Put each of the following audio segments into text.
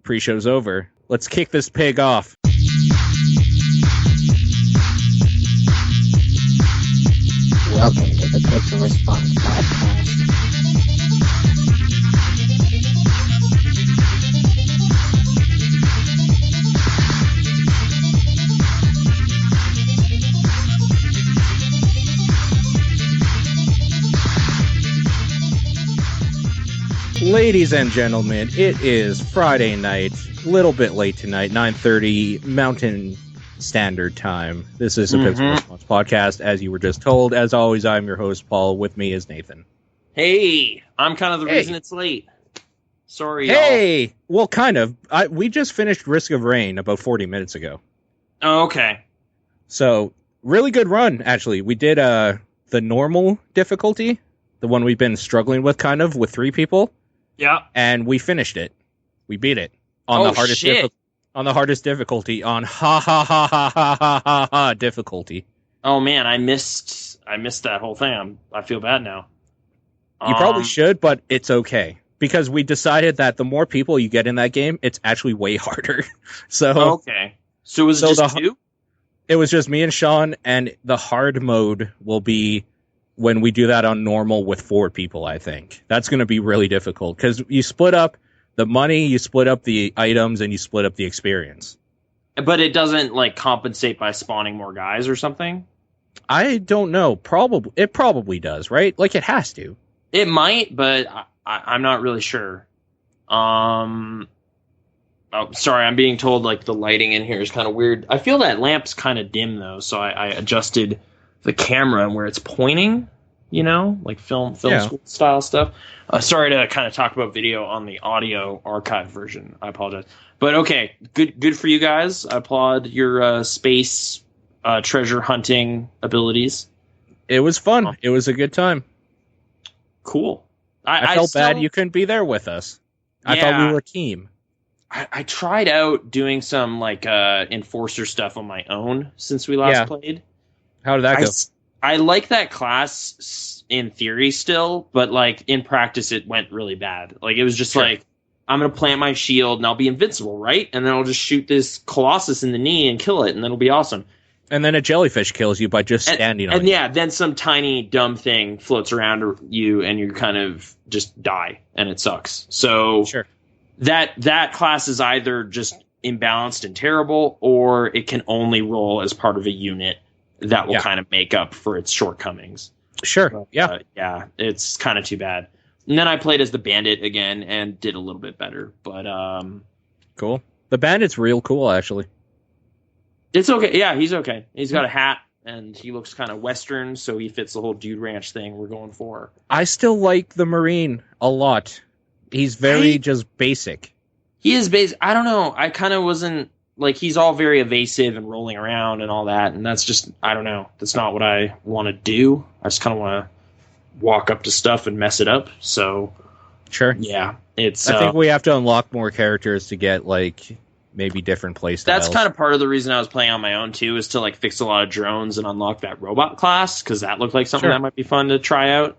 Pre-show's over. Let's kick this pig off. Welcome to the Quick Response Podcast. Ladies and gentlemen, it is Friday night, a little bit late tonight, 9:30 Mountain Standard Time. This is a Quick Response Podcast, as you were just told. As always, I'm your host, Paul. With me is Nathan. Hey, I'm kind of the reason it's late. Sorry, Hey! y'all. Well, kind of. We just finished Risk of Rain about 40 minutes ago. Oh, okay. So, really good run, actually. We did the normal difficulty, the one we've been struggling with, kind of, with 3 people. Yeah. And we finished it. We beat it. On the hardest difficulty, on ha difficulty. Oh man, I missed that whole thing. I feel bad now. You probably should, but it's okay. Because we decided that the more people you get in that game, it's actually way harder. Okay. So was it just 2? It was just me and Sean, and the hard mode will be when we do that on normal with 4 people, I think. That's going to be really difficult, because you split up the money, you split up the items, and you split up the experience. But it doesn't, like, compensate by spawning more guys or something? I don't know. It probably does, right? Like, it has to. It might, but I'm not really sure. Oh, sorry, I'm being told, like, the lighting in here is kind of weird. I feel that lamp's kind of dim, though, so I adjusted the camera and where it's pointing, you know, like film school style stuff. Sorry to kind of talk about video on the audio archive version. I apologize. But okay, good for you guys. I applaud your space treasure hunting abilities. It was fun. It was a good time. Cool. I felt bad you couldn't be there with us. I thought we were a team. I tried out doing some like enforcer stuff on my own since we last played. How did that go? I like that class in theory still, but like in practice it went really bad. Like it was just like, I'm going to plant my shield and I'll be invincible, right? And then I'll just shoot this Colossus in the knee and kill it, and then it'll be awesome. And then a jellyfish kills you by just standing on it. And yeah, then some tiny dumb thing floats around you and you kind of just die, and it sucks. So that class is either just imbalanced and terrible, or it can only roll as part of a unit that will kind of make up for its shortcomings. Sure. But, it's kind of too bad. And then I played as the bandit again and did a little bit better. But cool. The bandit's real cool, actually. It's okay. Yeah, he's okay. He's got a hat and he looks kind of Western, so he fits the whole Dude Ranch thing we're going for. I still like the Marine a lot. He's very just basic. He is basic. I don't know. I kind of wasn't... Like, he's all very evasive and rolling around and all that, and that's just, I don't know. That's not what I want to do. I just kind of want to walk up to stuff and mess it up, so... Sure. Yeah, it's... I think we have to unlock more characters to get, like, maybe different playstyles. That's kind of part of the reason I was playing on my own, too, is to, like, fix a lot of drones and unlock that robot class, because that looked like something that might be fun to try out.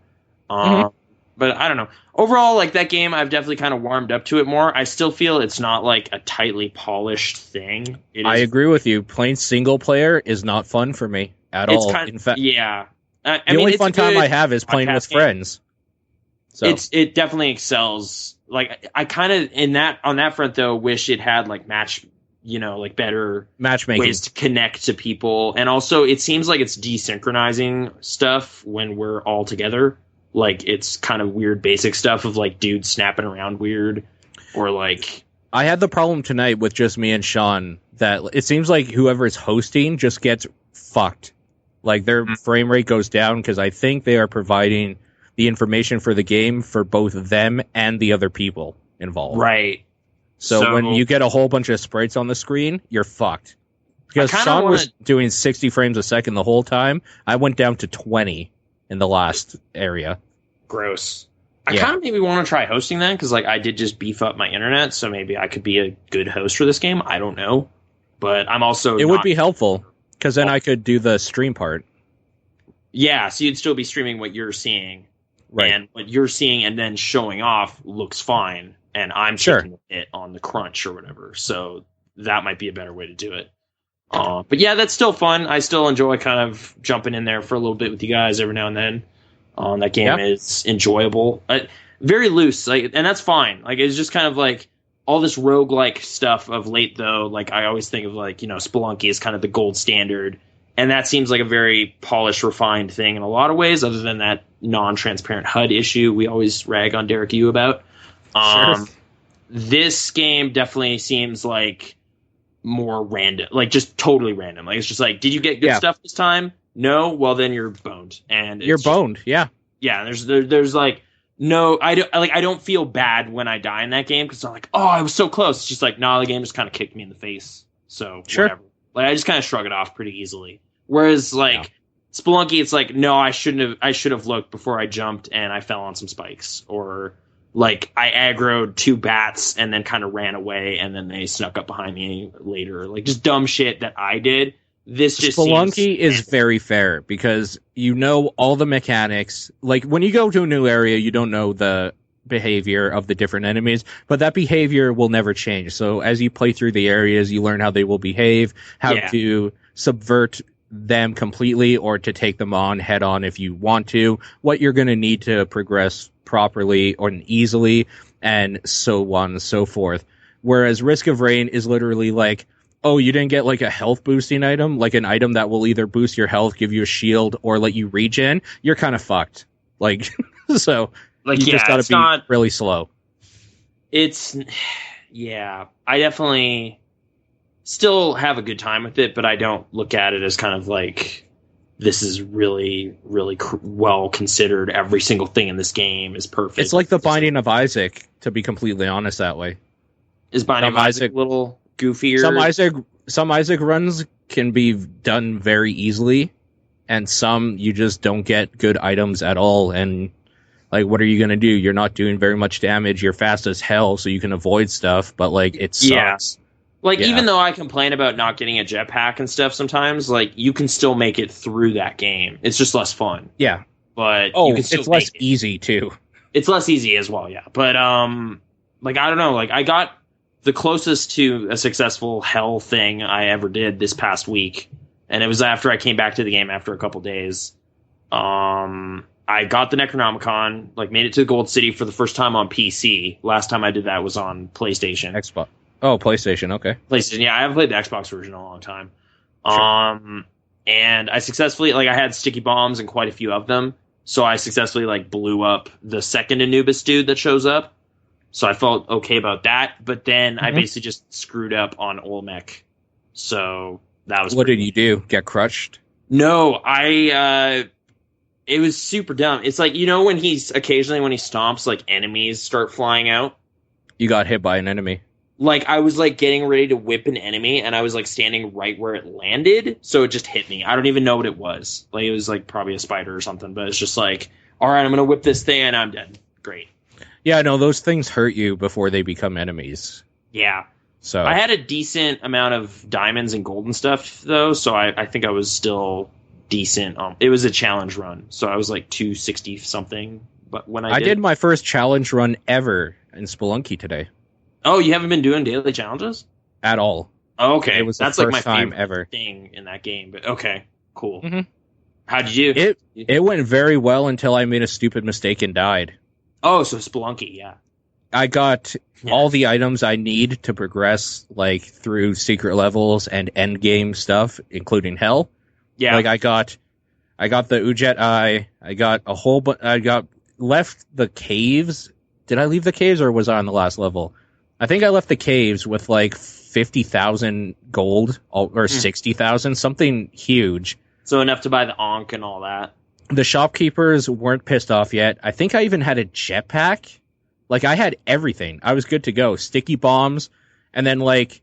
But I don't know. Overall, like, that game, I've definitely kind of warmed up to it more. I still feel it's not, like, a tightly polished thing. I agree with you. Playing single player is not fun for me at all. In fact, yeah. The only fun time I have is playing with friends. So it definitely excels. Like, I kind of, on that front, though, wish it had, like, better matchmaking ways to connect to people. And also, it seems like it's desynchronizing stuff when we're all together. Like, it's kind of weird basic stuff of, like, dudes snapping around weird. Or, like... I had the problem tonight with just me and Sean that it seems like whoever is hosting just gets fucked. Like, their frame rate goes down because I think they are providing the information for the game for both them and the other people involved. Right. So when you get a whole bunch of sprites on the screen, you're fucked. Because Sean was doing 60 frames a second the whole time. I went down to 20 in the last area. Gross. I kind of maybe want to try hosting that, because, like, I did just beef up my internet, so maybe I could be a good host for this game. I don't know. But I'm also... It would be helpful, because then I could do the stream part. Yeah, so you'd still be streaming what you're seeing. Right. And what you're seeing and then showing off looks fine. and I'm Sure. taking it on the crunch or whatever. So that might be a better way to do it. But yeah, that's still fun. I still enjoy kind of jumping in there for a little bit with you guys every now and then. That game is enjoyable, very loose, like, and that's fine. Like, it's just kind of like all this roguelike stuff of late, though. Like, I always think of, like, you know, Spelunky is kind of the gold standard, and that seems like a very polished, refined thing in a lot of ways, other than that non-transparent HUD issue we always rag on Derek Yu about. Sure. This game definitely seems like more random, like just totally random. Like, it's just like, did you get good stuff this time? No, well then you're boned, and You're boned. Yeah. There's like no, I don't feel bad when I die in that game because I'm like, oh, I was so close. It's just like, nah, the game just kind of kicked me in the face. So whatever. Like, I just kind of shrug it off pretty easily. Whereas like Spelunky, it's like, no, I should have looked before I jumped and I fell on some spikes, or like I aggroed 2 bats and then kind of ran away and then they snuck up behind me later. Like, just dumb shit that I did. This just Spelunky is very fair because you know all the mechanics. Like, when you go to a new area, you don't know the behavior of the different enemies, but that behavior will never change. So as you play through the areas, you learn how they will behave, how to subvert them completely or to take them on head on if you want to, what you're going to need to progress properly or easily, and so on and so forth. Whereas Risk of Rain is literally like, oh, you didn't get like a health boosting item, like an item that will either boost your health, give you a shield, or let you regen, you're kind of fucked. Like, so like, you just got to be really slow. It's, I definitely still have a good time with it, but I don't look at it as kind of like, this is really, really well considered. Every single thing in this game is perfect. It's like the Binding of Isaac, to be completely honest that way. Is Binding of Isaac a little goofier? Some Isaac runs can be done very easily, and some you just don't get good items at all. And like, what are you gonna do? You're not doing very much damage. You're fast as hell, so you can avoid stuff. But like, it sucks. Like, even though I complain about not getting a jetpack and stuff sometimes, like, you can still make it through that game. It's just less fun. Yeah, but you can still it's less easy too. It's less easy as well. Yeah, but like, I don't know. Like, I got the closest to a successful hell thing I ever did this past week, and it was after I came back to the game after a couple days. I got the Necronomicon, like, made it to Gold City for the first time on PC. Last time I did that was on PlayStation. Xbox. Oh, PlayStation, okay. PlayStation, yeah, I haven't played the Xbox version in a long time. Sure. And I successfully, like, I had sticky bombs and quite a few of them, so I successfully, like, blew up the second Anubis dude that shows up. So I felt okay about that, but then I basically just screwed up on Olmec. So that was... What did you do? Get crushed? No, it was super dumb. It's like, you know, when occasionally when he stomps, like, enemies start flying out? You got hit by an enemy. Like, I was, like, getting ready to whip an enemy, and I was, like, standing right where it landed, so it just hit me. I don't even know what it was. Like, it was, like, probably a spider or something, but it's just like, all right, I'm going to whip this thing, and I'm dead. Great. Yeah, no, those things hurt you before they become enemies. Yeah. So I had a decent amount of diamonds and gold and stuff, though, so I think I was still decent. It was a challenge run, so I was, like, 260-something, but when I did my first challenge run ever in Spelunky today. Oh, you haven't been doing daily challenges? At all. Oh, okay. It was That's the like my first time favorite ever thing in that game, but okay, cool. Mm-hmm. How'd you do? It went very well until I made a stupid mistake and died. Oh, so Spelunky, yeah. I got all the items I need to progress, like, through secret levels and end game stuff, including hell. Yeah. Like, I got the Ujet Eye. I got a whole I got left the caves. Did I leave the caves or was I on the last level? I think I left the caves with like 50,000 gold or 60,000, something huge. So enough to buy the Ankh and all that. The shopkeepers weren't pissed off yet. I think I even had a jetpack. Like, I had everything. I was good to go. Sticky bombs. And then, like,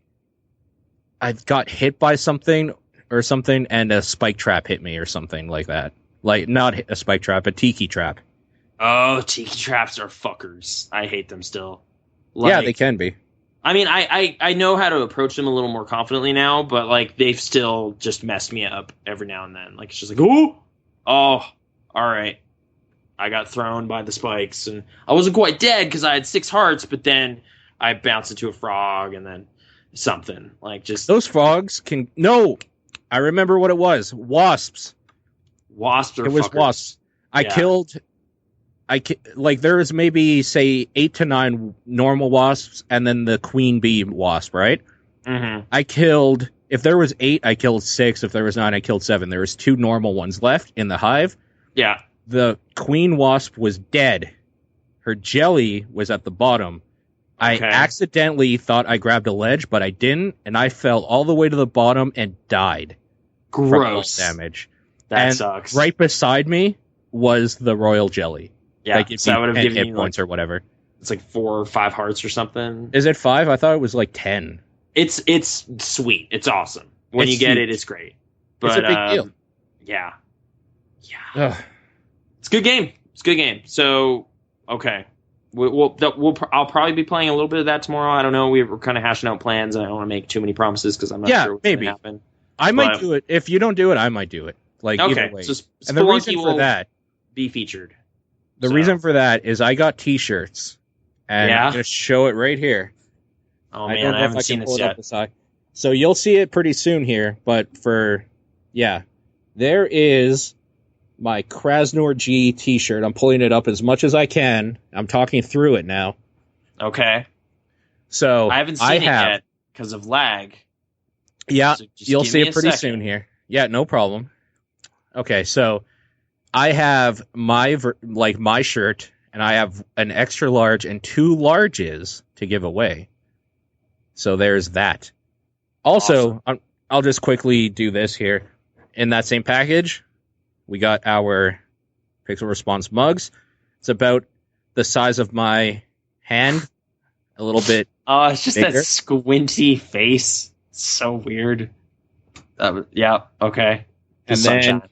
I got hit by something and a spike trap hit me or something like that. Like, not a spike trap, a tiki trap. Oh, tiki traps are fuckers. I hate them still. Like, yeah, they can be. I mean, I know how to approach them a little more confidently now, but, like, they've still just messed me up every now and then. Like, it's just like, oh, all right. I got thrown by the spikes, and I wasn't quite dead because I had 6 hearts, but then I bounced into a frog, and then something like just Those frogs can no. I remember what it was. Wasps. wasps. Or It was fuckers. wasps. Like there was maybe say 8 to 9 normal wasps, and then the queen bee wasp. Right. Mm-hmm. I killed. If there was 8, I killed 6. If there was 9, I killed 7. There was 2 normal ones left in the hive. Yeah. The queen wasp was dead. Her jelly was at the bottom. I Okay. accidentally thought I grabbed a ledge, but I didn't, and I fell all the way to the bottom and died. From Gross. fall damage. That And sucks. Right beside me was the royal jelly. Yeah. Like, So that would have 10 given hit you points like, or whatever. it's like 4 or 5 hearts or something. Is it 5? I thought it was like 10. It's sweet. It's awesome. When It's you get huge. it, it's great. But It's a big deal. Yeah. Yeah. Ugh. It's a good game. It's a good game. So, okay. I'll probably be playing a little bit of that tomorrow. I don't know. We're kind of hashing out plans, and I don't want to make too many promises because I'm not Yeah, sure what's maybe. going to happen. I might But- do it. If you don't do it, I might do it. Like, Okay. either way. So And the reason Spelunky for will that, be featured. the So- reason for that is I got T-shirts. And Yeah? I'm going to show it right here. Oh, I man. don't know I if haven't I seen can pull this it up yet. the side. So you'll see it pretty soon here, but there is my Krasnor G T-shirt. I'm pulling it up as much as I can. I'm talking through it now. Okay. So I haven't seen it yet because of lag. Yeah, So just you'll give see me it a pretty second. soon here. Yeah, no problem. Okay, so I have my shirt, and I have an extra large and 2 larges to give away. So there's that. Also, I'll just quickly do this here. In that same package, we got our Pixel Response mugs. It's about the size of my hand, a little bit. Oh, it's just bigger. that squinty face. It's so weird. Yeah, okay. And The then sunshine.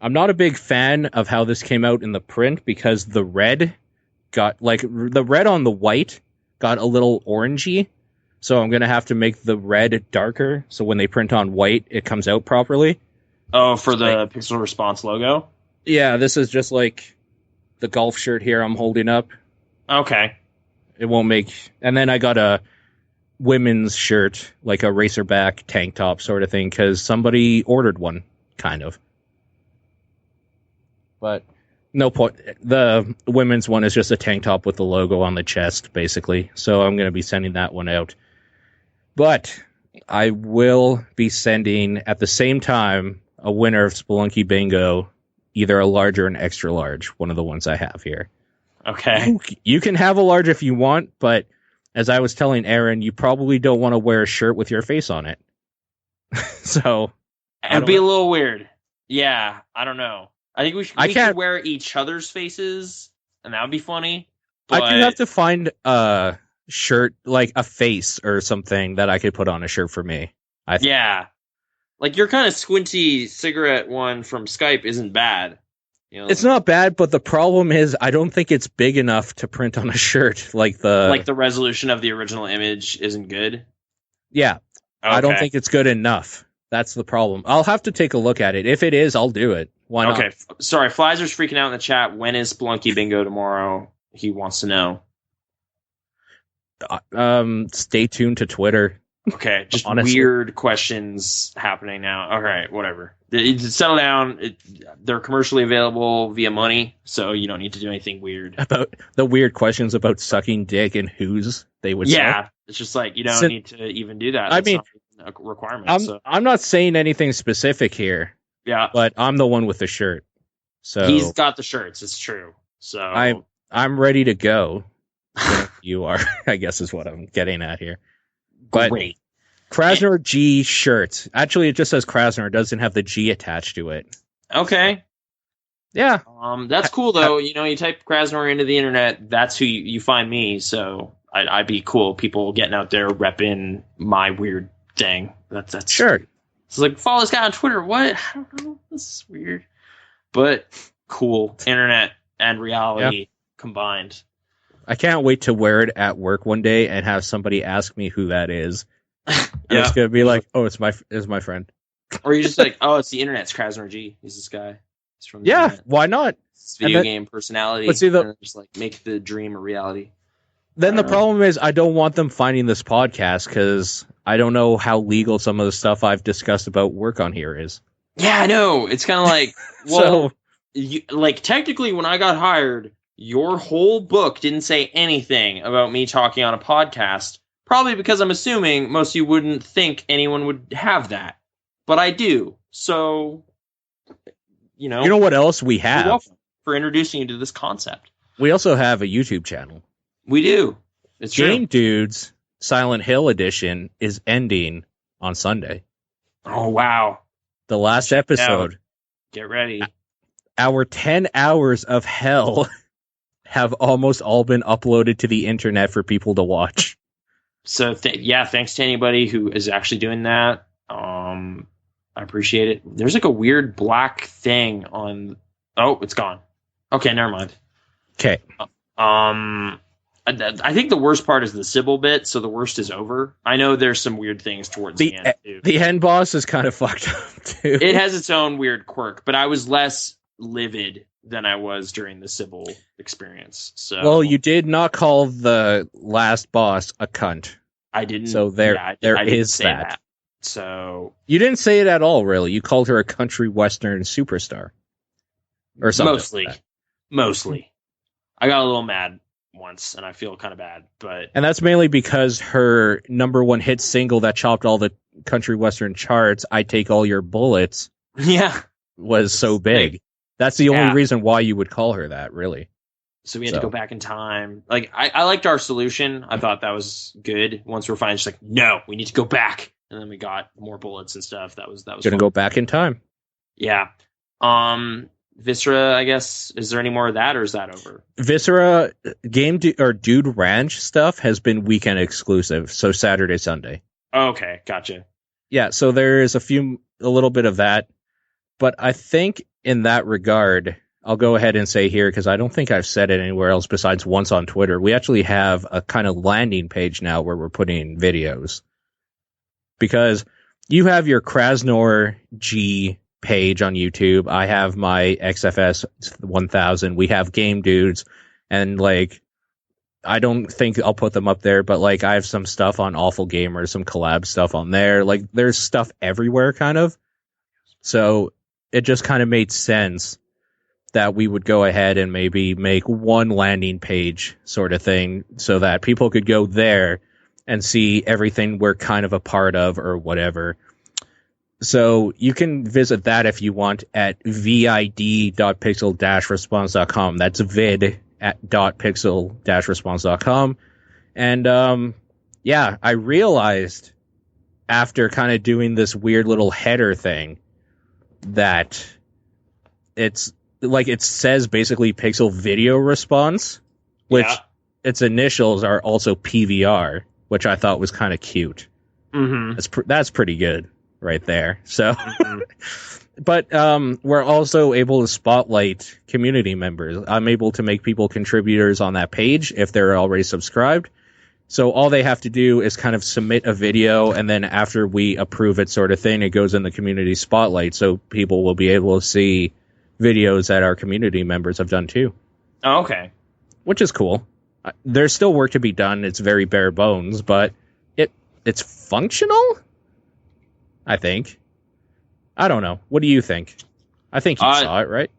I'm not a big fan of how this came out in the print because the red got the red on the white got a little orangey. So I'm going to have to make the red darker so when they print on white, it comes out properly. Oh, for the Pixel Response logo? Yeah, this is just like the golf shirt here I'm holding up. Okay. It won't make... And then I got a women's shirt, like a racerback tank top sort of thing, because somebody ordered one, kind of. But no point. The women's one is just a tank top with the logo on the chest, basically. So I'm going to be sending that one out. But I will be sending, at the same time, a winner of Spelunky Bingo, either a large or an extra large, one of the ones I have here. Okay. You can have a large if you want, but as I was telling Aaron, you probably don't want to wear a shirt with your face on it. So It'd be a little weird. Yeah, I don't know. I think we could wear each other's faces, and that would be funny. But I do have to find a shirt, like a face or something that I could put on a shirt for me. Yeah. Like your kind of squinty cigarette one from Skype isn't bad. You know, it's not bad, but the problem is I don't think it's big enough to print on a shirt. Like the resolution of the original image isn't good. Yeah. Okay. I don't think it's good enough. That's the problem. I'll have to take a look at it. If it is, I'll do it. Why not? Okay. Sorry, Flizer's freaking out in the chat. When is Spelunky Bingo tomorrow? He wants to know. Stay tuned to Twitter. Okay, just Honestly. weird questions happening now. All right, whatever. Settle down. They're commercially available via money, so you don't need to do anything weird. About the weird questions about sucking dick and whose they would Yeah, suck. it's just like you don't need to even do that. I That's mean, not a requirement. I'm not saying anything specific here, yeah, but I'm the one with the shirt. So he's got the shirts. It's true. So I'm ready to go. You are, I guess, is what I'm getting at here. But great. Krasnor G shirt. Actually, it just says Krasnor. It doesn't have the G attached to it. Okay. Yeah. That's cool though. You know, you type Krasnor into the internet, that's who you find me. So I'd be cool. People getting out there repping my weird thing. That's sure. It's like follow this guy on Twitter. What? I don't know. This is weird, but cool. Internet and reality combined. I can't wait to wear it at work one day and have somebody ask me who that is. And it's gonna be like, oh, it's my friend. Or you're just like, oh, it's the internet. It's Krasnor G. He's this guy. He's from the internet. Why not? video game personality. But see, and just like make the dream a reality. Then the problem is I don't want them finding this podcast because I don't know how legal some of the stuff I've discussed about work on here is. Yeah, I know. It's kind of like, well, like technically when I got hired, your whole book didn't say anything about me talking on a podcast. Probably because I'm assuming most of you wouldn't think anyone would have that. But I do. So, you know what else we have? You're welcome for introducing you to this concept. We also have a YouTube channel. We do. It's Game true. Dudes Silent Hill Edition is ending on Sunday. Oh, wow. The last episode. Get ready. Our 10 hours of hell have almost all been uploaded to the internet for people to watch. So, thanks to anybody who is actually doing that. I appreciate it. There's like a weird black thing on... Oh, it's gone. Okay, never mind. Okay. I think the worst part is the Sybil bit, so the worst is over. I know there's some weird things towards the end, too. The end boss is kind of fucked up, too. It has its own weird quirk, but I was less livid than I was during the Sybil experience. So, well, you did not call the last boss a cunt. I didn't. So there is say that. So you didn't say it at all, really. You called her a country western superstar. Or something. Mostly. I got a little mad once, and I feel kind of bad, but... And that's mainly because her number one hit single that chopped all the country western charts, I Take All Your Bullets, was so big. That's the only reason why you would call her that, really. So we had to go back in time. Like, I liked our solution. I thought that was good. Once we're fine, just like, no, we need to go back. And then we got more bullets and stuff. That was gonna go back in time. Yeah. Viscera, I guess, is there any more of that, or is that over? Viscera Dude Ranch stuff has been weekend exclusive, so Saturday, Sunday. Okay, gotcha. Yeah, so there is a little bit of that, but I think in that regard, I'll go ahead and say here, because I don't think I've said it anywhere else besides once on Twitter, we actually have a kind of landing page now where we're putting videos. Because you have your Krasnor G page on YouTube. I have my XFS 1000. We have Game Dudes, and like, I don't think I'll put them up there, but like, I have some stuff on Awful Gamer, some collab stuff on there. Like, there's stuff everywhere, kind of. So it just kind of made sense that we would go ahead and maybe make one landing page sort of thing so that people could go there and see everything we're kind of a part of or whatever. So you can visit that if you want at vid.pixel-response.com. That's vid.pixel-response.com. And I realized after kind of doing this weird little header thing that it's like it says basically Pixel Video Response, which its initials are also PVR, which I thought was kind of cute. Mm-hmm. That's pretty good right there. So, but we're also able to spotlight community members. I'm able to make people contributors on that page if they're already subscribed. So all they have to do is kind of submit a video, and then after we approve it sort of thing, it goes in the community spotlight, so people will be able to see videos that our community members have done too. Oh, okay. Which is cool. There's still work to be done. It's very bare bones, but it's functional, I think. I don't know. What do you think? I think you saw it, right?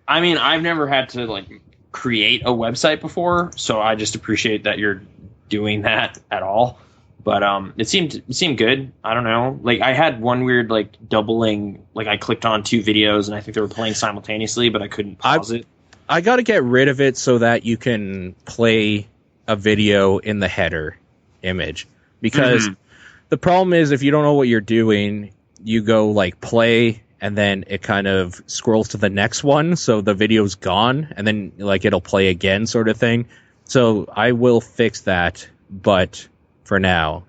I mean, I've never had to like create a website before, so I just appreciate that you're doing that at all. But it seemed good. I don't know. Like, I had one weird like doubling. Like, I clicked on two videos and I think they were playing simultaneously, but I couldn't pause it. I got to get rid of it so that you can play a video in the header image. Because the problem is, if you don't know what you're doing, you go like play, and then it kind of scrolls to the next one, so the video's gone, and then like it'll play again, sort of thing. So I will fix that, but for now,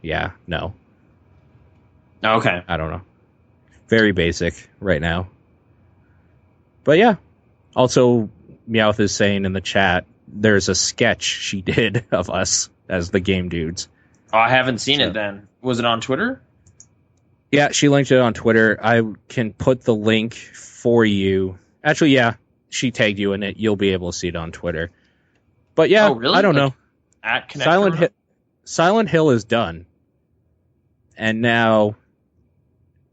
no. Okay. I don't know. Very basic right now. But yeah. Also, Meowth is saying in the chat, there's a sketch she did of us as the Game Dudes. Oh, I haven't seen it then. Was it on Twitter? Yeah, she linked it on Twitter. I can put the link for you. Actually, yeah. she tagged you in it. You'll be able to see it on Twitter. But yeah, Oh, really? I don't Like, know. At Connect Silent Hill is done. And now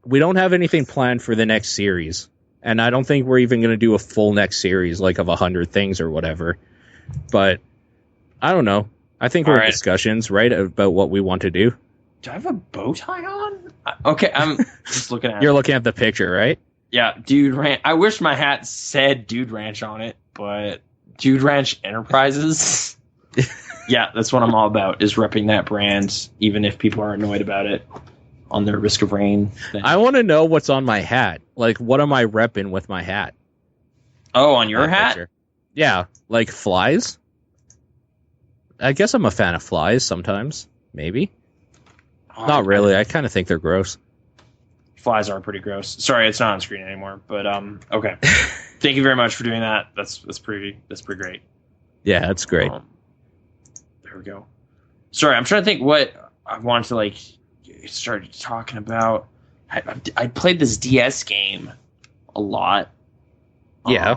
we don't have anything planned for the next series. And I don't think we're even going to do a full next series, like of 100 things or whatever. But I don't know. I think we're in discussions, right, about what we want to do. Do I have a bow tie on? Okay, I'm just looking at You're looking at the picture, right? Yeah, Dude Ranch. I wish my hat said Dude Ranch on it, but Dude Ranch Enterprises. Yeah, that's what I'm all about, is repping that brand, even if people are annoyed about it on their Risk of Rain thing. I want to know what's on my hat. Like, what am I repping with my hat? Oh, on your hat? Picture. Yeah, like flies. I guess I'm a fan of flies sometimes. Maybe. Oh, Not really. I kind of think they're gross. Flies are pretty gross. Sorry, it's not on screen anymore. But okay. Thank you very much for doing that. That's pretty great. Yeah, that's great. There we go. Sorry, I'm trying to think what I wanted to like start talking about. I played this DS game a lot. Yeah.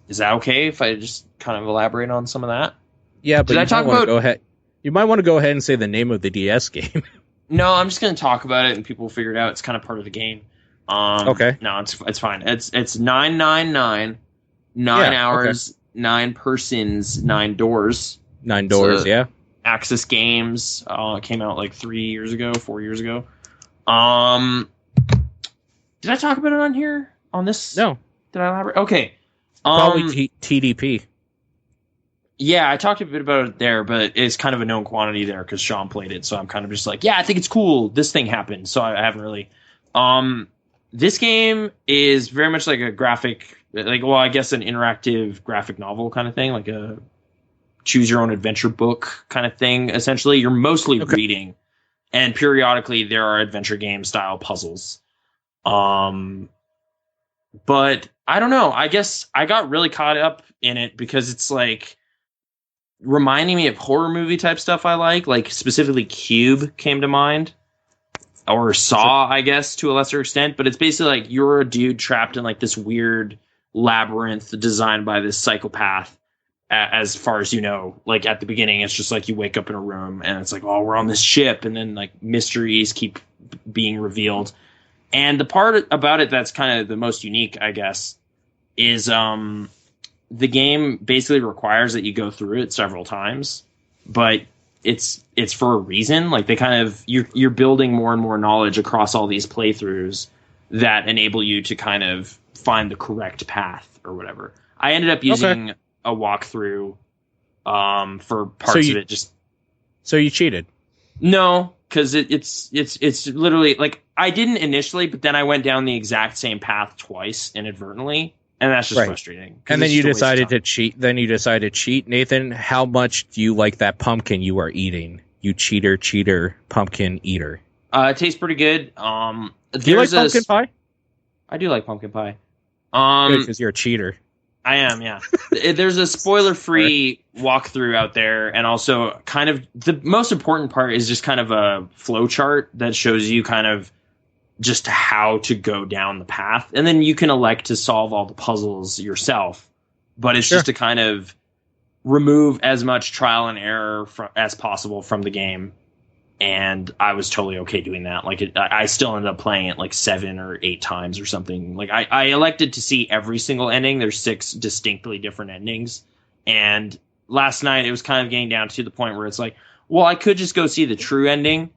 Is that okay if I just kind of elaborate on some of that? Yeah, but Did I talk about? Go ahead. You might want to go ahead and say the name of the DS game. No, I'm just going to talk about it and people will figure it out. It's kind of part of the game. Okay. No, it's fine. It's 999, 9 hours, 9 persons, 9 doors. 9 doors, yeah. Axis Games came out like 4 years ago. Did I talk about it on here? On this? No. Did I elaborate? Okay. Probably TDP. Yeah, I talked a bit about it there, but it's kind of a known quantity there because Sean played it, so I'm kind of just like, yeah, I think it's cool. This thing happened, so I haven't really. This game is very much like a graphic, like, well, I guess an interactive graphic novel kind of thing, like a choose your own adventure book kind of thing. Essentially, you're mostly reading, and periodically there are adventure game style puzzles. But I don't know. I guess I got really caught up in it because it's like reminding me of horror movie type stuff I like specifically Cube came to mind, or Saw, I guess, to a lesser extent. But it's basically like you're a dude trapped in like this weird labyrinth designed by this psychopath. As far as you know, like at the beginning, it's just like you wake up in a room and it's like, oh, we're on this ship, and then like mysteries keep being revealed. And the part about it that's kind of the most unique, I guess, is the game basically requires that you go through it several times, but it's for a reason. Like they kind of you're building more and more knowledge across all these playthroughs that enable you to kind of find the correct path or whatever. I ended up using a walkthrough for parts of it. So you cheated? No, because it's literally like I didn't initially, but then I went down the exact same path twice inadvertently. And that's just frustrating. And then you decided to cheat. Nathan, how much do you like that pumpkin you are eating? You cheater, pumpkin eater. It tastes pretty good. Do you like pumpkin pie? I do like pumpkin pie. Because you're a cheater. I am, yeah. There's a spoiler-free walkthrough out there, and also kind of the most important part is just kind of a flow chart that shows you kind of just how to go down the path, and then you can elect to solve all the puzzles yourself, but it's just to kind of remove as much trial and error as possible from the game. And I was totally okay doing that. Like I still ended up playing it like 7 or 8 times or something. Like I elected to see every single ending. There's 6 distinctly different endings, and last night it was kind of getting down to the point where it's like, well, I could just go see the true ending,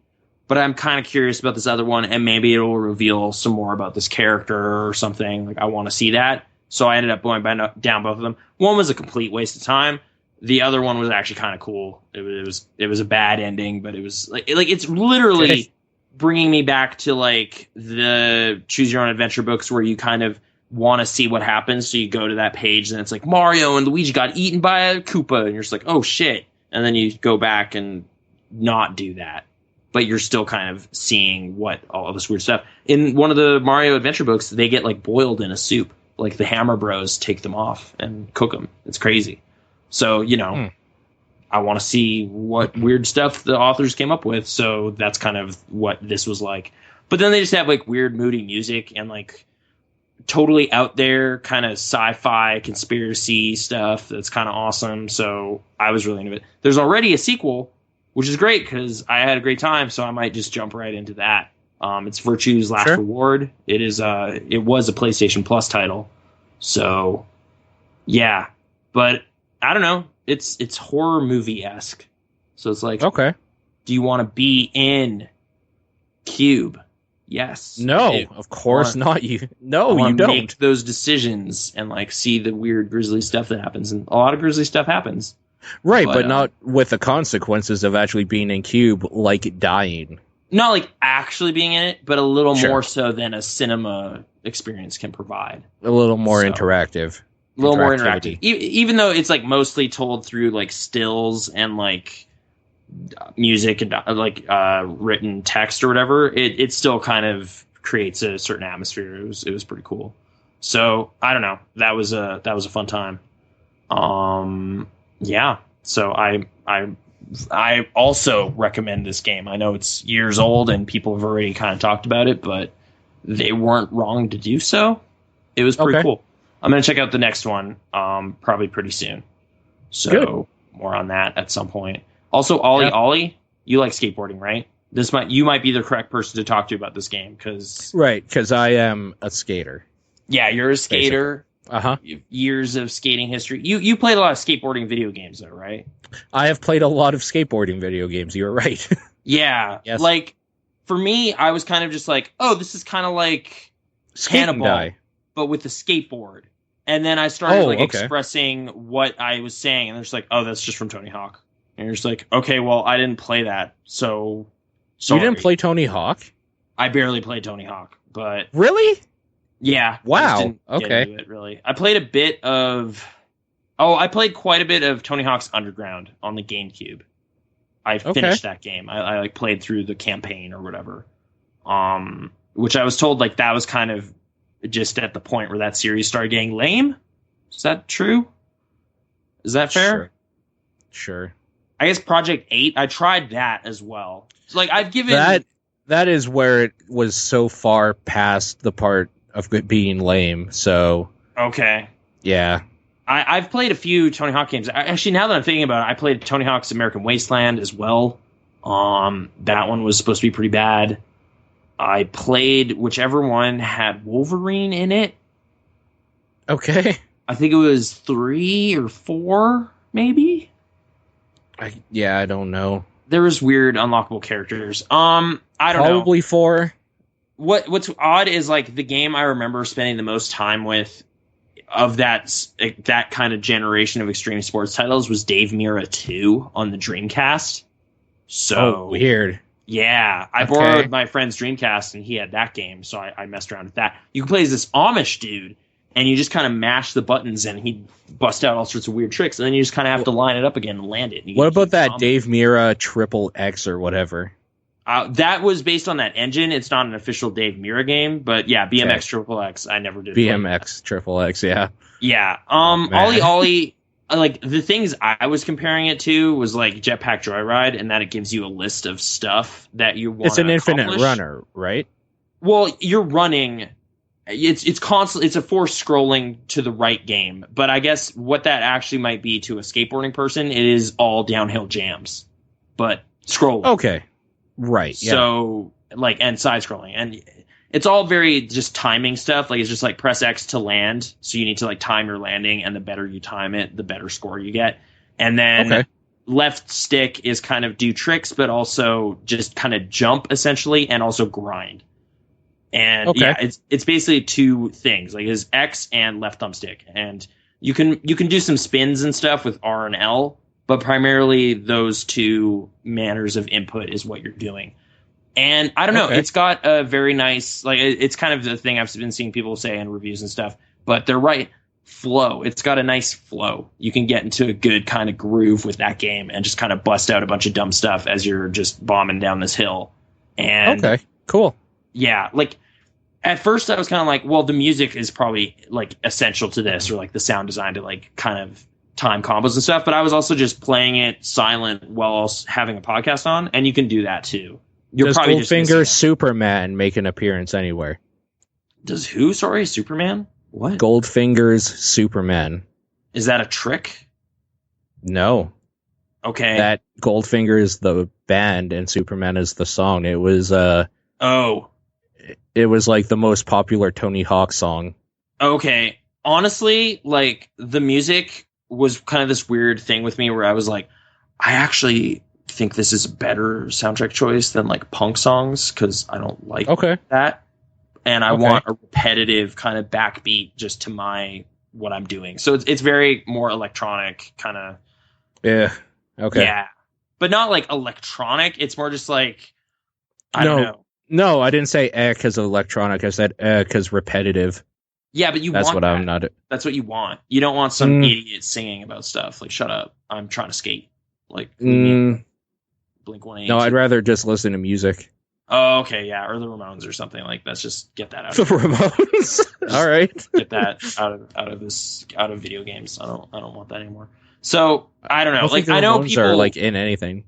but I'm kind of curious about this other one, and maybe it will reveal some more about this character or something. Like I want to see that. So I ended up going down both of them. One was a complete waste of time. The other one was actually kind of cool. It was a bad ending, but it was like it's literally bringing me back to like the choose your own adventure books where you kind of want to see what happens. So you go to that page and it's like Mario and Luigi got eaten by a Koopa, and you're just like, oh shit. And then you go back and not do that, but you're still kind of seeing what all this weird stuff. In one of the Mario adventure books, they get like boiled in a soup. Like the Hammer Bros take them off and cook them. It's crazy. So, I want to see what weird stuff the authors came up with. So that's kind of what this was like. But then they just have like weird moody music and like totally out there kind of sci-fi conspiracy stuff that's kind of awesome. So I was really into it. There's already a sequel, which is great because I had a great time. So I might just jump right into that. It's Virtue's Last Reward. It was a PlayStation Plus title. So yeah, but I don't know. It's horror movie-esque. So it's like, okay, do you want to be in Cube? Yes. No, of course not. You don't make those decisions and like see the weird grisly stuff that happens, and a lot of grisly stuff happens. Right, but not with the consequences of actually being in Cube, like dying. Not like actually being in it, but a little more so than a cinema experience can provide. A little more interactive. A little more interactive. Even though it's like mostly told through like stills and like music and like written text or whatever, it still kind of creates a certain atmosphere. It was pretty cool. So I don't know. That was a fun time. Yeah. So I also recommend this game. I know it's years old and people have already kind of talked about it, but they weren't wrong to do so. It was pretty cool. I'm gonna check out the next one probably pretty soon. So more on that at some point. Also, Ollie Ollie, you like skateboarding, right? You might be the correct person to talk to about this game because I am a skater. Yeah, you're a skater. Years of skating history. You played a lot of skateboarding video games, though, right? I have played a lot of skateboarding video games. You're right. Yeah, yes. Like for me, I was kind of just like, oh, this is kind of like Hannibal, but with a skateboard. And then I started expressing what I was saying, and they're just like, oh, that's just from Tony Hawk. And you're just like, okay, well, I didn't play that, so sorry. You didn't play Tony Hawk? I barely played Tony Hawk, but really? Yeah. Wow. Okay. Get into it, really. I played quite a bit of Tony Hawk's Underground on the GameCube. I finished that game. I like played through the campaign or whatever. Which I was told like that was kind of just at the point where that series started getting lame. Is that true? Is that fair? Sure. I guess Project 8, I tried that as well. So, like, I've given... That is where it was so far past the part of it being lame, so... Okay. Yeah. I've played a few Tony Hawk games. Actually, now that I'm thinking about it, I played Tony Hawk's American Wasteland as well. That one was supposed to be pretty bad. I played whichever one had Wolverine in it. Okay. I think it was 3 or 4, maybe? I don't know. There was weird unlockable characters. I don't know. Probably 4. What's odd is like the game I remember spending the most time with of that kind of generation of extreme sports titles was Dave Mirra 2 on the Dreamcast. So weird. Yeah, I borrowed my friend's Dreamcast and he had that game, so I messed around with that. You can play as this Amish dude, and you just kind of mash the buttons and he'd bust out all sorts of weird tricks, and then you just kind of have to line it up again and land it. What about that Dave Mirra Triple X or whatever? That was based on that engine. It's not an official Dave Mirra game, but yeah, BMX Triple X. I never did. BMX Triple X, yeah. Yeah. Ollie Ollie, like the things I was comparing it to was like Jetpack Joyride, and that it gives you a list of stuff that you want. It's an infinite runner, right? Well, you're running. It's constant. It's a forced scrolling to the right game, but I guess what that actually might be to a skateboarding person, it is all downhill jams, but scrolling. Okay, right. Yeah. So like and side scrolling, and it's all very just timing stuff. Like it's just like press X to land, so you need to like time your landing, and the better you time it, the better score you get. And then left stick is kind of do tricks, but also just kind of jump essentially, and also grind. And yeah, it's basically 2 things, like it's X and left thumbstick, and you can do some spins and stuff with R and L, but primarily those 2 manners of input is what you're doing. And I don't know, it's got a very nice, like it's kind of the thing I've been seeing people say in reviews and stuff, but they're right, flow. It's got a nice flow. You can get into a good kind of groove with that game and just kind of bust out a bunch of dumb stuff as you're just bombing down this hill. And cool. Yeah, like at first I was kind of like, well, the music is probably like essential to this, or like the sound design to like kind of time combos and stuff. But I was also just playing it silent while also having a podcast on, and you can do that too. Does Goldfinger Superman make an appearance anywhere? Does who? Sorry, Superman? What? Goldfinger's Superman. Is that a trick? No. Okay. That Goldfinger is the band and Superman is the song. It was it was like the most popular Tony Hawk song. Okay. Honestly, like the music was kind of this weird thing with me where I was like, I actually think this is a better soundtrack choice than like punk songs because I don't like that. And I want a repetitive kind of backbeat just to what I'm doing. So it's very more electronic kind of. Yeah. Okay. Yeah. But not like electronic. It's more just like, I don't know. No, I didn't say because electronic. I said because repetitive. Yeah, but that's what I'm not. That's what you want. You don't want some idiot singing about stuff. Like, shut up. I'm trying to skate. Like, Blink 182. No, I'd rather just listen to music. Oh, okay, yeah, or the Ramones or something like that. Just get that out. The Ramones. All right. Get that out of video games. I don't want that anymore. So I don't know. Like I know people are like in anything.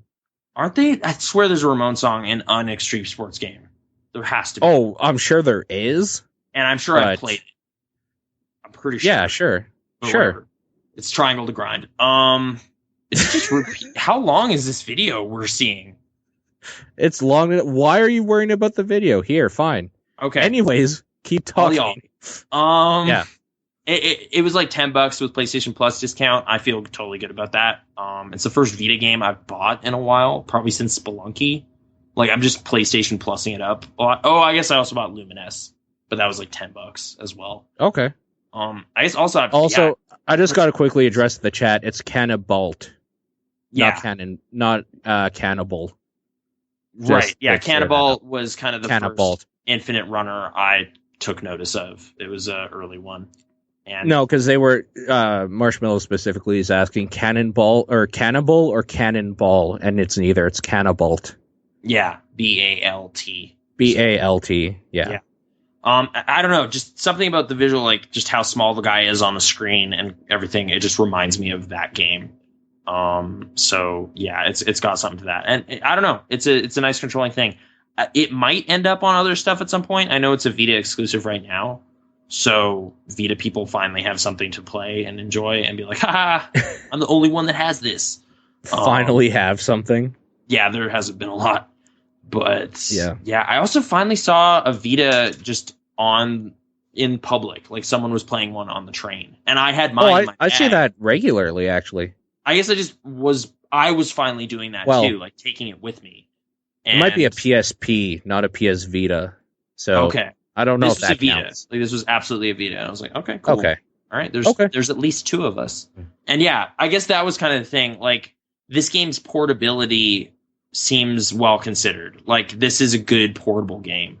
Aren't they? I swear there's a Ramones song in an Extreme Sports game. There has to be. Oh, I'm sure there is. And I'm sure I played it. I'm pretty sure. Yeah, sure. Sure. Whatever. It's Triangle to Grind. It's just how long is this video we're seeing? It's long. Why are you worrying about the video? Here, fine. Okay. Anyways, keep talking. Yeah. It was like $10 with PlayStation Plus discount. I feel totally good about that. It's the first Vita game I've bought in a while, probably since Spelunky. Like I'm just PlayStation Plusing it up. Oh, I guess I also bought Lumines, but that was like $10 as well. Okay. I guess also I just got to quickly address the chat. It's Cannibalt. Yeah. Not Cannibal. Right. Yeah. Cannibal was kind of the first Infinite Runner I took notice of. It was an early one. And no, because they were Marshmallow specifically is asking Cannonball or Cannibal or Cannonball, and it's neither. It's Cannibalt. Yeah, BALT. BALT. Yeah. I don't know, just something about the visual, like just how small the guy is on the screen and everything. It just reminds me of that game. So yeah, it's got something to that, and I don't know. It's a nice controlling thing. It might end up on other stuff at some point. I know it's a Vita exclusive right now. So Vita people finally have something to play and enjoy and be like, haha, I'm the only one that has this. Finally have something. Yeah, there hasn't been a lot. But yeah, I also finally saw a Vita just in public. Like someone was playing one on the train. And I had mine in my bag. I see that regularly, actually. I guess I was finally doing that too, like taking it with me. And it might be a PSP, not a PS Vita. So okay. I don't know if that counts. Like this was absolutely a Vita. And I was like, okay, cool. Okay. All right. There's at least two of us. And yeah, I guess that was kind of the thing. Like this game's portability seems well considered. Like this is a good portable game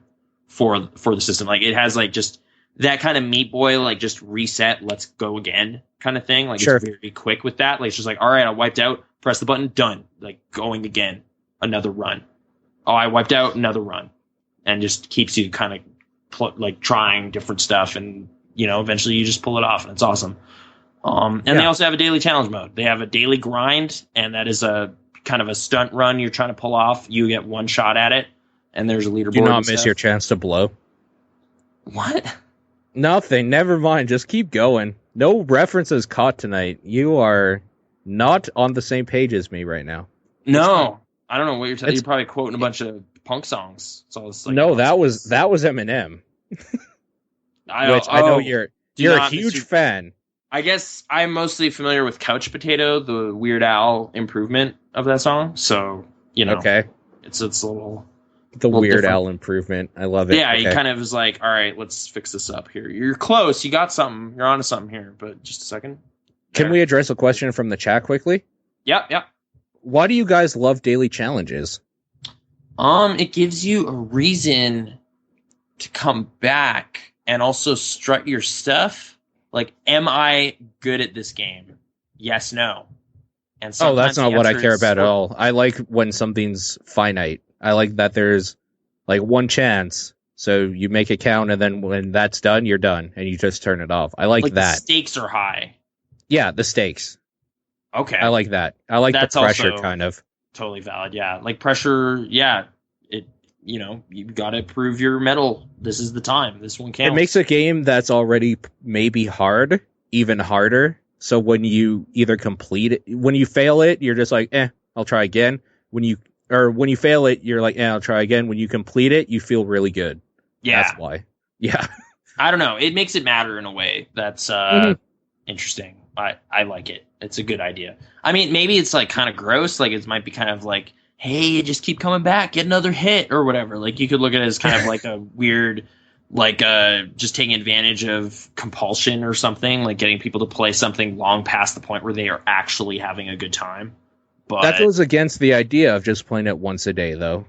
for the system. Like it has like just that kind of Meat Boy, like just reset, let's go again kind of thing. Like sure. It's very quick with that. Like it's just like, all right, I wiped out, press the button, done. Like going again, another run. Oh, I wiped out, another run. And just keeps you kind of like trying different stuff, and eventually you just pull it off, and it's awesome. They also have a daily challenge mode. They have a daily grind, and that is a kind of a stunt run you're trying to pull off. You get one shot at it, and there's a leaderboard. Do not miss your chance to blow. What? Nothing. Never mind. Just keep going. No references caught tonight. You are not on the same page as me right now. No, I don't know what you're talking. You're probably quoting a bunch of punk songs. So it's like no, that was Eminem. I know you're a huge fan. I guess I'm mostly familiar with Couch Potato, the Weird Al improvement of that song. So okay, it's a little Weird different. Al improvement. I love it. Yeah, okay. He kind of was like, all right, let's fix this up here. You're close. You got something. You're onto something here. But just a second. Can we address a question from the chat quickly? Yep. Why do you guys love daily challenges? It gives you a reason to come back and also strut your stuff. Like, am I good at this game? Yes, no. And that's not what I care about at all. I like when something's finite. I like that there's like one chance, so you make it count, and then when that's done, you're done, and you just turn it off. I like that. The stakes are high. Yeah, the stakes. Okay. I like that. I like the pressure, kind of. Totally valid, yeah. Like pressure, yeah. you got to prove your medal. This is the time. This one counts. It makes a game that's already maybe hard even harder. So when you either complete it, when you fail it, you're just like, I'll try again. When you fail it, you're like, I'll try again. When you complete it, you feel really good. Yeah. That's why. Yeah. I don't know. It makes it matter in a way that's interesting. I like it. It's a good idea. I mean, maybe it's like kind of gross. Like it might be kind of like, hey, just keep coming back, get another hit or whatever. Like you could look at it as kind of like a weird, like just taking advantage of compulsion or something, like getting people to play something long past the point where they are actually having a good time. But that goes against the idea of just playing it once a day, though.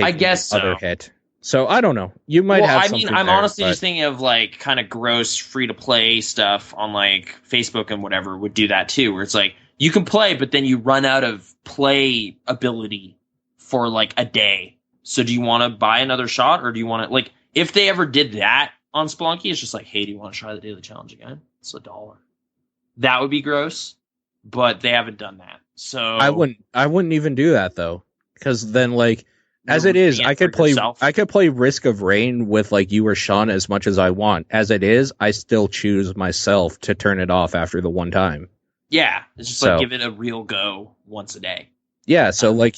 I guess so. Other hit. So I don't know. You might have. I mean, I'm honestly just thinking of like kind of gross free to play stuff on like Facebook and whatever would do that too, where it's like you can play, but then you run out of play ability for like a day. So do you want to buy another shot, or do you want to like if they ever did that on Spelunky, it's just like, hey, do you want to try the daily challenge again? It's $1. That would be gross, but they haven't done that. So I wouldn't even do that though, because then like. As it is, I could play Risk of Rain with like you or Sean as much as I want. As it is, I still choose myself to turn it off after the one time. Yeah, it's just like give it a real go once a day. Yeah, so like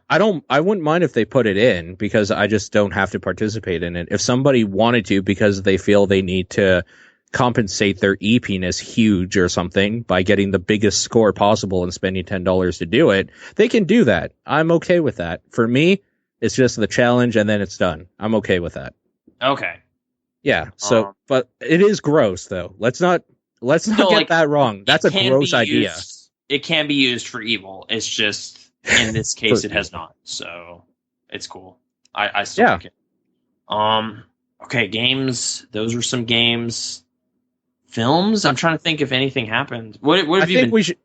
I wouldn't mind if they put it in because I just don't have to participate in it. If somebody wanted to because they feel they need to compensate their EP-ness huge or something by getting the biggest score possible and spending $10 to do it, they can do that. I'm okay with that. For me, it's just the challenge and then it's done. I'm okay with that. Okay. Yeah. So, but it is gross though. Let's not get that wrong. That's a gross idea. It can be used for evil. It's just in this case it has not. So it's cool. I still like it. Okay, games. Those are some games. Films. I'm trying to think if anything happened. What have you been?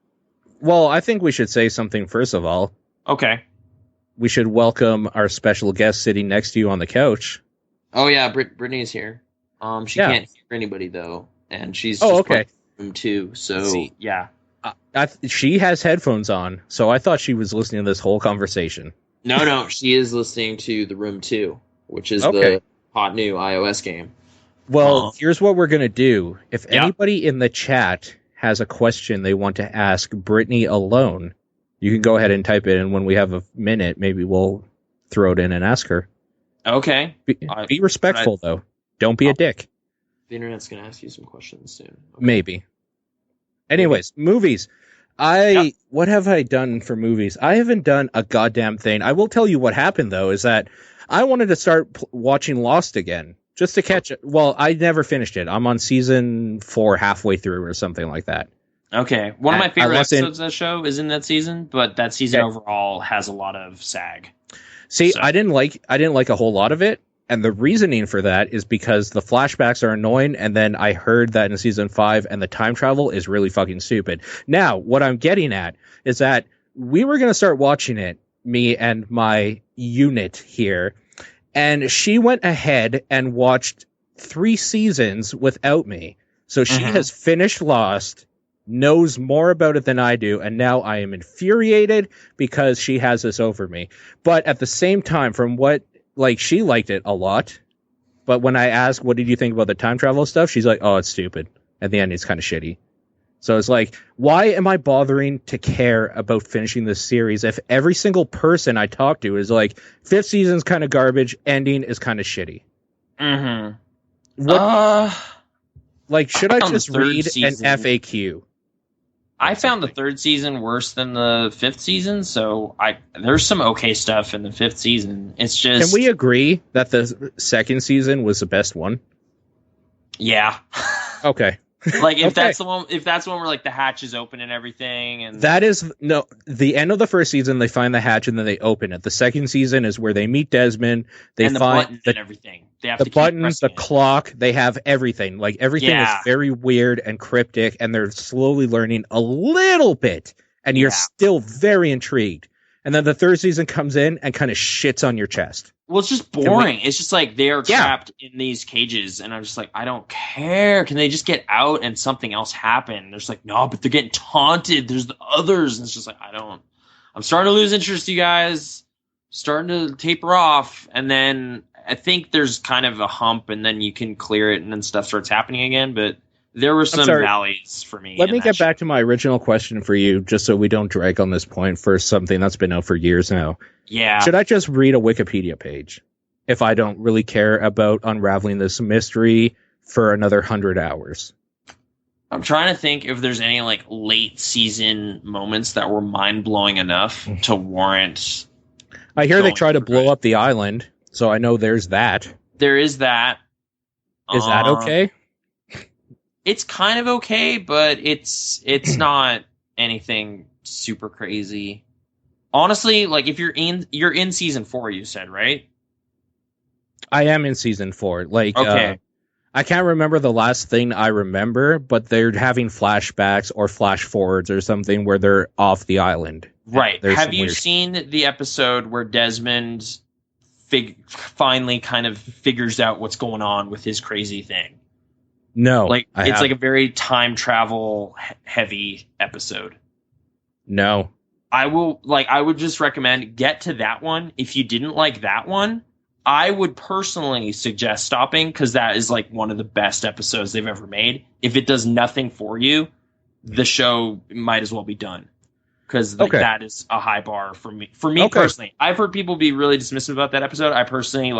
I think we should say something first of all. Okay. We should welcome our special guest sitting next to you on the couch. Oh yeah, Brittany's here. She can't hear anybody though, and she's just room too. So yeah, she has headphones on, so I thought she was listening to this whole conversation. No, she is listening to the Room 2, which is the hot new iOS game. Well, here's what we're gonna do. If anybody in the chat has a question they want to ask Brittany alone, you can go ahead and type it in. When we have a minute, maybe we'll throw it in and ask her. Okay. Be respectful, though. Don't be a dick. The internet's going to ask you some questions soon. Okay. Maybe. Anyways, movies. What have I done for movies? I haven't done a goddamn thing. I will tell you what happened, though, is that I wanted to start watching Lost again. Just to catch it. Well, I never finished it. I'm on season 4 halfway through or something like that. Okay, one of my favorite episodes of that show is in that season, but that season overall has a lot of sag. See, so. I didn't like a whole lot of it, and the reasoning for that is because the flashbacks are annoying, and then I heard that in season 5, and the time travel is really fucking stupid. Now, what I'm getting at is that we were going to start watching it, me and my unit here, and she went ahead and watched 3 seasons without me. So she has finished Lost, knows more about it than I do, and now I am infuriated because she has this over me. But at the same time, from what, like, she liked it a lot, but when I asked, what did you think about the time travel stuff? She's like, oh, it's stupid. At the end, it's kind of shitty. So it's like, why am I bothering to care about finishing this series if every single person I talk to is like, 5th season's kind of garbage, ending is kind of shitty? Like, should I just read an FAQ? I found the 3rd season worse than the 5th season, so there's some okay stuff in the 5th season. It's just... Can we agree that the 2nd season was the best one? Yeah. Okay. Like if that's the one where like the hatch is open and everything, and that is the end of the 1st season. They find the hatch and then they open it. The 2nd season is where they meet Desmond. They and find buttons and everything. They have the buttons, the clock. They have everything. Like everything is very weird and cryptic, and they're slowly learning a little bit. And you're still very intrigued. And then the 3rd season comes in and kind of shits on your chest. Well, it's just boring. It's just like they're trapped in these cages, and I'm just like, I don't care. Can they just get out and something else happen? There's like, no, but they're getting taunted. There's the others, and it's just like, I'm starting to lose interest, you guys. starting to taper off, and then I think there's kind of a hump, and then you can clear it, and then stuff starts happening again. But there were some valleys for me. Let me get back to my original question for you, just so we don't drag on this point for something that's been out for years now. Yeah. Should I just read a Wikipedia page if I don't really care about unraveling this mystery for another 100 hours? I'm trying to think if there's any like late season moments that were mind blowing enough to warrant. I hear they try to blow up the island, so I know there's that. There is that. Is that okay? It's kind of okay, but it's not anything super crazy. Honestly, like if you're in season 4, you said, right? I am in season 4. Like, okay. I can't remember the last thing I remember, but they're having flashbacks or flash forwards or something where they're off the island. Right. Have you seen the episode where Desmond finally kind of figures out what's going on with his crazy thing? No. Like it's like a very time travel heavy episode. No. I would just recommend get to that one. If you didn't like that one, I would personally suggest stopping, because that is like one of the best episodes they've ever made. If it does nothing for you, the show might as well be done, because that is a high bar for me. For me personally, I've heard people be really dismissive about that episode. I personally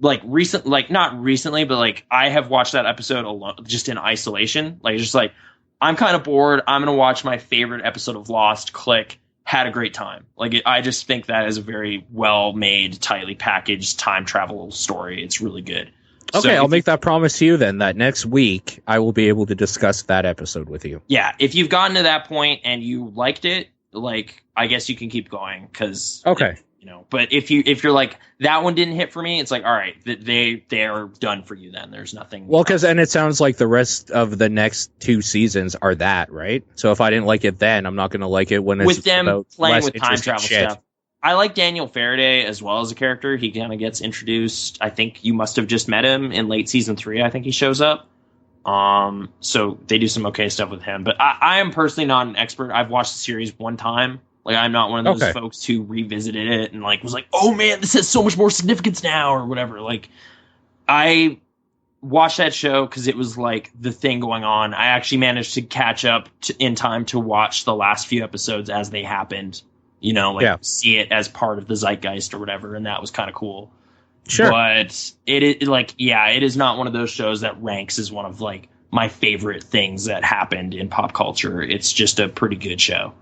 not recently, but like I have watched that episode alone, just in isolation. Like just like I'm kind of bored. I'm gonna watch my favorite episode of Lost. Click. Had a great time. I just think that is a very well-made, tightly packaged time travel story. It's really good. Okay, so I'll make that promise to you then, that next week I will be able to discuss that episode with you. Yeah, if you've gotten to that point and you liked it, like, I guess you can keep going, because... Okay. But if you're like, that one didn't hit for me, it's like, all right, they are done for you then. There's nothing... Well, and it sounds like the rest of the next 2 seasons are that, right? So if I didn't like it then, I'm not going to like it when it's with them about playing with time travel shit. stuff. I like Daniel Faraday as well as a character. He kind of gets introduced. I think you must have just met him in late season 3. I think he shows up. So they do some okay stuff with him. But I am personally not an expert. I've watched the series one time. Like, I'm not one of those folks who revisited it and like was like, oh man, this has so much more significance now, or whatever. Like, I watched that show because it was like the thing going on. I actually managed to catch up in time to watch the last few episodes as they happened. See it as part of the zeitgeist or whatever, and that was kind of cool. Sure. But it is not one of those shows that ranks as one of like my favorite things that happened in pop culture. It's just a pretty good show.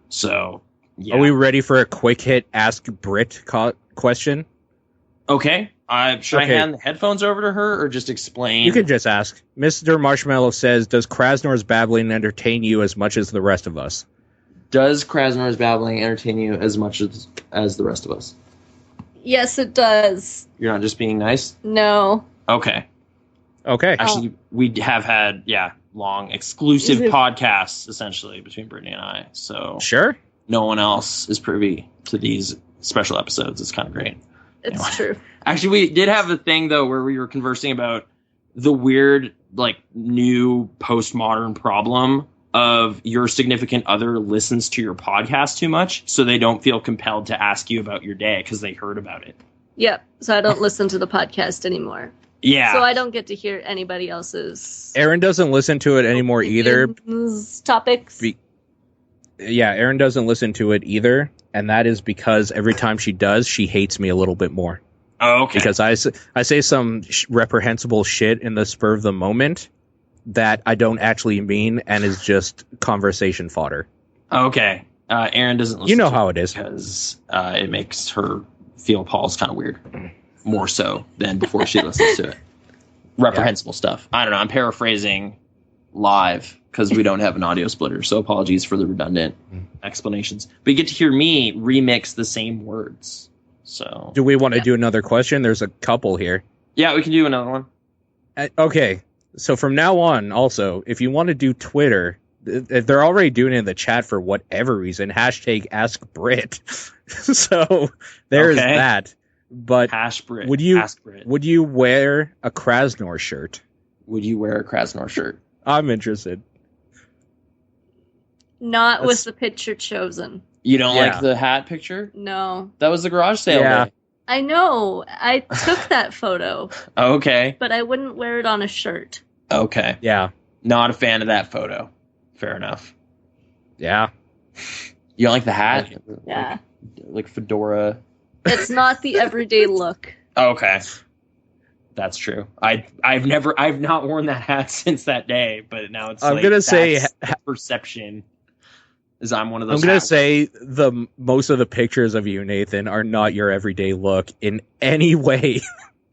So, yeah. Are we ready for a quick hit Ask Brit question? Okay. Should I hand the headphones over to her or just explain? You can just ask. Mr. Marshmallow says, does Krasnor's babbling entertain you as much as the rest of us? Does Krasnor's babbling entertain you as much as the rest of us? Yes, it does. You're not just being nice? No. Okay. Actually, we have had, long exclusive podcasts, essentially, between Brittany and I. So sure. No one else is privy to these special episodes. It's kind of great. It's true. Actually, we did have a thing, though, where we were conversing about the weird, like, new postmodern problem of your significant other listens to your podcast too much, so they don't feel compelled to ask you about your day because they heard about it. Yep. So I don't listen to the podcast anymore. Yeah. So I don't get to hear anybody else's... Aaron doesn't listen to it anymore either. Topics. Aaron doesn't listen to it either, and that is because every time she does, she hates me a little bit more. Oh, okay. Because I say some reprehensible shit in the spur of the moment that I don't actually mean and is just conversation fodder. Okay. Aaron doesn't listen to it. How it is. Because it makes her feel Paul's kind of weird. More so than before she listens to it. Reprehensible stuff. I don't know. I'm paraphrasing live because we don't have an audio splitter. So apologies for the redundant explanations. But you get to hear me remix the same words. So do we want to do another question? There's a couple here. Yeah, we can do another one. Okay. So from now on, also, if you want to do Twitter, they're already doing it in the chat for whatever reason. Hashtag Ask Brit. So there's that. But would you wear a Krasnor shirt? Would you wear a Krasnor shirt? I'm interested. Not with the picture chosen. You don't Yeah. like the hat picture? No. That was the garage sale Yeah. day. I know. I took that photo, Okay. but I wouldn't wear it on a shirt. Okay. Yeah. Not a fan of that photo. Fair enough. Yeah. You don't like the hat? Yeah. Like fedora. It's not the everyday look. Okay. That's true. I've not worn that hat since that day, but now it's I'm like, gonna say that's the perception is I'm one of those. I'm gonna hat say the most of the pictures of you, Nathan, are not your everyday look in any way.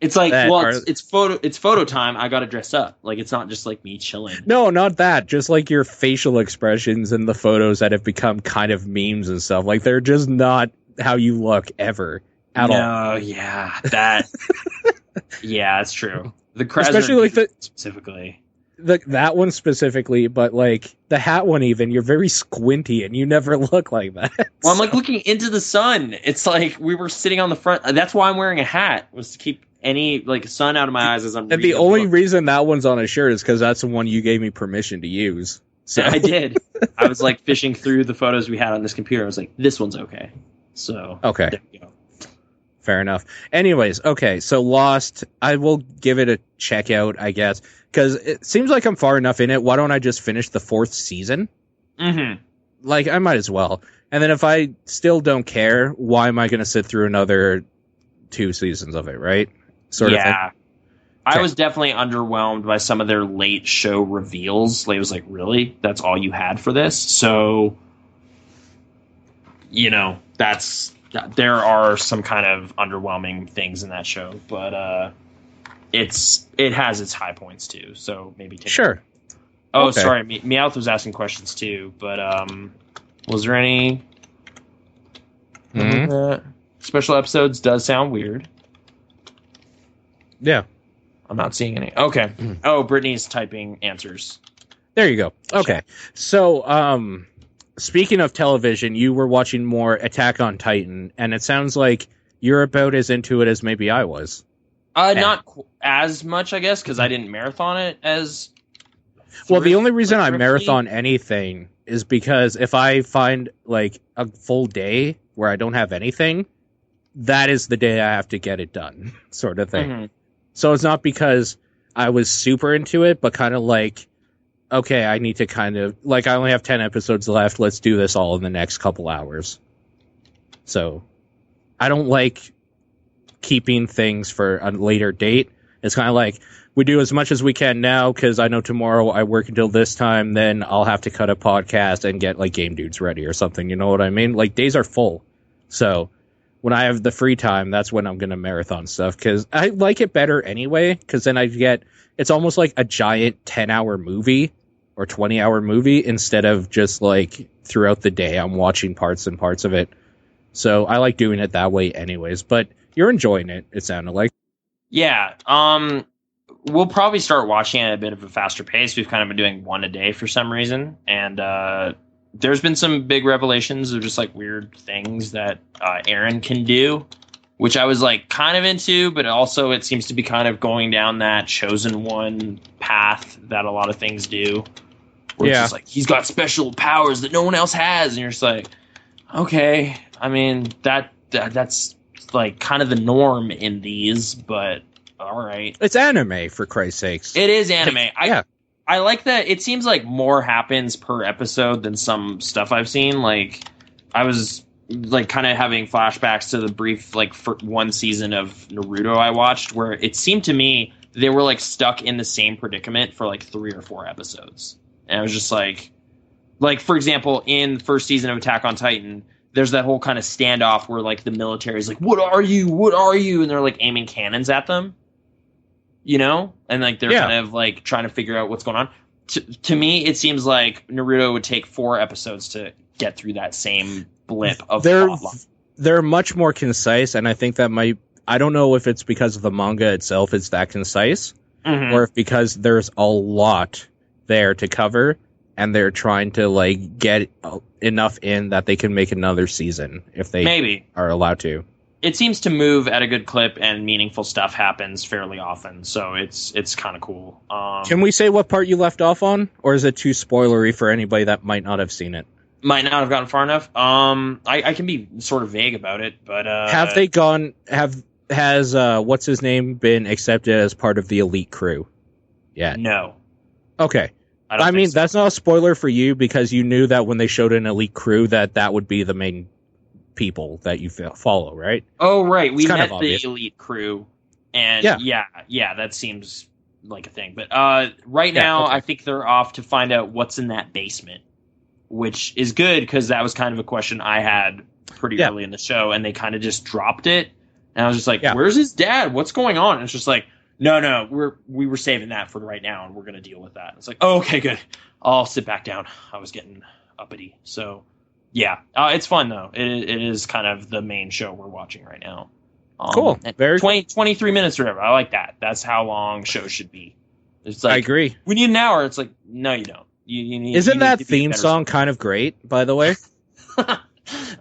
It's like, that well, are- it's photo time. I got to dress up. Like, it's not just like me chilling. No, not that. Just like your facial expressions in the photos that have become kind of memes and stuff. Like they're just not how you look ever at all. No, yeah, that. Yeah, it's true. The Krasner Especially like dude specifically. That one specifically, but like the hat one, even you're very squinty and you never look like that. Well, I'm like looking into the sun. It's like we were sitting on the front. That's why I'm wearing a hat, was to keep any like sun out of my eyes as I'm. And reading the only reason that one's on a shirt is because that's the one you gave me permission to use. So I did. I was like fishing through the photos we had on this computer. I was like, this one's okay. So okay. there you go. Fair enough. Anyways, okay, so Lost, I will give it a check out, I guess, because it seems like I'm far enough in it. Why don't I just finish the 4th season? Mm-hmm. Like, I might as well. And then if I still don't care, why am I going to sit through another 2 seasons of it, right? Sort of thing. I Okay. was definitely underwhelmed by some of their late show reveals. Like, it was like, really? That's all you had for this? So, you know, there are some kind of underwhelming things in that show, but it has its high points too. So maybe take Sure. Oh, Okay. sorry, Meowth was asking questions too, but was there any special episodes? Does sound weird. Yeah. I'm not seeing any. Okay. Oh, Brittany's typing answers. There you go. Okay. So, speaking of television, you were watching more Attack on Titan, and it sounds like you're about as into it as maybe I was. Not as much, I guess, because I didn't marathon it as. Well, the only reason I thrifty. marathon anything is because if I find like a full day where I don't have anything, that is the day I have to get it done, sort of thing. Mhm. So it's not because I was super into it, but kind of like, okay, I need to kind of like, I only have 10 episodes left. Let's do this all in the next couple hours. So I don't like keeping things for a later date. It's kind of like we do as much as we can now because I know tomorrow I work until this time. Then I'll have to cut a podcast and get like Game Dudes ready or something. You know what I mean? Like days are full. So when I have the free time, that's when I'm going to marathon stuff because I like it better anyway. Because then I get it's almost like a giant 10-hour movie or 20-hour movie instead of just like throughout the day I'm watching parts and parts of it. So I like doing it that way anyways. But you're enjoying it, it sounded like. Yeah. We'll probably start watching it at a bit of a faster pace. We've kind of been doing one a day for some reason. And there's been some big revelations of just like weird things that Aaron can do, which I was like kind of into, but also it seems to be kind of going down that chosen one path that a lot of things do. Where it's just like, he's got special powers that no one else has. And you're just like, okay, I mean, that's like kind of the norm in these, but all right. It's anime, for Christ's sakes. It is anime. Yeah. I like that. It seems like more happens per episode than some stuff I've seen. Like, I was like kind of having flashbacks to the brief like for one season of Naruto I watched, where it seemed to me they were like stuck in the same predicament for like 3 or 4 episodes, and I was just like for example, in the first season of Attack on Titan, there's that whole kind of standoff where like the military is like, "What are you? What are you?" and they're like aiming cannons at them. You know, and like they're kind of like trying to figure out what's going on. To me, it seems like Naruto would take 4 episodes to get through that same blip of plot line. They're much more concise, and I think that might. I don't know if it's because of the manga itself it's that concise, or if because there's a lot there to cover, and they're trying to like get enough in that they can make another season if they maybe are allowed to. It seems to move at a good clip, and meaningful stuff happens fairly often, so it's kind of cool. Can we say what part you left off on, or is it too spoilery for anybody that might not have seen it? Might not have gotten far enough. I can be sort of vague about it, but Have they gone? Has what's his name been accepted as part of the elite crew? Yeah. No. Okay. I don't I think mean, so. that's not a spoiler for you because you knew that when they showed an elite crew that would be the main people that you follow, right? Oh, right. We kind of met the obvious. elite crew, and Yeah. yeah, that seems like a thing. But right Yeah, now, okay. I think they're off to find out what's in that basement, which is good because that was kind of a question I had pretty Yeah. early in the show, and they kind of just dropped it. And I was just like, Yeah. "Where's his dad? What's going on?" And it's just like, "No, we were saving that for right now, and we're gonna deal with that." It's like, "Oh, okay, good. I'll sit back down." I was getting uppity, so yeah, it's fun though. It is kind of the main show we're watching right now. Cool. Very 23 minutes or whatever. I like that. That's how long shows should be. It's like I agree. we need an hour. It's like no, you don't. You need. Isn't you need that to be theme better song kind of great, by the way?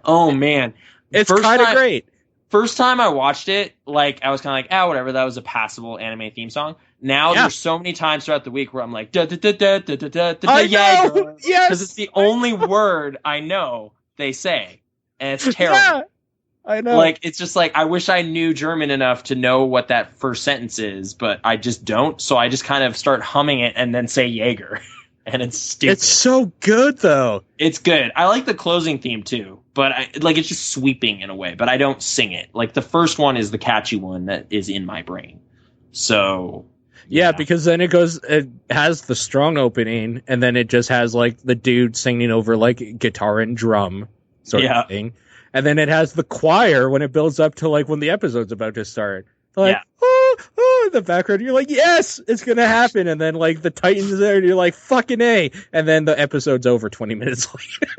Oh man, It's First kind of time- great. First time I watched it, like I was kind of like, whatever. That was a passable anime theme song. Now Yeah. there's so many times throughout the week where I'm like, da da da da da da da da, I yeah, know! Yes! because it's the only word I know they say, and it's terrible. Yeah, I know. Like it's just like I wish I knew German enough to know what that first sentence is, but I just don't. So I just kind of start humming it and then say Jaeger, and it's stupid. It's so good, though. It's good. I like the closing theme too, but it's just sweeping in a way. But I don't sing it. Like the first one is the catchy one that is in my brain. So Yeah, because then it has the strong opening, and then it just has like the dude singing over like guitar and drum sort Yeah. of thing, and then it has the choir when it builds up to like when the episode's about to start. Like, Yeah. oh, in the background, you're like, yes, it's gonna happen, and then like the Titans there, and you're like, fucking A, and then the episode's over 20 minutes later.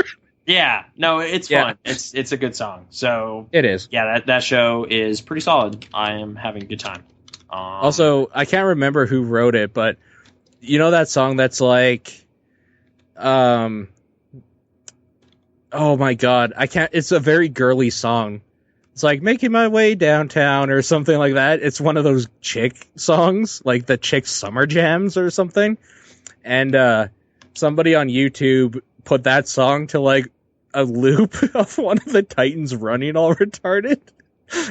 yeah, no, it's Yeah. fun. It's a good song. So It is. yeah, that show is pretty solid. I am having a good time. Also, I can't remember who wrote it, but you know that song that's like, oh my god, I can't. It's a very girly song. It's like making my way downtown or something like that. It's one of those chick songs, like the chick summer jams or something. And somebody on YouTube put that song to like a loop of one of the Titans running all retarded.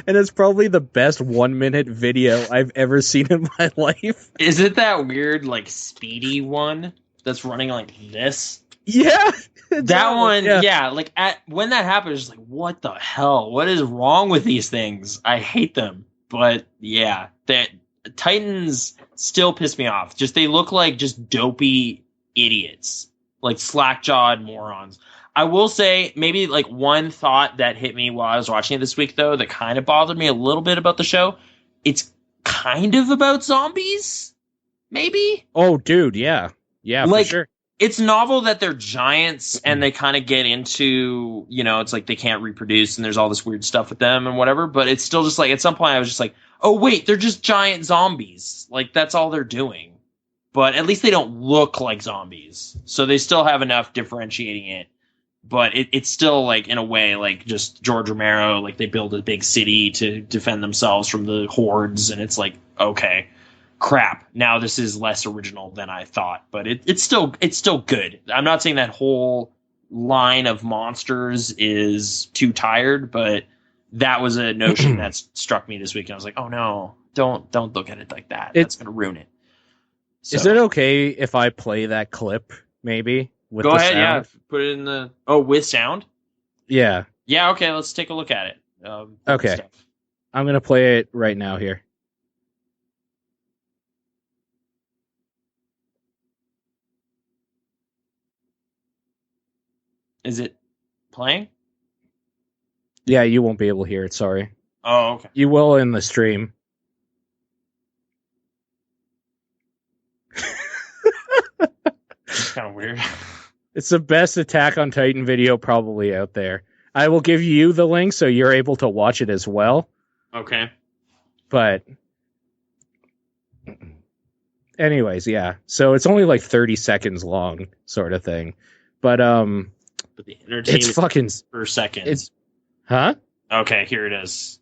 And it's probably the best 1 minute video I've ever seen in my life. is it that weird like speedy one that's running like this? Yeah. That one, yeah. yeah. Like when that happened, it's like, what the hell? What is wrong with these things? I hate them. But yeah, that Titans still piss me off. Just they look like just dopey idiots, like slack-jawed morons. I will say maybe like one thought that hit me while I was watching it this week, though, that kind of bothered me a little bit about the show. It's kind of about zombies, maybe. Oh, dude, yeah. Yeah, Like, for sure. It's novel that they're giants and they kind of get into, it's like they can't reproduce and there's all this weird stuff with them and whatever. But it's still just like, at some point I was just like, oh, wait, they're just giant zombies. Like, that's all they're doing. But at least they don't look like zombies. So they still have enough differentiating it. But it's still, like, in a way, like, just George Romero, like, they build a big city to defend themselves from the hordes. And it's like, okay. Crap. Now this is less original than I thought, but it's still good. I'm not saying that whole line of monsters is too tired, but that was a notion that struck me this week, and I was like, oh no, don't look at it like that. That's gonna ruin it. So, Is it okay if I play that clip, maybe? With go the ahead, sound? yeah. Put it in the with sound. Yeah. Yeah, okay. Let's take a look at it. Okay. Stuff. I'm going to play it right now here. Is it playing? Yeah, you won't be able to hear it, sorry. Oh, okay. You will in the stream. It's kind of weird. It's the best Attack on Titan video probably out there. I will give you the link so you're able to watch it as well. Okay. But anyways, yeah. So it's only like 30 seconds long, sort of thing. But But the it's entertainment fucking per second. it's huh? Okay, here it is.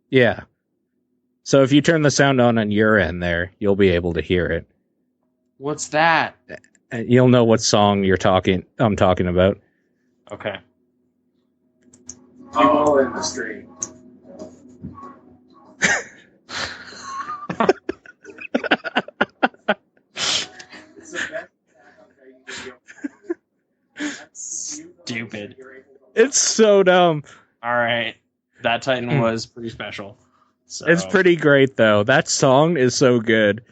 Yeah. So if you turn the sound on your end there, you'll be able to hear it. What's that? And you'll know what song I'm talking about. Okay. People in the street. It's the best Attack on Titan video. Stupid. It's so dumb. All right. That Titan was pretty special. So. It's pretty great though. That song is so good.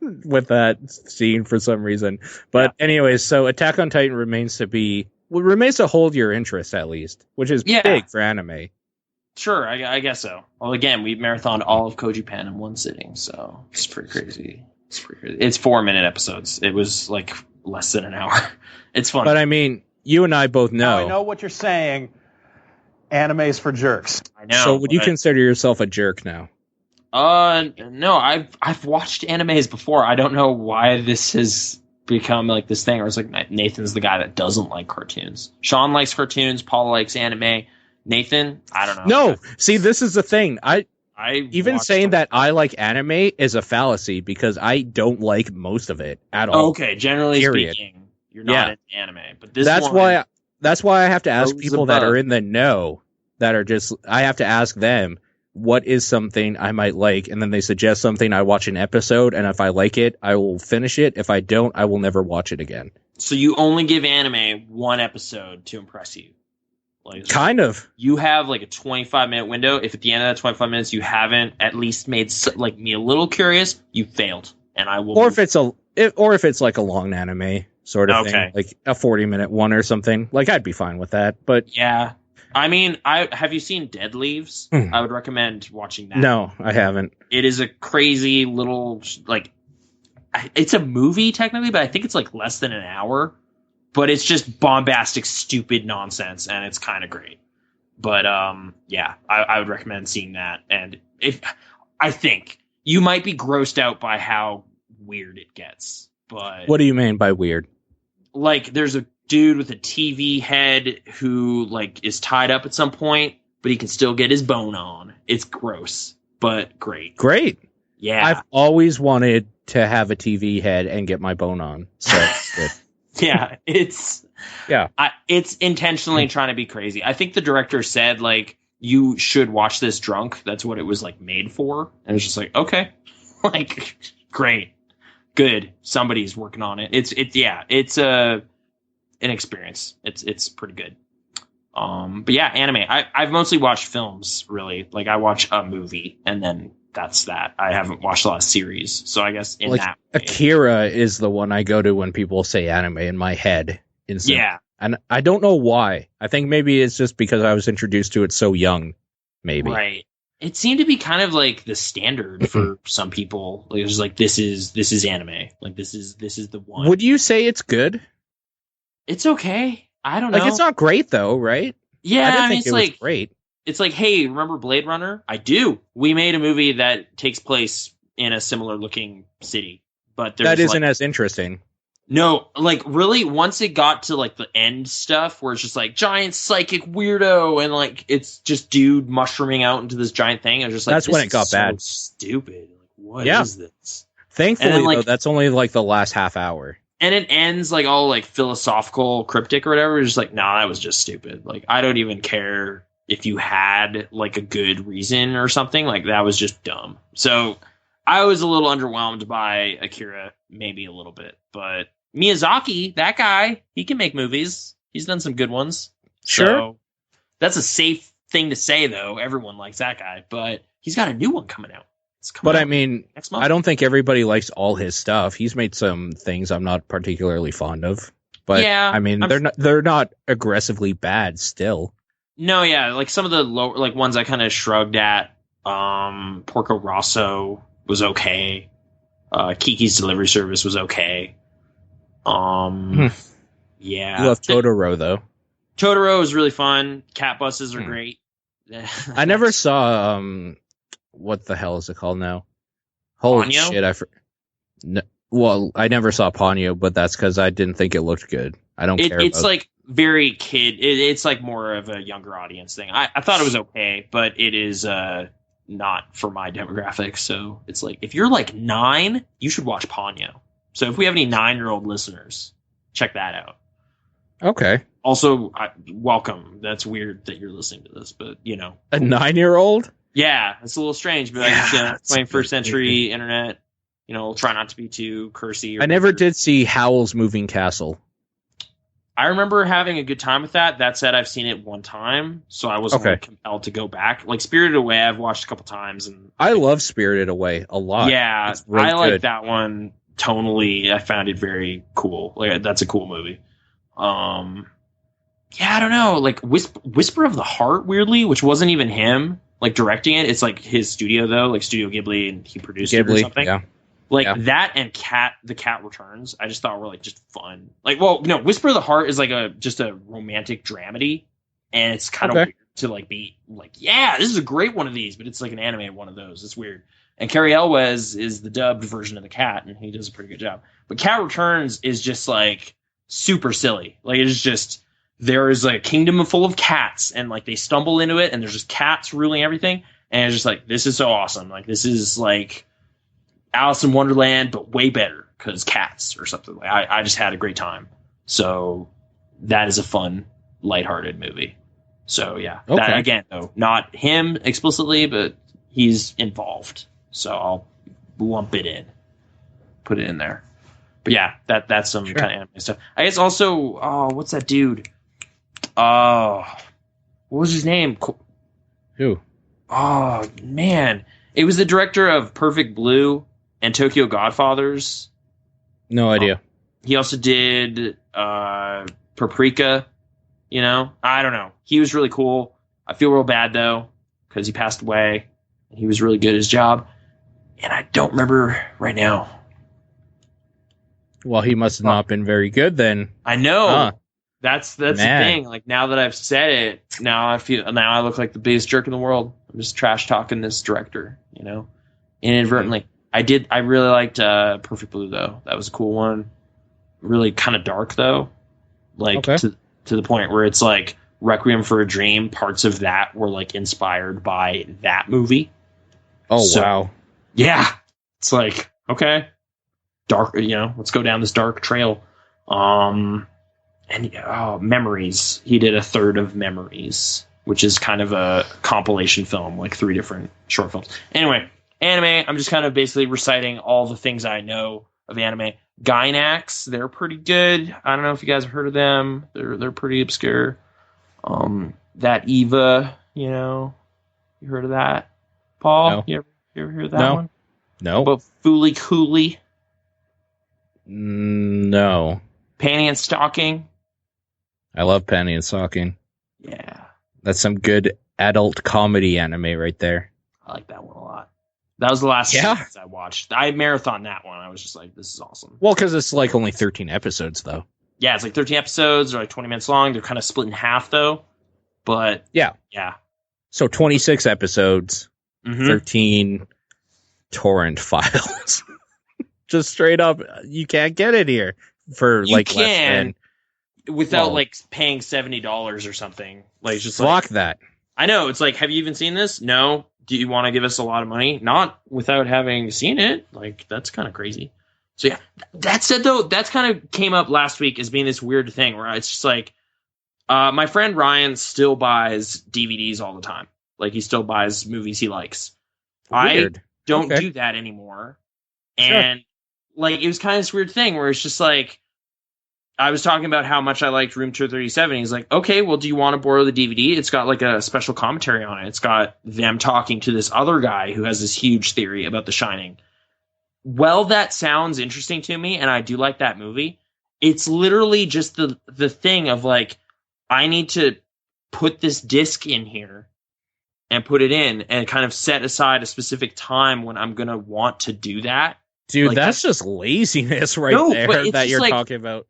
With that scene for some reason. But anyways, so Attack on Titan remains to hold your interest at least, which is big for anime. Sure, I guess so. Well, again, we marathoned all of Koji Pen in one sitting, so it's pretty crazy. It's 4-minute episodes. It was like less than an hour. It's fun. But I mean, you and I both know. Now I know what you're saying. Anime's for jerks. I know. So would you consider yourself a jerk now? No, I've watched animes before. I don't know why this has become like this thing, or it's like Nathan's the guy that doesn't like cartoons. Sean likes cartoons. Paul likes anime. Nathan, I don't know. No, see, this is the thing. I even saying that I like anime is a fallacy because I don't like most of it at all. Okay, generally speaking, you're not into anime, but that's why I have to ask people that are in the know, that are just, I have to ask them what is something I might like, and then they suggest something. I watch an episode, and if I like it, I will finish it. If I don't, I will never watch it again. So you only give anime one episode to impress you? Like, kind of. You have like a 25-minute window. If at the end of that 25 minutes you haven't at least made like me a little curious, you failed, and I will. Or if it's like a long anime sort of thing, like a 40-minute one or something, like I'd be fine with that. But yeah. I mean, have you seen Dead Leaves? I would recommend watching that. No, I haven't. It is a crazy little, like, it's a movie technically, but I think it's like less than an hour. But it's just bombastic, stupid nonsense, and it's kind of great. But yeah, I would recommend seeing that. And I think you might be grossed out by how weird it gets. But what do you mean by weird? Like, there's a dude with a TV head who like is tied up at some point, but he can still get his bone on. It's gross, but great. Great. Yeah. I've always wanted to have a TV head and get my bone on. So good. Yeah, it's intentionally trying to be crazy. I think the director said like you should watch this drunk. That's what it was like made for. And it's just like, okay. Like great. Good. Somebody's working on it. It's an experience. It's pretty good. But yeah, anime. I've mostly watched films, really. Like I watch a movie and then that's that. I haven't watched a lot of series, so I guess in like that way. Akira is the one I go to when people say anime in my head. Yeah, and I don't know why. I think maybe it's just because I was introduced to it so young. Maybe right. It seemed to be kind of like the standard for some people. Like, it was like this is anime. Like this is the one. Would you say it's good? It's okay. I don't know. Like it's not great though, right? Yeah, I think it was great. It's like, hey, remember Blade Runner? I do. We made a movie that takes place in a similar looking city, but that isn't as interesting. No, like really, once it got to like the end stuff where it's just like giant psychic weirdo and like it's just dude mushrooming out into this giant thing, I was just like, that's when it got bad. Stupid. Like, what is this? Thankfully, then, though, that's only like the last half hour. And it ends like all like philosophical, cryptic or whatever. It's just like, nah, that was just stupid. Like, I don't even care if you had like a good reason or something. Like, that was just dumb. So I was a little underwhelmed by Akira, maybe a little bit. But Miyazaki, that guy, he can make movies. He's done some good ones. Sure. So that's a safe thing to say, though. Everyone likes that guy. But he's got a new one coming out. But I mean, I don't think everybody likes all his stuff. He's made some things I'm not particularly fond of. But yeah, I mean, they're not aggressively bad still. No, yeah, like some of the low, like ones I kind of shrugged at. Porco Rosso was okay. Kiki's Delivery Service was okay. Yeah, you love Totoro though. Totoro is really fun. Cat buses are great. I never saw what the hell is it called now? Holy Ponyo? Shit! No, well, I never saw Ponyo, but that's because I didn't think it looked good. I don't care. It's like very kid. It's like more of a younger audience thing. I thought it was okay, but it is not for my demographic. So it's like if you're like 9, you should watch Ponyo. So if we have any 9-year-old listeners, check that out. Okay. Also, welcome. That's weird that you're listening to this, but A 9-year-old? yeah, it's a little strange. But I guess It's a 21st good century movie. internet. Try not to be too cursy. Or I never did see Howl's Moving Castle. I remember having a good time with that. That said, I've seen it one time, so I wasn't Okay. compelled to go back. Like Spirited Away, I've watched a couple times, and I love Spirited Away a lot. yeah, It's really I like good. that one tonally. I found it very cool. Like that's a cool movie. Yeah, I don't know. Like Whisper of the Heart, weirdly, which wasn't even him like directing it. It's like his studio though, like Studio Ghibli, and he produced it or Ghibli, something. yeah. Like Yeah. that and The Cat Returns, I just thought were like just fun. Like, well, no, Whisper of the Heart is like just a romantic dramedy, and it's kind of Okay. weird to like be like, yeah, this is a great one of these, but it's like an animated one of those. It's weird. And Cary Elwes is the dubbed version of the cat, and he does a pretty good job. But Cat Returns is just like super silly. Like it's just there is a kingdom full of cats, and like they stumble into it, and there's just cats ruling everything, and it's just like this is so awesome. Like this is like Alice in Wonderland, but way better because cats or something. Like I just had a great time. So that is a fun, lighthearted movie. So yeah, Okay. that again though, not him explicitly, but he's involved. So I'll lump it in, put it in there. But yeah, that's some Sure. kind of anime stuff. I guess also, what's that dude? What was his name? Who? Oh man, it was the director of Perfect Blue and Tokyo Godfathers. No idea. He also did Paprika. I don't know. He was really cool. I feel real bad though because he passed away. He was really good at his job, and I don't remember right now. Well, he must have not been very good then. I know. Huh. That's the Man. thing. Like now that I've said it, now I look like the biggest jerk in the world. I'm just trash talking this director, inadvertently. I really liked Perfect Blue though. That was a cool one. Really kind of dark though, like Okay. to the point where it's like Requiem for a Dream. Parts of that were like inspired by that movie. Oh, So- wow. Yeah, it's like okay, dark. Let's go down this dark trail. And Memories. He did a third of Memories, which is kind of a compilation film, like 3 different short films. Anyway, anime. I'm just kind of basically reciting all the things I know of anime. Gainax, they're pretty good. I don't know if you guys have heard of them. They're pretty obscure. That Eva, you heard of that? Paul, No. you ever heard of that No. one? No. About Fooly Cooley, No. Panty and Stocking. I love Penny and Stocking. Yeah, That's some good adult comedy anime right there. I like that one a lot. That was the last Yeah. series I watched. I marathoned that one. I was just like, this is awesome. Well, because it's like only 13 episodes, though. Yeah, it's like 13 episodes. They're like 20 minutes long. They're kind of split in half, though. But Yeah. yeah. So 26 episodes, Mhm. 13 torrent files. Just straight up, you can't get it here for You like can, less than. without well- like paying $70 or something. Like it's just Fuck like that. I know. It's like, have you even seen this? No. Do you want to give us a lot of money? Not without having seen it. Like that's kind of crazy. So yeah. That said though, that's kind of came up last week as being this weird thing where it's just like, my friend Ryan still buys DVDs all the time. Like he still buys movies he likes. Weird. I don't Okay. do that anymore. Sure. And like it was kind of this weird thing where it's just like I was talking about how much I liked Room 237. He's like, okay, well, do you want to borrow the DVD? It's got like a special commentary on it. It's got them talking to this other guy who has this huge theory about The Shining. Well, that sounds interesting to me, and I do like that movie. It's literally just the thing of like, I need to put this disc in here and put it in and kind of set aside a specific time when I'm going to want to do that. Dude, Like, that's just laziness right No, there but it's that just you're like- talking about.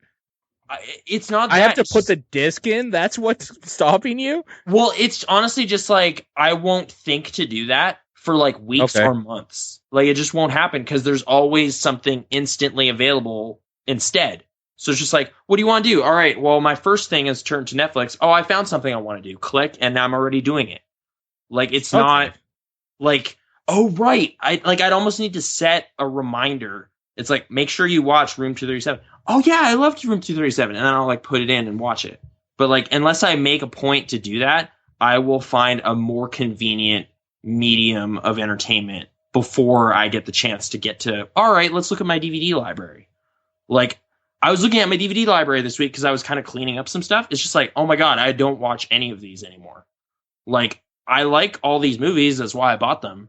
It's not that. I have to It's put just- the disc in? That's what's stopping you? Well, it's honestly just like I won't think to do that for like weeks Okay. or months. Like it just won't happen because there's always something instantly available instead. So it's just like, what do you want to do? All right, well, my first thing is turn to Netflix. Oh, I found something I want to do. Click, and I'm already doing it. Like it's Okay. not like, oh right. I'd almost need to set a reminder It's like, make sure you watch Room 237. Oh yeah, I loved Room 237, and then I'll like put it in and watch it. But like, unless I make a point to do that, I will find a more convenient medium of entertainment before I get the chance to get to, all right, let's look at my DVD library. Like, I was looking at my DVD library this week because I was kind of cleaning up some stuff. It's just like, oh my God, I don't watch any of these anymore. Like, I like all these movies. That's why I bought them.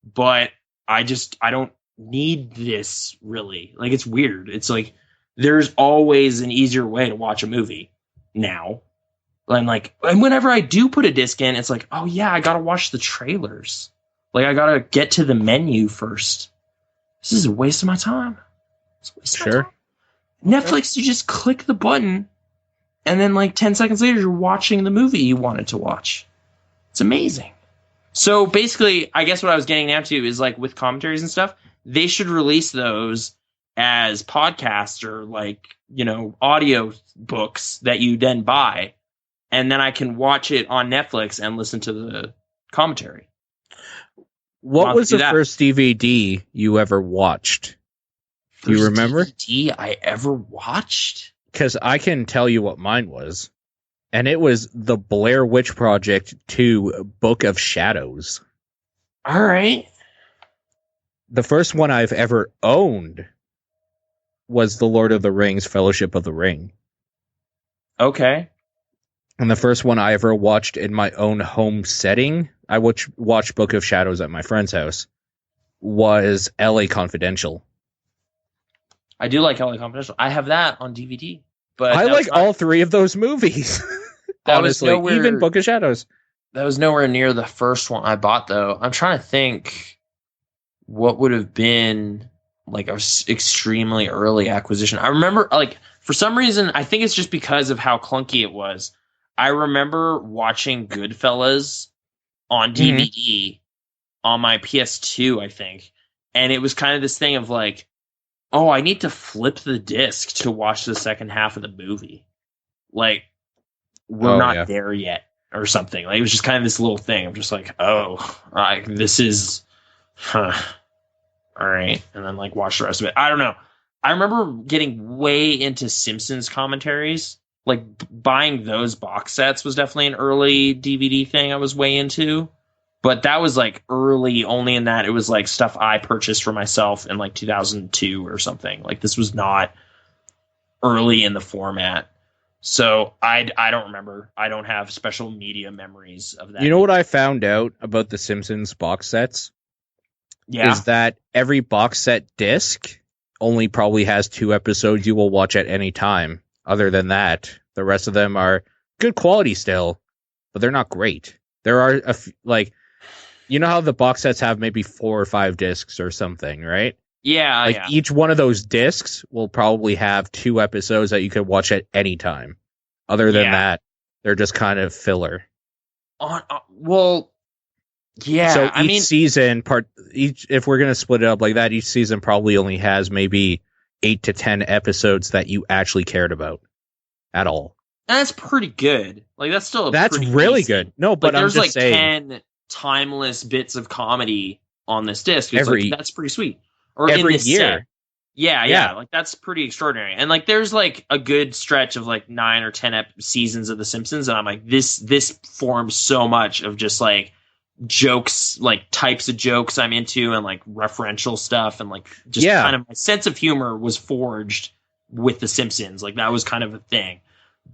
But I don't need this really. Like, it's weird. It's like, there's always an easier way to watch a movie now. And whenever I do put a disc in, it's like, oh yeah, I gotta watch the trailers. Like, I gotta get to the menu first. This is a waste of my time. It's a waste of my time. Netflix, you just click the button, and then like 10 seconds later, you're watching the movie you wanted to watch. It's amazing. So basically, I guess what I was getting at to is like with commentaries and stuff, they should release those as podcasts or like, you know, audio books that you then buy. And then I can watch it on Netflix and listen to the commentary. What was the first DVD you ever watched? Do you remember? DVD I ever watched? Because I can tell you what mine was. And it was The Blair Witch Project 2 Book of Shadows. All right. The first one I've ever owned was The Lord of the Rings, Fellowship of the Ring. Okay. And the first one I ever watched in my own home setting, I watched Book of Shadows at my friend's house, was L.A. Confidential. I do like L.A. Confidential. I have that on DVD. But I like all three of those movies. Honestly, even Book of Shadows. That was nowhere near the first one I bought, though. I'm trying to think what would have been like an extremely early acquisition. I remember, like, for some reason, I think it's just because of how clunky it was. I remember watching Goodfellas on DVD on my PS2, I think. And it was kind of this thing of like, oh, I need to flip the disc to watch the second half of the movie. Like, we're not there yet or something. Like, it was just kind of this little thing. I'm just like, oh, this is, all right. And then like watch the rest of it. I don't know. I remember getting way into Simpsons commentaries. Like, buying those box sets was definitely an early DVD thing I was way into. But that was like early only in that it was like stuff I purchased for myself in like 2002 or something. Like, this was not early in the format. So I don't remember. I don't have special media memories of that. You know what I found out about the Simpsons box sets? Yeah. Is that every box set disc only probably has 2 episodes you will watch at any time. Other than that, the rest of them are good quality still, but they're not great. There are like, you know how the box sets have maybe 4 or 5 discs or something, right? Yeah, like each one of those discs will probably have 2 episodes that you can watch at any time. Other than that, they're just kind of filler. Well, yeah. So season if we're gonna split it up like that, each season probably only has maybe 8 to 10 episodes that you actually cared about at all. That's pretty good. Like, that's still really good. No, but like, I'm just saying, 10 timeless bits of comedy on this disc. It's that's pretty sweet. Or every in this year. Set. Yeah. Like, that's pretty extraordinary. And like, there's like a good stretch of like 9 or 10 seasons of The Simpsons, and I'm like, this forms so much of just like jokes, like types of jokes I'm into, and like referential stuff, and like just kind of my sense of humor was forged with The Simpsons. Like, that was kind of a thing.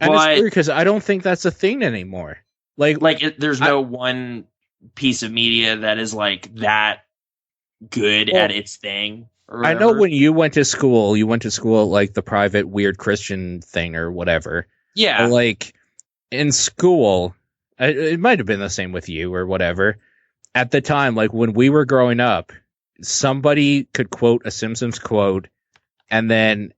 And it's weird because I don't think that's a thing anymore. There's no one piece of media that is like that good at its thing. I know when you went to school like the private weird Christian thing or whatever. Yeah. Like, in school, it might have been the same with you or whatever. At the time, like when we were growing up, somebody could quote a Simpsons quote, and then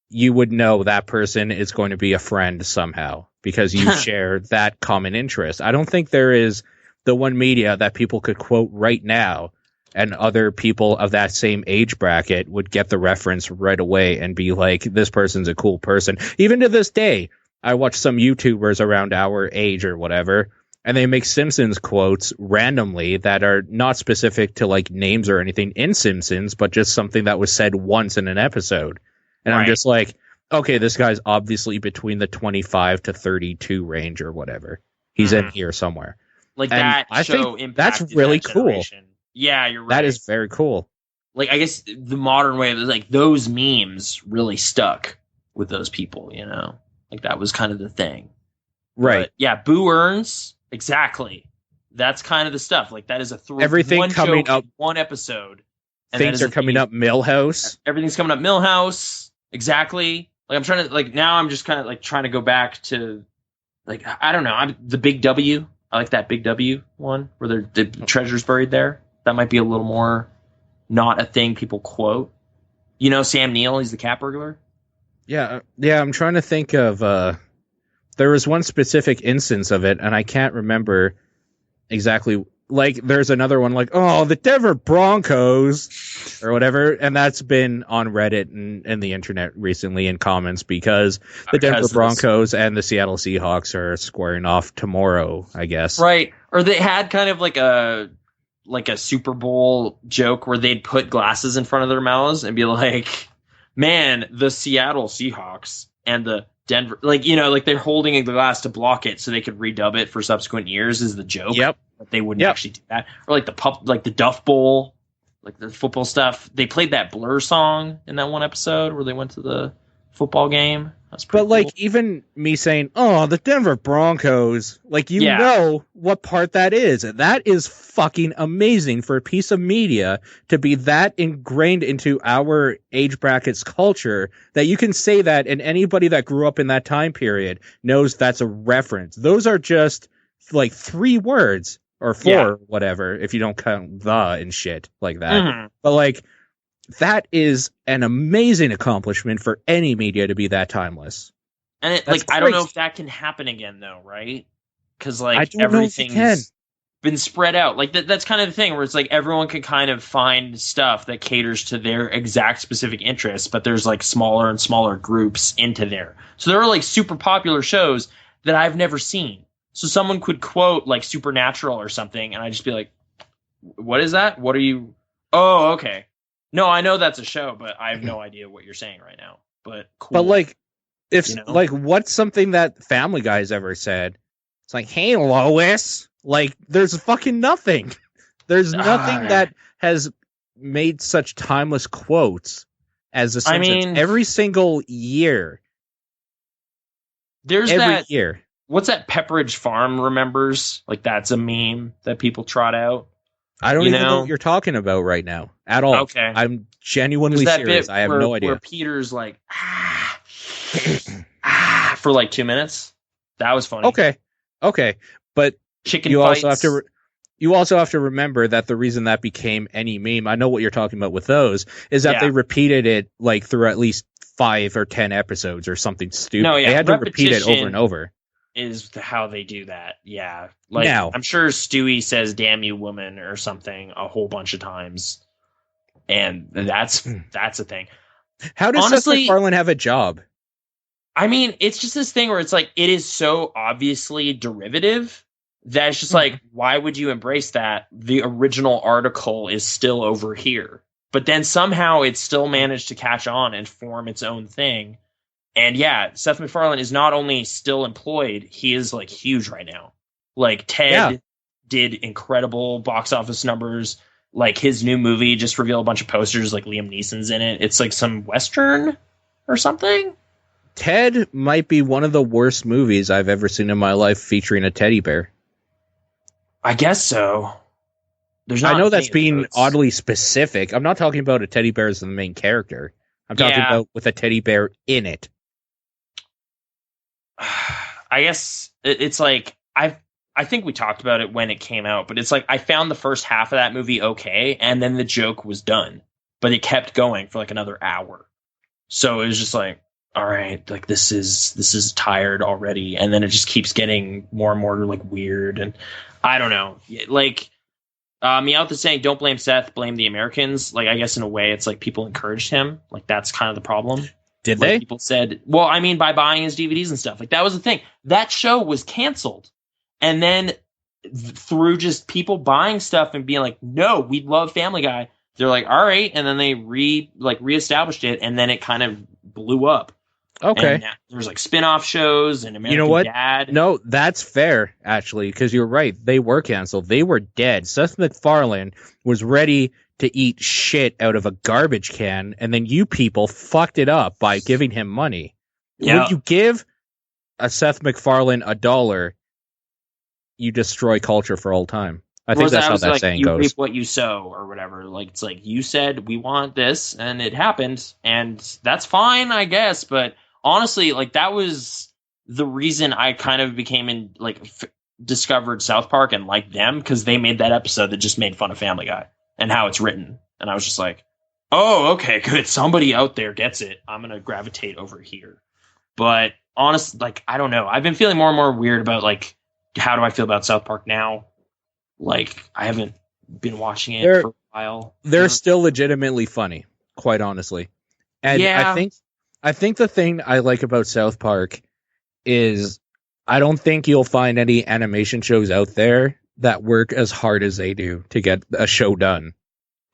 you would know that person is going to be a friend somehow because you share that common interest. I don't think there is the one media that people could quote right now, and other people of that same age bracket would get the reference right away and be like, this person's a cool person. Even to this day, I watch some YouTubers around our age or whatever and they make Simpsons quotes randomly that are not specific to like names or anything in Simpsons, but just something that was said once in an episode. And I'm just like, okay, this guy's obviously between the 25 to 32 range or whatever. He's in here somewhere. Like, And that I show think impacted that's really that cool. generation. Yeah, you're right. That is very cool. Like, I guess the modern way, like, those memes really stuck with those people, you know? Like, that was kind of the thing. Right. But, yeah, Boo Earns, exactly. That's kind of the stuff. Like, that is Everything one coming joke up, in one episode. And things are coming up Millhouse. Everything's coming up Millhouse. Exactly. Like, I'm trying to, like, now I'm just kind of, like, trying to go back to, like, I don't know. The Big W. I like that Big W one where the treasure's buried there. That might be a little more not a thing people quote. You know, Sam Neill, he's the cat burglar. Yeah. I'm trying to think of. There was one specific instance of it, and I can't remember exactly. Like, there's another one, like, oh, the Denver Broncos, or whatever, and that's been on Reddit and the internet recently in comments because the Denver Broncos and the Seattle Seahawks are squaring off tomorrow, I guess. Right. Or they had kind of like a Super Bowl joke where they'd put glasses in front of their mouths and be like, man, the Seattle Seahawks and the Denver, like, you know, like they're holding a glass to block it so they could redub it for subsequent years is the joke. Yep. But they wouldn't actually do that. Or like the Duff Bowl, like the football stuff. They played that Blur song in that one episode where they went to the football game. That's pretty cool. Like, even me saying, oh, the Denver Broncos, like, you know what part that is. That is fucking amazing for a piece of media to be that ingrained into our age bracket's culture that you can say that, and anybody that grew up in that time period knows that's a reference. Those are just, like, 3 words, or 4, whatever, if you don't count the and shit like that. Mm-hmm. But, like, that is an amazing accomplishment for any media to be that timeless. And it, like, I don't know if that can happen again, though, right? Because, like, everything's been spread out. Like, that's kind of the thing where it's like everyone can kind of find stuff that caters to their exact specific interests, but there's like smaller and smaller groups into there. So there are like super popular shows that I've never seen. So someone could quote like Supernatural or something, and I'd just be like, what is that? What are you? Oh, okay. No, I know that's a show, but I have no idea what you're saying right now. But cool. But like, if like, what's something that Family Guy's ever said? It's like, hey, Lois. Like, there's fucking nothing. There's nothing that has made such timeless quotes as the Simpsons. I mean, every single year. There's every year. What's that Pepperidge Farm remembers? Like, that's a meme that people trot out. I don't even know what you're talking about right now at all. Okay. I'm genuinely serious. I have no idea. Where Peter's like, for like 2 minutes. That was funny. Okay. But chicken you fights. You also have to remember that the reason that became any meme, I know what you're talking about with those, is that they repeated it like through at least 5 or 10 episodes or something stupid. No, yeah. They had to repeat it over and over. Is how they do that. Yeah. Like, now, I'm sure Stewie says damn you woman or something a whole bunch of times. And that's a thing. How does Seth MacFarlane have a job? I mean, it's just this thing where it's like, it is so obviously derivative that it's just like, why would you embrace that? The original article is still over here. But then somehow it still managed to catch on and form its own thing. And yeah, Seth MacFarlane is not only still employed, he is like huge right now. Like Ted did incredible box office numbers. Like his new movie just revealed a bunch of posters, like Liam Neeson's in it. It's like some Western or something. Ted might be one of the worst movies I've ever seen in my life featuring a teddy bear. I guess so. I know that's being oddly specific. I'm not talking about a teddy bear as the main character. I'm talking about with a teddy bear in it. I guess it's like I think we talked about it when it came out, but it's like I found the first half of that movie okay, and then the joke was done, but it kept going for like another hour. So it was just like, all right, like this is tired already, and then it just keeps getting more and more like weird, and I don't know, like Meowth is saying don't blame Seth, blame the Americans. Like I guess in a way it's like people encouraged him, like that's kind of the problem. Did they? People said, well, I mean, by buying his DVDs and stuff. Like, that was the thing. That show was canceled. And then through just people buying stuff and being like, no, we love Family Guy. They're like, all right, and then they reestablished it, and then it kind of blew up. Okay. And there's like spin-off shows and American You know what? Dad. No, that's fair, actually, because you're right. They were canceled. They were dead. Seth MacFarlane was ready to eat shit out of a garbage can, and then you people fucked it up by giving him money. Yeah. When you give a Seth MacFarlane $1, you destroy culture for all time. I think that's how that saying you goes. reap what you sow or whatever. Like, it's like, you said we want this, and it happened, and that's fine, I guess. But honestly, like, that was the reason I kind of became discovered South Park and liked them, because they made that episode that just made fun of Family Guy and how it's written. And I was just like, oh, okay, good. Somebody out there gets it. I'm going to gravitate over here. But honestly, like, I don't know. I've been feeling more and more weird about, like, how do I feel about South Park now? Like, I haven't been watching it for a while. They're still legitimately funny, quite honestly. And Yeah. I think the thing I like about South Park is I don't think you'll find any animation shows out there that work as hard as they do to get a show done.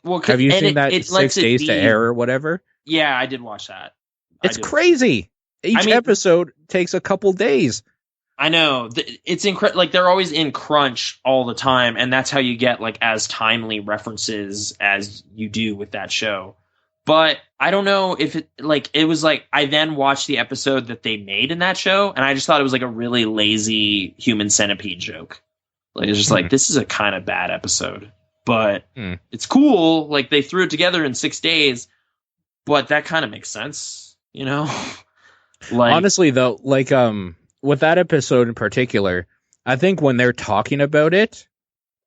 Well, have you seen that it 6 days to air or whatever? Yeah, I did watch that. It's crazy. Each episode takes a couple days. I know. It's incredible. Like, they're always in crunch all the time, and that's how you get, like, as timely references as you do with that show. But I don't know if it was like, I then watched the episode that they made in that show, and I just thought it was like a really lazy Human Centipede joke. Like, it's just like, this is a kind of bad episode, but it's cool. Like, they threw it together in 6 days, but that kind of makes sense, you know? Like, honestly, though, like, with that episode in particular, I think when they're talking about it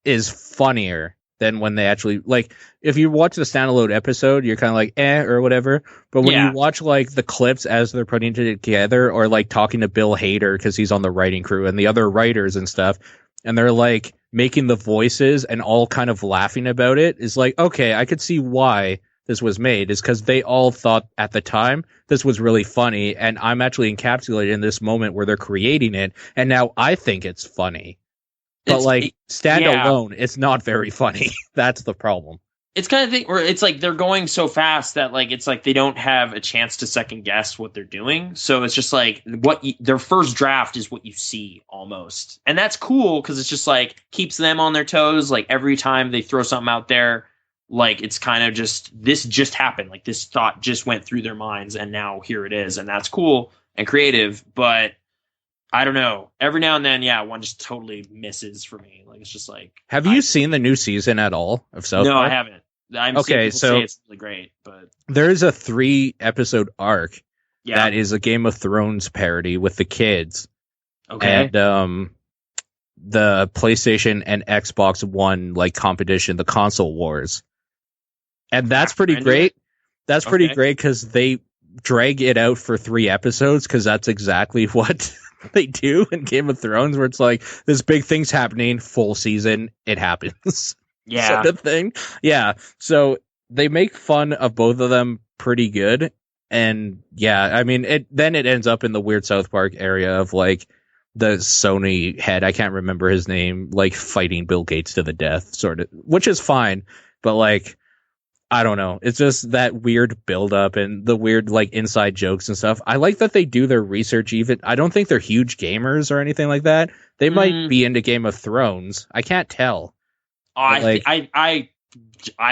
is funnier than when they actually, like, if you watch the standalone episode, you're kind of like, or whatever. But when you watch, like, the clips as they're putting it together, or, like, talking to Bill Hader because he's on the writing crew and the other writers and stuff, and they're, like, making the voices and all kind of laughing about it, is like, okay, I could see why this was made, is because they all thought at the time this was really funny, and I'm actually encapsulated in this moment where they're creating it, and now I think it's funny. But standalone, it's not very funny. That's the problem. It's kind of thing where it's like they're going so fast that, like, it's like they don't have a chance to second guess what they're doing. So it's just like their first draft is what you see almost, and that's cool because it's just like keeps them on their toes. Like, every time they throw something out there, like, it's kind of just, this just happened. Like, this thought just went through their minds, and now here it is, and that's cool and creative. But I don't know. Every now and then, one just totally misses for me. Like, it's just like... Have you seen the new season at all of South Park? No, I haven't. I'm seeing people say it's really great, but... There's a 3-episode arc that is a Game of Thrones parody with the kids. Okay. And the PlayStation and Xbox One, like, competition, the console wars. And that's pretty great. That's pretty great because they drag it out for 3 episodes, because that's exactly what... they do in Game of Thrones, where it's like, this big thing's happening, full season, it happens. Yeah. Sort of thing. Yeah. So they make fun of both of them pretty good. And I mean, it ends up in the weird South Park area of, like, the Sony head, I can't remember his name, like, fighting Bill Gates to the death, sort of, which is fine. But, like, I don't know. It's just that weird build-up and the weird, like, inside jokes and stuff. I like that they do their research even. I don't think they're huge gamers or anything like that. They might be into Game of Thrones. I can't tell. I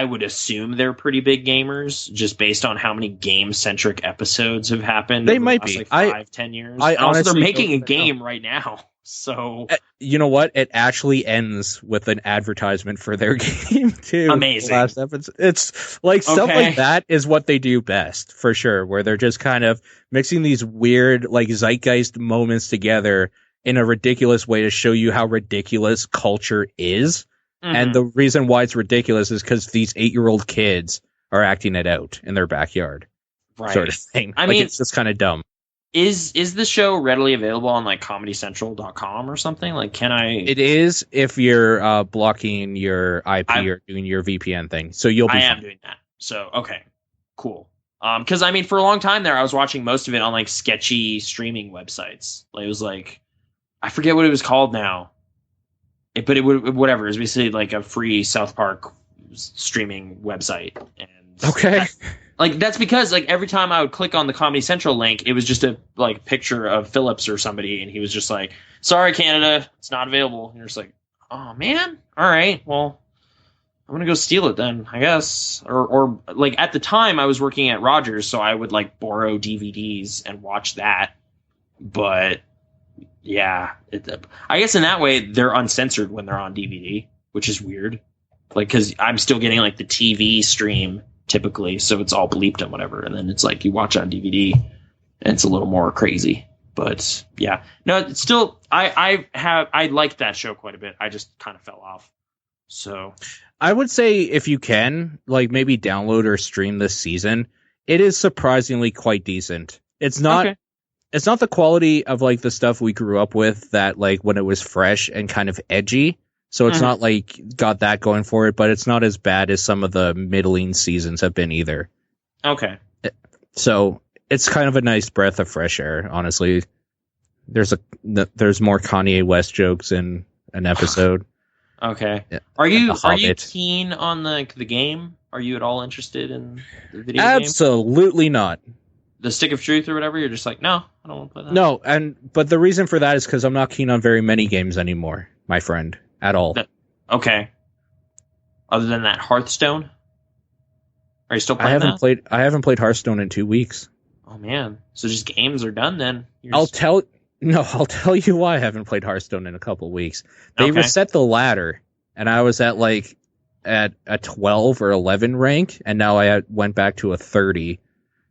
would assume they're pretty big gamers, just based on how many game-centric episodes have happened. They might be. Like 5-10 years. I also, they're making a game right now. So, you know what? It actually ends with an advertisement for their game too. Amazing. Last episode. It's like stuff like that is what they do best, for sure. Where they're just kind of mixing these weird, like, zeitgeist moments together in a ridiculous way to show you how ridiculous culture is. Mm-hmm. And the reason why it's ridiculous is because these 8-year-old kids are acting it out in their backyard, sort of thing. I mean, it's just kind of dumb. Is the show readily available on, like, ComedyCentral.com or something? Like, can I... It is if you're blocking your IP or doing your VPN thing. So you'll be fine. I am doing that. So, okay. Cool. Because, I mean, for a long time there, I was watching most of it on, like, sketchy streaming websites. Like, it was like... I forget what it was called now. but it would whatever. It was basically like a free South Park streaming website, and Okay. that's because like every time I would click on the Comedy Central link, it was just a like picture of Phillips or somebody, and he was just like, "Sorry, Canada, it's not available." And you're just like, "Oh man, all right, well, I'm gonna go steal it then, I guess." Or like at the time I was working at Rogers, so I would like borrow DVDs and watch that. But yeah, I guess in that way they're uncensored when they're on DVD, which is weird. Like, because I'm still getting like the TV stream typically, so it's all bleeped and whatever, and then it's like you watch it on DVD, and it's a little more crazy. But yeah, no, it's still I liked that show quite a bit. I just kind of fell off. So I would say if you can, like maybe download or stream this season, it is surprisingly quite decent. It's not. Okay. It's not the quality of like the stuff we grew up with that like when it was fresh and kind of edgy. So it's not like got that going for it, but it's not as bad as some of the middling seasons have been either. Okay. So it's kind of a nice breath of fresh air, honestly. There's more Kanye West jokes in an episode. Okay. Yeah. Are you Hobbit. keen on the game? Are you at all interested in the video game? Absolutely not. The Stick of Truth or whatever? You're just like, no, I don't want to play that. No, but the reason for that is because I'm not keen on very many games anymore, my friend, at all. Okay. Other than that, Hearthstone? Are you still playing that? I haven't played Hearthstone in 2 weeks. Oh man. So just games are done then. I'll tell you why I haven't played Hearthstone in a couple weeks. They reset the ladder, and I was at a 12 or 11 rank, and now I went back to a 30.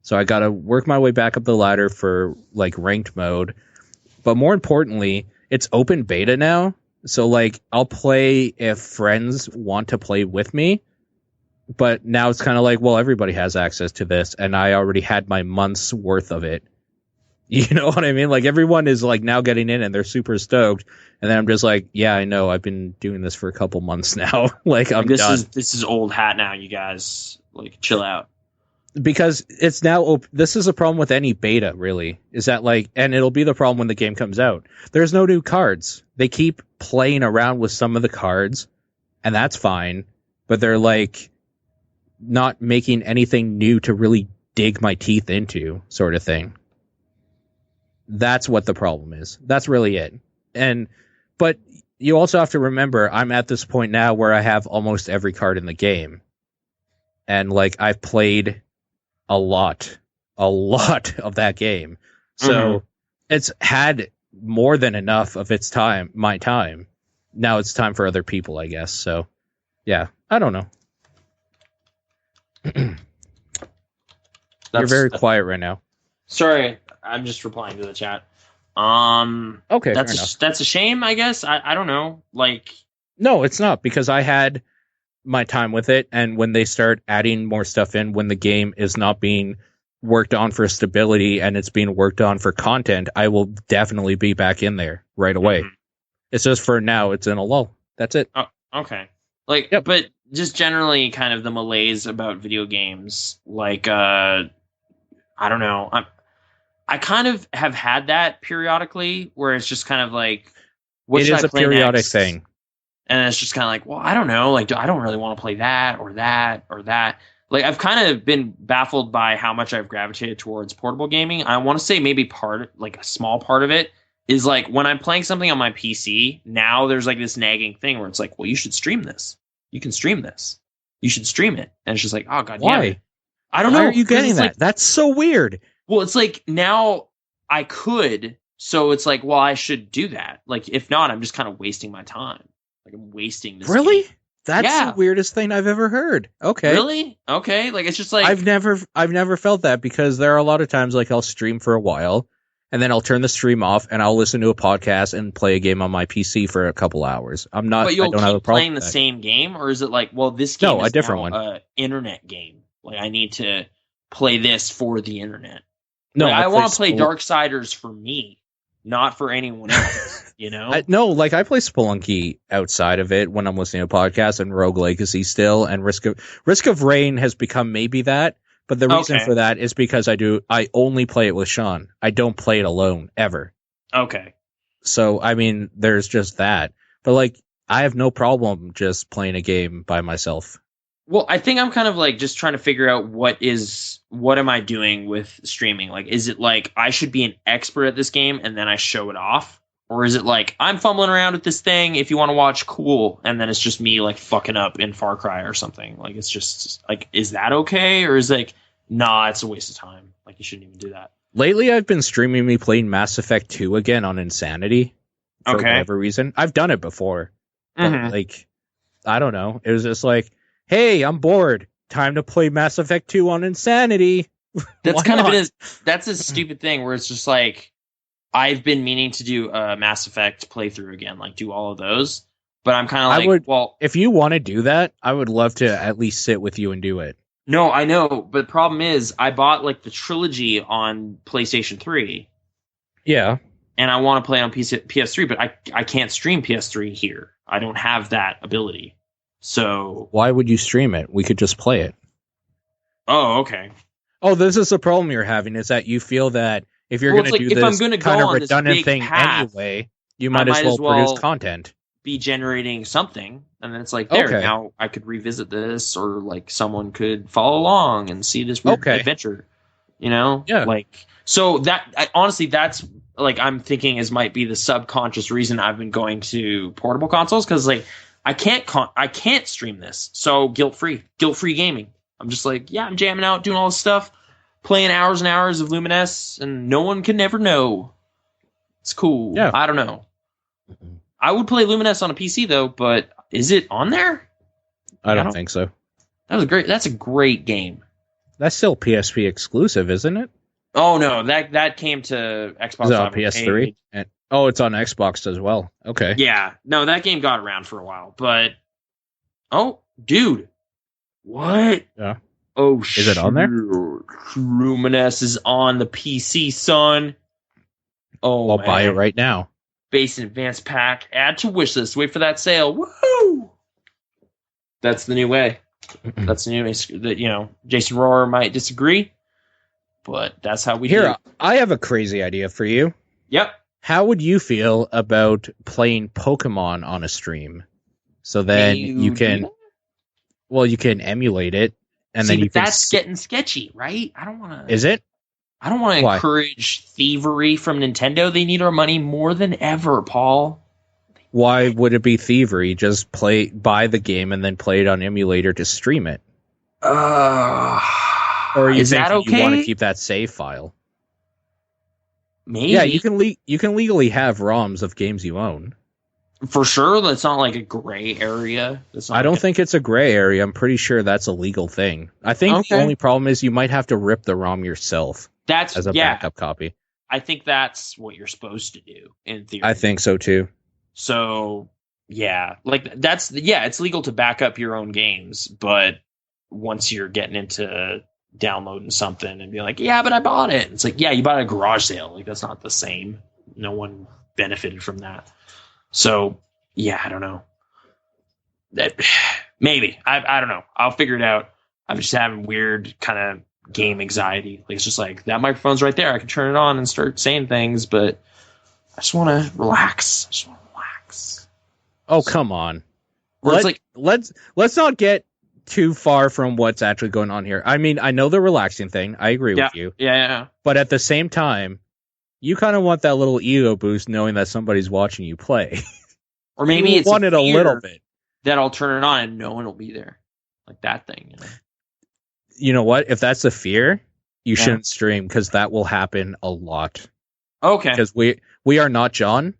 So I got to work my way back up the ladder for like ranked mode. But more importantly, it's open beta now. So like I'll play if friends want to play with me. But now it's kind of like, well, everybody has access to this, and I already had my month's worth of it. You know what I mean? Like everyone is like now getting in and they're super stoked. And then I'm just like, yeah, I know. I've been doing this for a couple months now. Like I'm done. This is old hat now, you guys. Like chill out. Because it's now this is a problem with any beta, really, is that like, and it'll be the problem when the game comes out. There's no new cards. They keep playing around with some of the cards, and that's fine, but they're like not making anything new to really dig my teeth into, sort of thing. That's what the problem is. That's really it. But you also have to remember, I'm at this point now where I have almost every card in the game, and like I've played a lot of that game. So it's had more than enough of my time. Now it's time for other people, I guess. So yeah, I don't know. You're very quiet right now. Sorry, I'm just replying to the chat. Okay, that's a shame, I guess. I don't know. Like, no, it's not, because I had my time with it, and when they start adding more stuff in, when the game is not being worked on for stability and it's being worked on for content, I will definitely be back in there right away. It's just for now, it's in a lull. That's it. Oh, okay. Like, yep. But just generally kind of the malaise about video games, like, I don't know. I kind of have had that periodically where it's just kind of like, what should I play next? It is a periodic thing. And it's just kind of like, well, I don't know. Like, I don't really want to play that or that or that. Like, I've kind of been baffled by how much I've gravitated towards portable gaming. I want to say maybe a small part of it is like when I'm playing something on my PC, now there's like this nagging thing where it's like, well, you should stream this. You can stream this. You should stream it. And it's just like, oh, God damn it. I don't know. Why are you getting that? Like, that's so weird. Well, it's like now I could. So it's like, well, I should do that. Like, if not, I'm just kind of wasting my time. Like, I'm wasting this. Really? Game. That's the weirdest thing I've ever heard. Okay. Really? Okay. Like, it's just like I've never felt that, because there are a lot of times like I'll stream for a while and then I'll turn the stream off and I'll listen to a podcast and play a game on my PC for a couple hours. But you'll keep playing the same game, or is it like, well, this game is a different one. An internet game. Like, I need to play this for the internet. No, like, I want to play Darksiders for me, not for anyone else. You know? I play Spelunky outside of it when I'm listening to podcasts, and Rogue Legacy still, and Risk of Rain has become maybe that. But the reason for that is because I only play it with Sean. I don't play it alone ever. Okay. So I mean, there's just that. But like, I have no problem just playing a game by myself. Well, I think I'm kind of like just trying to figure out what am I doing with streaming? Like, is it like I should be an expert at this game and then I show it off? Or is it like I'm fumbling around with this thing, if you want to watch, cool, and then it's just me like fucking up in Far Cry or something? Like, it's just like, is that okay? Or is it like, nah, it's a waste of time. Like, you shouldn't even do that. Lately, I've been streaming me playing Mass Effect 2 again on Insanity for whatever reason. I've done it before. But, like, I don't know. It was just like, hey, I'm bored. Time to play Mass Effect 2 on Insanity. That's kind of that's a stupid thing where it's just like, I've been meaning to do a Mass Effect playthrough again, like do all of those. But I'm kind of like, well, if you want to do that, I would love to at least sit with you and do it. No, I know, but the problem is I bought like the trilogy on PlayStation 3. Yeah. And I want to play on PS3, but I can't stream PS3 here. I don't have that ability. So why would you stream it? We could just play it. Oh, okay. Oh, this is the problem you're having, is that you feel that if you're going to do this kind of redundant thing anyway, you might as well produce content. Be generating something, and then it's like, there, now I could revisit this, or like someone could follow along and see this weird adventure. You know? Yeah. Like, so honestly, that's like, I'm thinking might be the subconscious reason I've been going to portable consoles, because like I can't stream this. So guilt-free gaming. I'm just like, yeah, I'm jamming out, doing all this stuff, playing hours and hours of Lumines, and no one can ever know. It's cool. Yeah. I don't know. I would play Lumines on a PC though, but is it on there? I don't think so. That's a great game. That's still PSP exclusive, isn't it? Oh no, that came to Xbox. Is it on PS3? It's on Xbox as well. Okay. Yeah. No, that game got around for a while, but dude. What? Yeah. Oh, is it on there? Lumines is on the PC, son. Oh, I'll buy it right now. Base and advanced pack. Add to wish list. Wait for that sale. Woo! That's the new way. That's the new way. That, Jason Rohrer might disagree, but that's how we do it. I have a crazy idea for you. Yep. How would you feel about playing Pokemon on a stream? So then you can emulate it, and then you can. That's getting sketchy, right? I don't want to. Is it? I don't want to encourage thievery from Nintendo. They need our money more than ever, Paul. Why would it be thievery? Just buy the game and then play it on emulator to stream it. Or is that okay? You want to keep that save file? Maybe. Yeah, you can legally have ROMs of games you own. For sure, that's not like a gray area. I don't think it's a gray area. I'm pretty sure that's a legal thing. I think the only problem is you might have to rip the ROM yourself. As a backup copy. I think that's what you're supposed to do in theory. I think so too. So yeah, like it's legal to back up your own games, but once you're getting into downloading something and be like, yeah, but I bought it. It's like, yeah, you bought it at a garage sale. Like, that's not the same. No one benefited from that. So yeah, I don't know. Maybe I don't know. I'll figure it out. I'm just having weird kind of game anxiety. Like, it's just like, that microphone's right there. I can turn it on and start saying things, but I just want to relax. Oh, come on. Let's not get too far from what's actually going on here. I mean, I know the relaxing thing. I agree with you. Yeah. But at the same time, you kind of want that little ego boost knowing that somebody's watching you play. Or maybe it's a little bit. That I'll turn it on and no one will be there. Like that thing. You know what? If that's a fear, you shouldn't stream, because that will happen a lot. Okay. Because we are not John.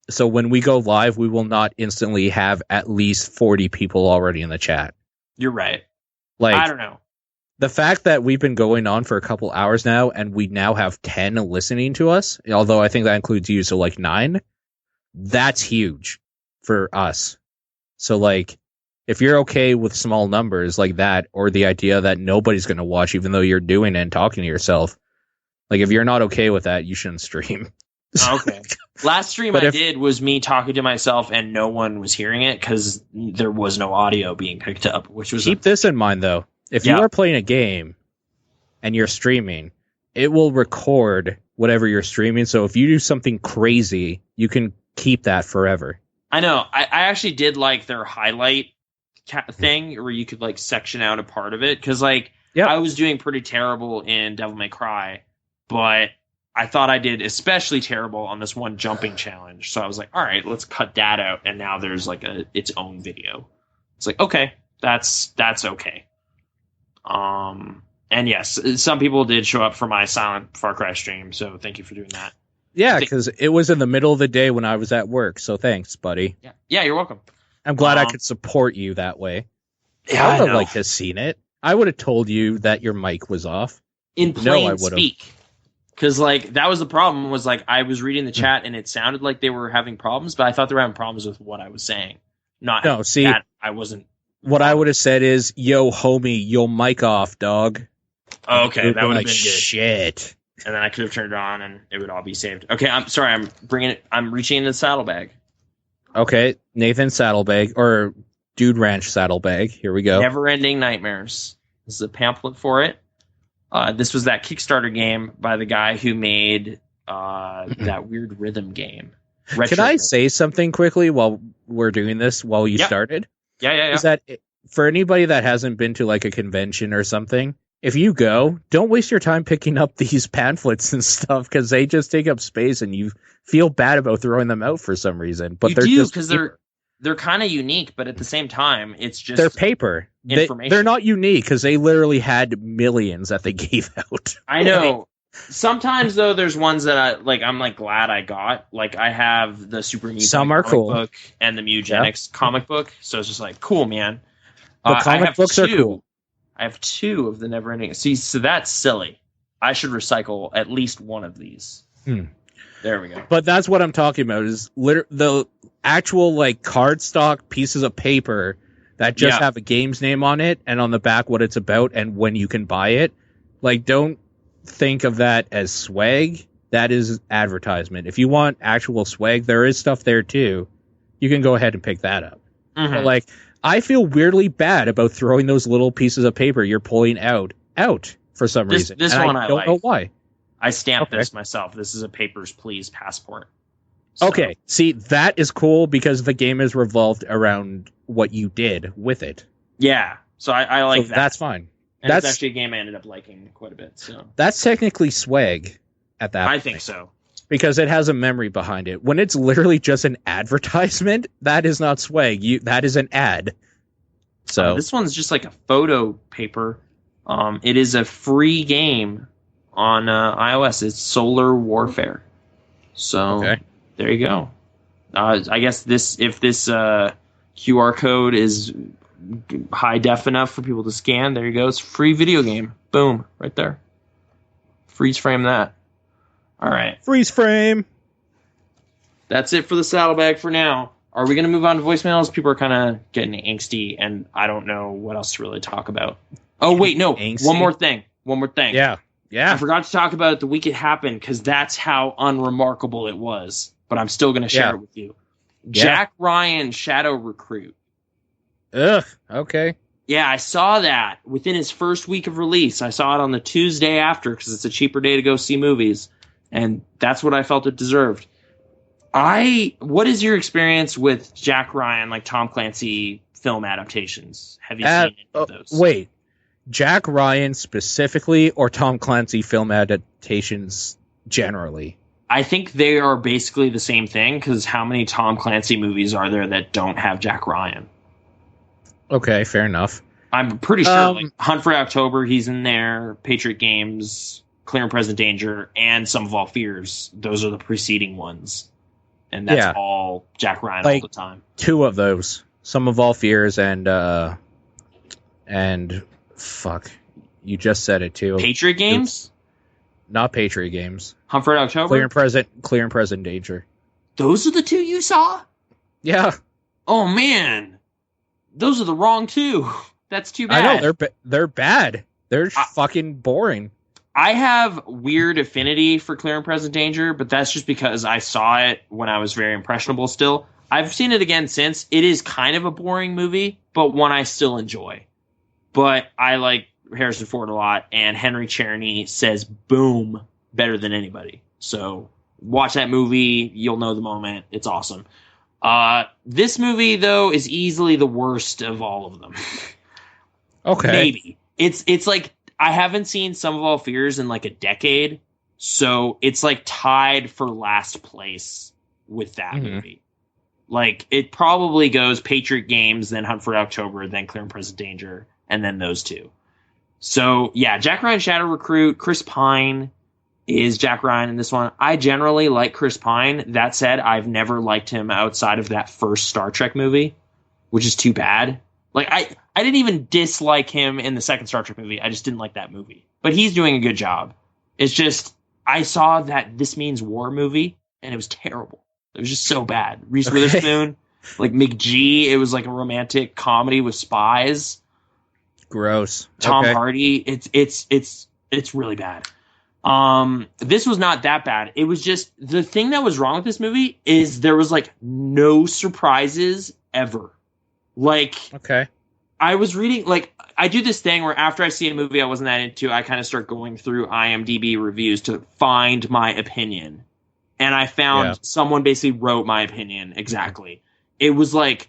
So when we go live, we will not instantly have at least 40 people already in the chat. You're right. Like, I don't know. The fact that we've been going on for a couple hours now and we now have 10 listening to us, although I think that includes you, so like 9, that's huge for us. So like, if you're okay with small numbers like that, or the idea that nobody's going to watch even though you're doing it and talking to yourself, like, if you're not okay with that, you shouldn't stream. Okay. Last stream did was me talking to myself and no one was hearing it because there was no audio being picked up, which was... Keep this in mind, though. If you are playing a game and you're streaming, it will record whatever you're streaming. So if you do something crazy, you can keep that forever. I know. I actually did like their highlight thing where you could like section out a part of it because like Yep. I was doing pretty terrible in Devil May Cry, but I thought I did especially terrible on this one jumping challenge. So I was like, all right, let's cut that out, and now there's like its own video. It's like, okay, that's okay. And yes, some people did show up for my silent Far Cry stream, so thank you for doing that. Yeah, because it was in the middle of the day when I was at work. So thanks, buddy. Yeah, you're welcome. I'm glad I could support you that way. Yeah, I would I have know. liked to have seen it. I would have told you that your mic was off. In plain I would've. speak. Because, like, that was the problem, was, like, I was reading the chat, and it sounded like they were having problems, but I thought they were having problems with what I was saying. No, see, that I wasn't... what I would have said is, yo, homie, yo, mic off, dog. Oh, okay, that would have like, been good. shit. And then I could have turned it on, and it would all be saved. Okay, I'm sorry, I'm reaching into the saddlebag. Okay, Nathan Saddlebag, or Dude Ranch Saddlebag. Here we go. Never-Ending Nightmares. This is a pamphlet for it. This was that Kickstarter game by the guy who made that weird rhythm game. Can I say something quickly while we're doing this, while you started? Yeah. Is that for anybody that hasn't been to like a convention or something, if you go, don't waste your time picking up these pamphlets and stuff because they just take up space and you feel bad about throwing them out for some reason. But you they're do, just because they're kind of unique, but at the same time, it's just they're paper. Information. They're not unique because they literally had millions that they gave out. I know. Sometimes though, there's ones that I'm glad I got. Like I have the Super Meat Some are comic cool. book and the Mugenics comic book, so it's just like cool, man. The I comic have books are cool. I have 2 of the Never-Ending. See, so that's silly. I should recycle at least one of these. There we go. But that's what I'm talking about is the actual like cardstock pieces of paper that just have a game's name on it and on the back what it's about and when you can buy it. Like, don't think of that as swag. That is advertisement. If you want actual swag, there is stuff there too. You can go ahead and pick that up. But like, I feel weirdly bad about throwing those little pieces of paper you're pulling out for some reason. This and one I don't know why. I stamped this myself. This is a Papers, Please passport. So. Okay, see, that is cool because the game is revolved around what you did with it. Yeah, so I like so that. That's fine. And that's it's actually a game I ended up liking quite a bit. So that's technically swag at that point. I think so. Because it has a memory behind it. When it's literally just an advertisement, that is not swag. That is an ad. So this one's just like a photo paper. It is a free game on iOS. It's Solar Warfare. So there you go. I guess if this QR code is high def enough for people to scan, there you go. It's a free video game. Boom, right there. Freeze frame that. All right. Freeze frame. That's it for the saddlebag for now. Are we going to move on to voicemails? People are kind of getting angsty, and I don't know what else to really talk about. Oh, wait, no. Angsty? One more thing. Yeah. I forgot to talk about it the week it happened, because that's how unremarkable it was. But I'm still going to share it with you. Yeah. Jack Ryan, Shadow Recruit. Ugh. Okay. Yeah, I saw that within his first week of release. I saw it on the Tuesday after, because it's a cheaper day to go see movies. And that's what I felt it deserved. What is your experience with Jack Ryan, like Tom Clancy film adaptations? Have you seen any of those? Wait, Jack Ryan specifically, or Tom Clancy film adaptations generally? I think they are basically the same thing, because how many Tom Clancy movies are there that don't have Jack Ryan? Okay, fair enough. I'm pretty sure, like Hunt for October, he's in there, Patriot Games, Clear and Present Danger, and Some of All Fears. Those are the preceding ones. And that's all Jack Ryan all the time. 2 of those. Some of All Fears and fuck. You just said it too. Patriot Games? Not Patriot Games. Hunt for October? Clear and Present Danger. Those are the 2 you saw? Yeah. Oh man. Those are the wrong 2. That's too bad. I know, they're bad. They're fucking boring. I have weird affinity for Clear and Present Danger, but that's just because I saw it when I was very impressionable still. I've seen it again since. It is kind of a boring movie, but one I still enjoy. But I like Harrison Ford a lot, and Henry Czerny says boom better than anybody. So watch that movie. You'll know the moment. It's awesome. This movie though is easily the worst of all of them. Okay. Maybe. It's like I haven't seen Sum of All Fears in like a decade, so it's like tied for last place with that movie. Like it probably goes Patriot Games, then Hunt for October, then Clear and Present Danger, and then those two. So yeah, Jack Ryan Shadow Recruit, Chris Pine is Jack Ryan in this one. I generally like Chris Pine. That said, I've never liked him outside of that first Star Trek movie, which is too bad. Like I didn't even dislike him in the second Star Trek movie. I just didn't like that movie. But he's doing a good job. It's just I saw that This Means War movie and it was terrible. It was just so bad. Reese Witherspoon, like McGee, it was like a romantic comedy with spies. Gross. Tom Hardy, it's really bad. This was not that bad. It was just the thing that was wrong with this movie is there was like no surprises ever. Like, okay, I was reading, like, I do this thing where after I see a movie I wasn't that into, I kind of start going through IMDb reviews to find my opinion. And I found someone basically wrote my opinion exactly. It was like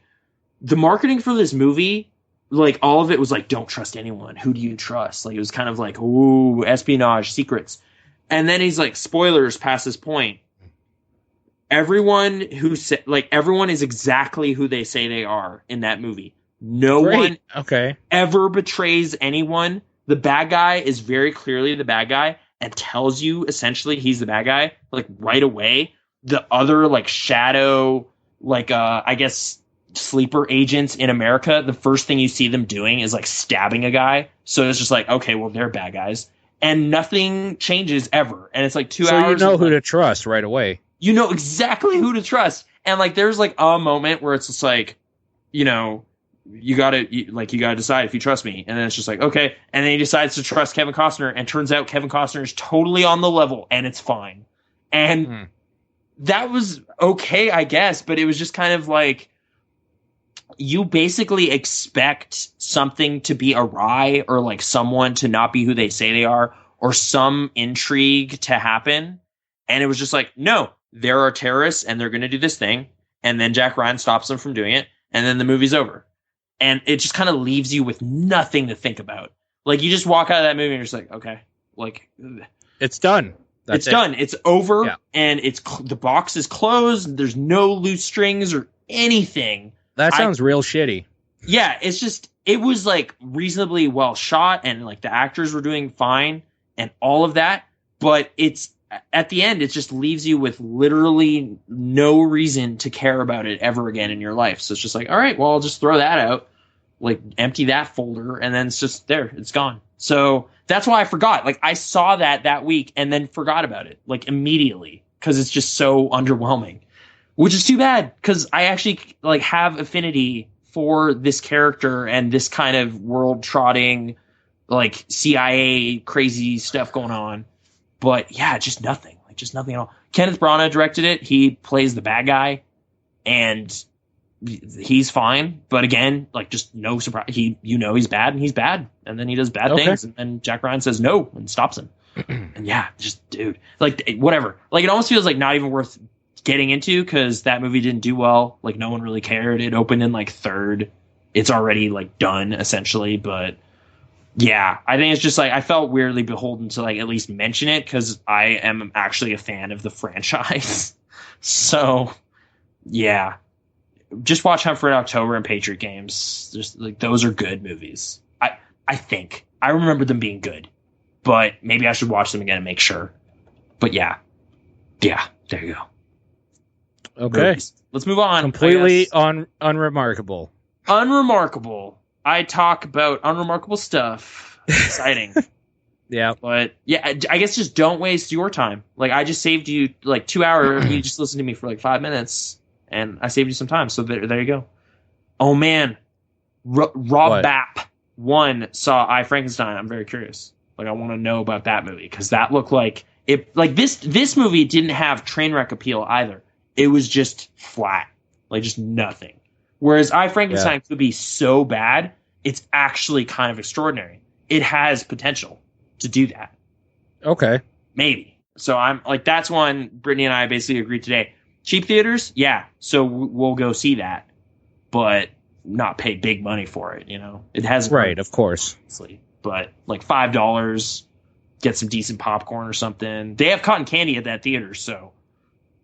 the marketing for this movie, like all of it was like, don't trust anyone. Who do you trust? Like it was kind of like, ooh, espionage, secrets. And then he's like, spoilers past this point. Everyone everyone is exactly who they say they are in that movie. No one ever betrays anyone. The bad guy is very clearly the bad guy and tells you essentially he's the bad guy, like right away. The other like shadow, like I guess sleeper agents in America, the first thing you see them doing is like stabbing a guy. So it's just like, okay, well they're bad guys. And nothing changes ever. And it's like 2 hours. So you know who to trust right away. You know exactly who to trust. And like there's like a moment where it's just like, you know, you gotta decide if you trust me. And then it's just like, okay. And then he decides to trust Kevin Costner, and turns out Kevin Costner is totally on the level and it's fine. And that was okay, I guess, but it was just kind of like you basically expect something to be awry or like someone to not be who they say they are or some intrigue to happen. And it was just like, no, there are terrorists and they're going to do this thing. And then Jack Ryan stops them from doing it. And then the movie's over. And it just kind of leaves you with nothing to think about. Like you just walk out of that movie and you're just like, okay, like it's done. It's done. It's over. And it's the box is closed. There's no loose strings or anything. That sounds real shitty. Yeah. It's just, it was like reasonably well shot and like the actors were doing fine and all of that. But it's, at the end, it just leaves you with literally no reason to care about it ever again in your life. So it's just like, all right, well, I'll just throw that out, like empty that folder, and then it's just there. It's gone. So that's why I forgot. Like I saw that week and then forgot about it like immediately because it's just so underwhelming, which is too bad because I actually like have affinity for this character and this kind of world trotting, like CIA crazy stuff going on. But yeah, just nothing. Like just nothing at all. Kenneth Branagh directed it. He plays the bad guy, and he's fine. But again, like just no surprise. He's bad, and he's bad, and then he does bad things, and then Jack Ryan says no and stops him. And yeah, just dude, like whatever. Like it almost feels like not even worth getting into because that movie didn't do well. Like no one really cared. It opened in like third. It's already like done essentially, but. Yeah, I think it's just like I felt weirdly beholden to like at least mention it because I am actually a fan of the franchise. So, yeah, just watch Hunt for October and Patriot Games. Just like those are good movies. I think I remember them being good, but maybe I should watch them again and make sure. But yeah, there you go. Okay, movies. Let's move on. Completely unremarkable. Unremarkable. I talk about unremarkable stuff. Exciting. Yeah. But yeah, I guess just don't waste your time. Like I just saved you like 2 hours. You just listened to me for like 5 minutes and I saved you some time. So there you go. Oh man. Rob Bapp saw I, Frankenstein. I'm very curious. Like I want to know about that movie because that looked like it. Like this movie didn't have train wreck appeal either. It was just flat, like just nothing. Whereas I, Frankenstein could be so bad, it's actually kind of extraordinary. It has potential to do that. Okay. Maybe. So I'm like, that's one Brittany and I basically agreed today. Cheap theaters? Yeah. So we'll go see that, but not pay big money for it, you know? It has Right, of course. obviously, but like $5, get some decent popcorn or something. They have cotton candy at that theater, so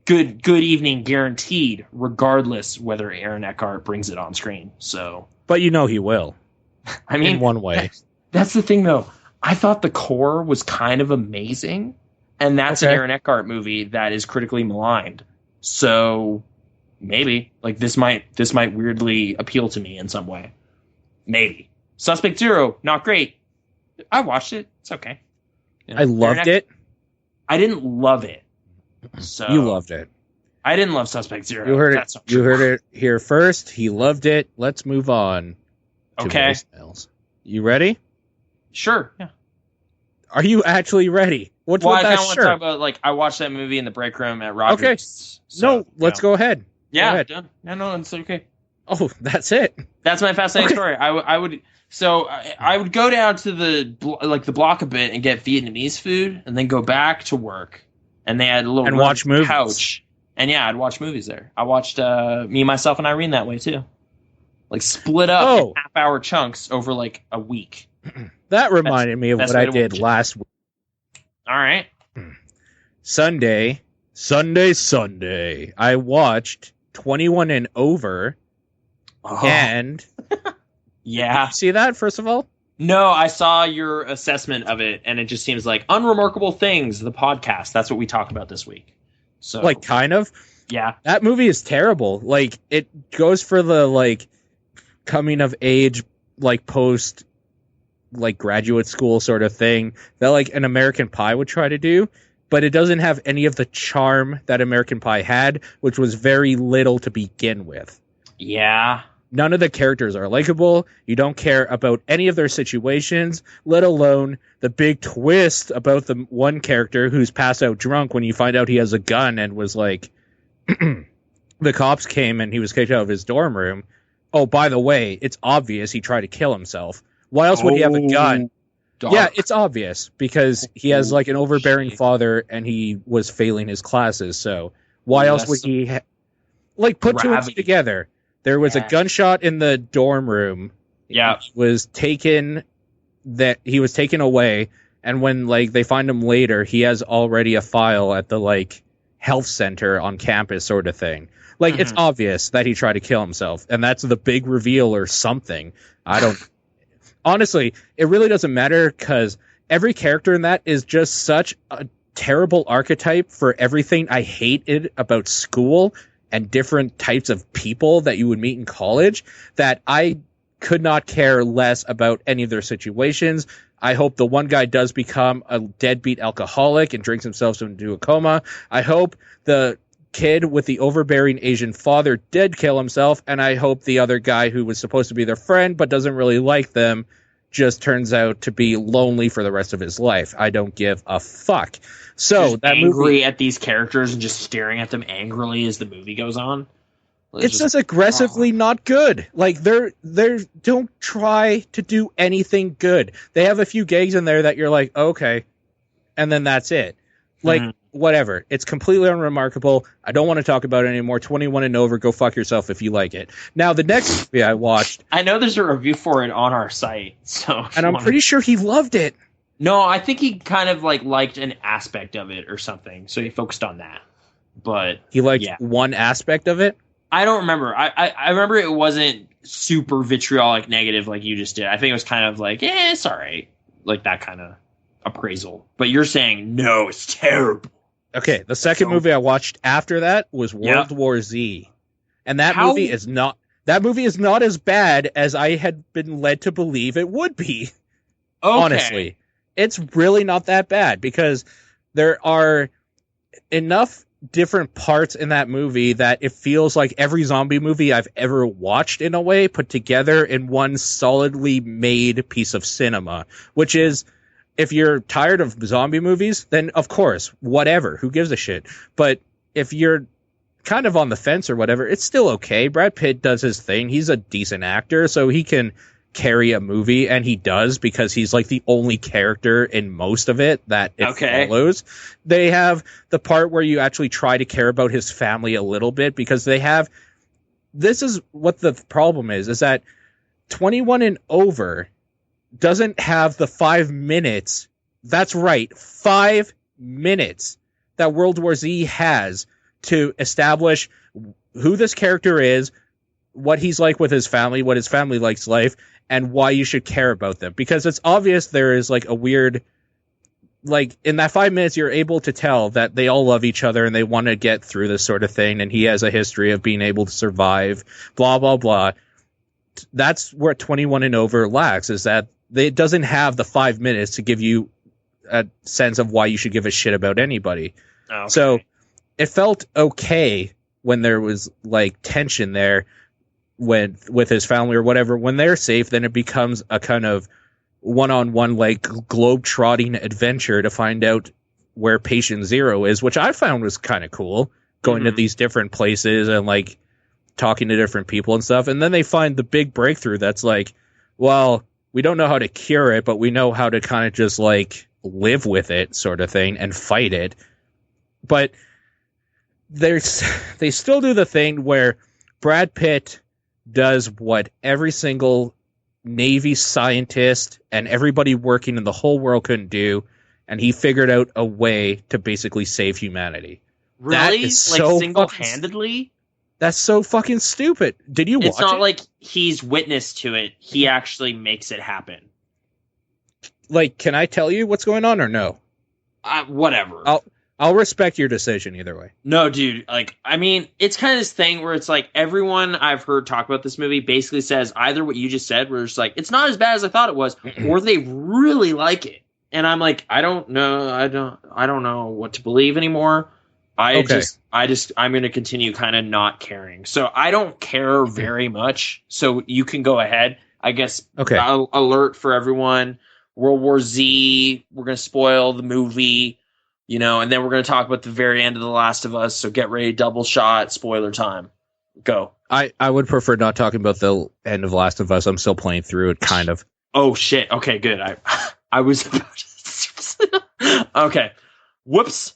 good evening guaranteed, regardless whether Aaron Eckhart brings it on screen. So, But you know he will. I mean, in one way. That's the thing, though. I thought The Core was kind of amazing, and that's an Okay. Aaron Eckhart movie that is critically maligned. So maybe like this might weirdly appeal to me in some way. Maybe. Suspect Zero, not great. I watched it. It's okay. You know, I loved Aaron it. I didn't love it. So You loved it. I didn't love Suspect Zero. You heard That's it. not You true. heard it here first. He loved it. Let's move on to Okay. voicemails. You ready? Sure. Yeah. Are you actually ready? What's Well, with I that kind of want to shirt? talk about like I watched that movie in the break room at Rogers. Okay. So, No, let's go ahead. Yeah, ahead. done. No, it's okay. Oh, that's it. That's my fascinating Okay. story. I would go down to the block a bit and get Vietnamese food, and then go back to work, and they had a little And room watch movies. couch, and yeah, I'd watch movies there. I watched Me, Myself, and Irene that way too, like split up Oh. in half-hour chunks over like a week. That reminded me of best what I way to did watch it. last week. All right. Sunday. I watched 21 and Over. Oh, And yeah. see that, first of all? No, I saw your assessment of it, and it just seems like Unremarkable Things, the podcast. That's what we talk about this week. So, Like, kind of. yeah. That movie is terrible. Like, it goes for the, like, coming of age, like, post, like, graduate school sort of thing that, like, an American Pie would try to do. But it doesn't have any of the charm that American Pie had, which was very little to begin with. Yeah. None of the characters are likable. You don't care about any of their situations, let alone the big twist about the one character who's passed out drunk when you find out he has a gun and was like, the cops came and he was kicked out of his dorm room. Oh, by the way, it's obvious he tried to kill himself. Why else would he have a gun? Dark. Yeah, it's obvious because he has like an overbearing shit. father and he was failing his classes. So why else would he like put two and two Gravity. together? There was Yeah. a gunshot in the dorm room. Yeah. He was taken away, and when like they find him later, he has already a file at the like health center on campus sort of thing. Like it's obvious that he tried to kill himself, and that's the big reveal or something. I don't honestly, it really doesn't matter because every character in that is just such a terrible archetype for everything I hated about school and different types of people that you would meet in college that I could not care less about any of their situations. I hope the one guy does become a deadbeat alcoholic and drinks himself into a coma. I hope the kid with the overbearing Asian father did kill himself, and I hope the other guy who was supposed to be their friend but doesn't really like them just turns out to be lonely for the rest of his life. I don't give a fuck. So Just that angry movie, at these characters and just staring at them angrily as the movie goes on. it's just aggressively not good. Like they're don't try to do anything good. They have a few gags in there that you're like, okay, and then that's it. Like whatever. It's completely unremarkable. I don't want to talk about it anymore. 21 and Over. Go fuck yourself if you like it. Now the next movie I watched, I know there's a review for it on our site, so and I'm pretty sure he loved it. No, I think he kind of like liked an aspect of it or something, so he focused on that. But He liked yeah. one aspect of it. I don't remember. I remember it wasn't super vitriolic negative like you just did. I think it was kind of like, it's all right, like that kind of appraisal. But you're saying no, it's terrible. Okay, the second movie I watched after that was World War Z, and that How- movie is not as bad as I had been led to believe it would be. Okay. Honestly, it's really not that bad because there are enough different parts in that movie that it feels like every zombie movie I've ever watched in a way put together in one solidly made piece of cinema, which is, if you're tired of zombie movies, then of course, whatever, who gives a shit? But if you're kind of on the fence or whatever, it's still okay. Brad Pitt does his thing. He's a decent actor, so he can carry a movie, and he does, because he's like the only character in most of it that it follows. They have the part where you actually try to care about his family a little bit, because this is what the problem is that 21 and over doesn't have the 5 minutes. That's right, 5 minutes that World War Z has to establish who this character is, what he's like with his family, what his family likes life, and why you should care about them. Because it's obvious there is like a weird, like in that 5 minutes, you're able to tell that they all love each other and they want to get through this sort of thing. And he has a history of being able to survive, blah, blah, blah. That's where 21 and over lacks, is that it doesn't have the 5 minutes to give you a sense of why you should give a shit about anybody. Okay. So it felt okay when there was like tension there with his family or whatever. When they're safe, then it becomes a kind of one-on-one like globe-trotting adventure to find out where patient zero is, which I found was kind of cool, going to these different places and like talking to different people and stuff. And then they find the big breakthrough that's like, well, we don't know how to cure it, but we know how to kind of just like live with it, sort of thing, and fight it. But they still do the thing where Brad Pitt does what every single Navy scientist and everybody working in the whole world couldn't do, and he figured out a way to basically save humanity. Really? That is like so single-handedly? That's so fucking stupid. Did you watch it? It's not like he's witness to it. He actually makes it happen. Like, can I tell you what's going on or no? Whatever. I'll respect your decision either way. No, dude. Like, I mean, it's kind of this thing where it's like everyone I've heard talk about this movie basically says either what you just said, where it's like, it's not as bad as I thought it was, or they really like it. And I'm like, I don't know. I don't know what to believe anymore. I'm going to continue kind of not caring. So I don't care very much. So you can go ahead. I guess. Okay. Alert for everyone. World War Z. We're going to spoil the movie, and then we're going to talk about the very end of The Last of Us. So get ready, double shot, spoiler time. Go. I would prefer not talking about the end of Last of Us. I'm still playing through it, kind of. Oh shit. Okay, good. I was about to. Okay. Whoops.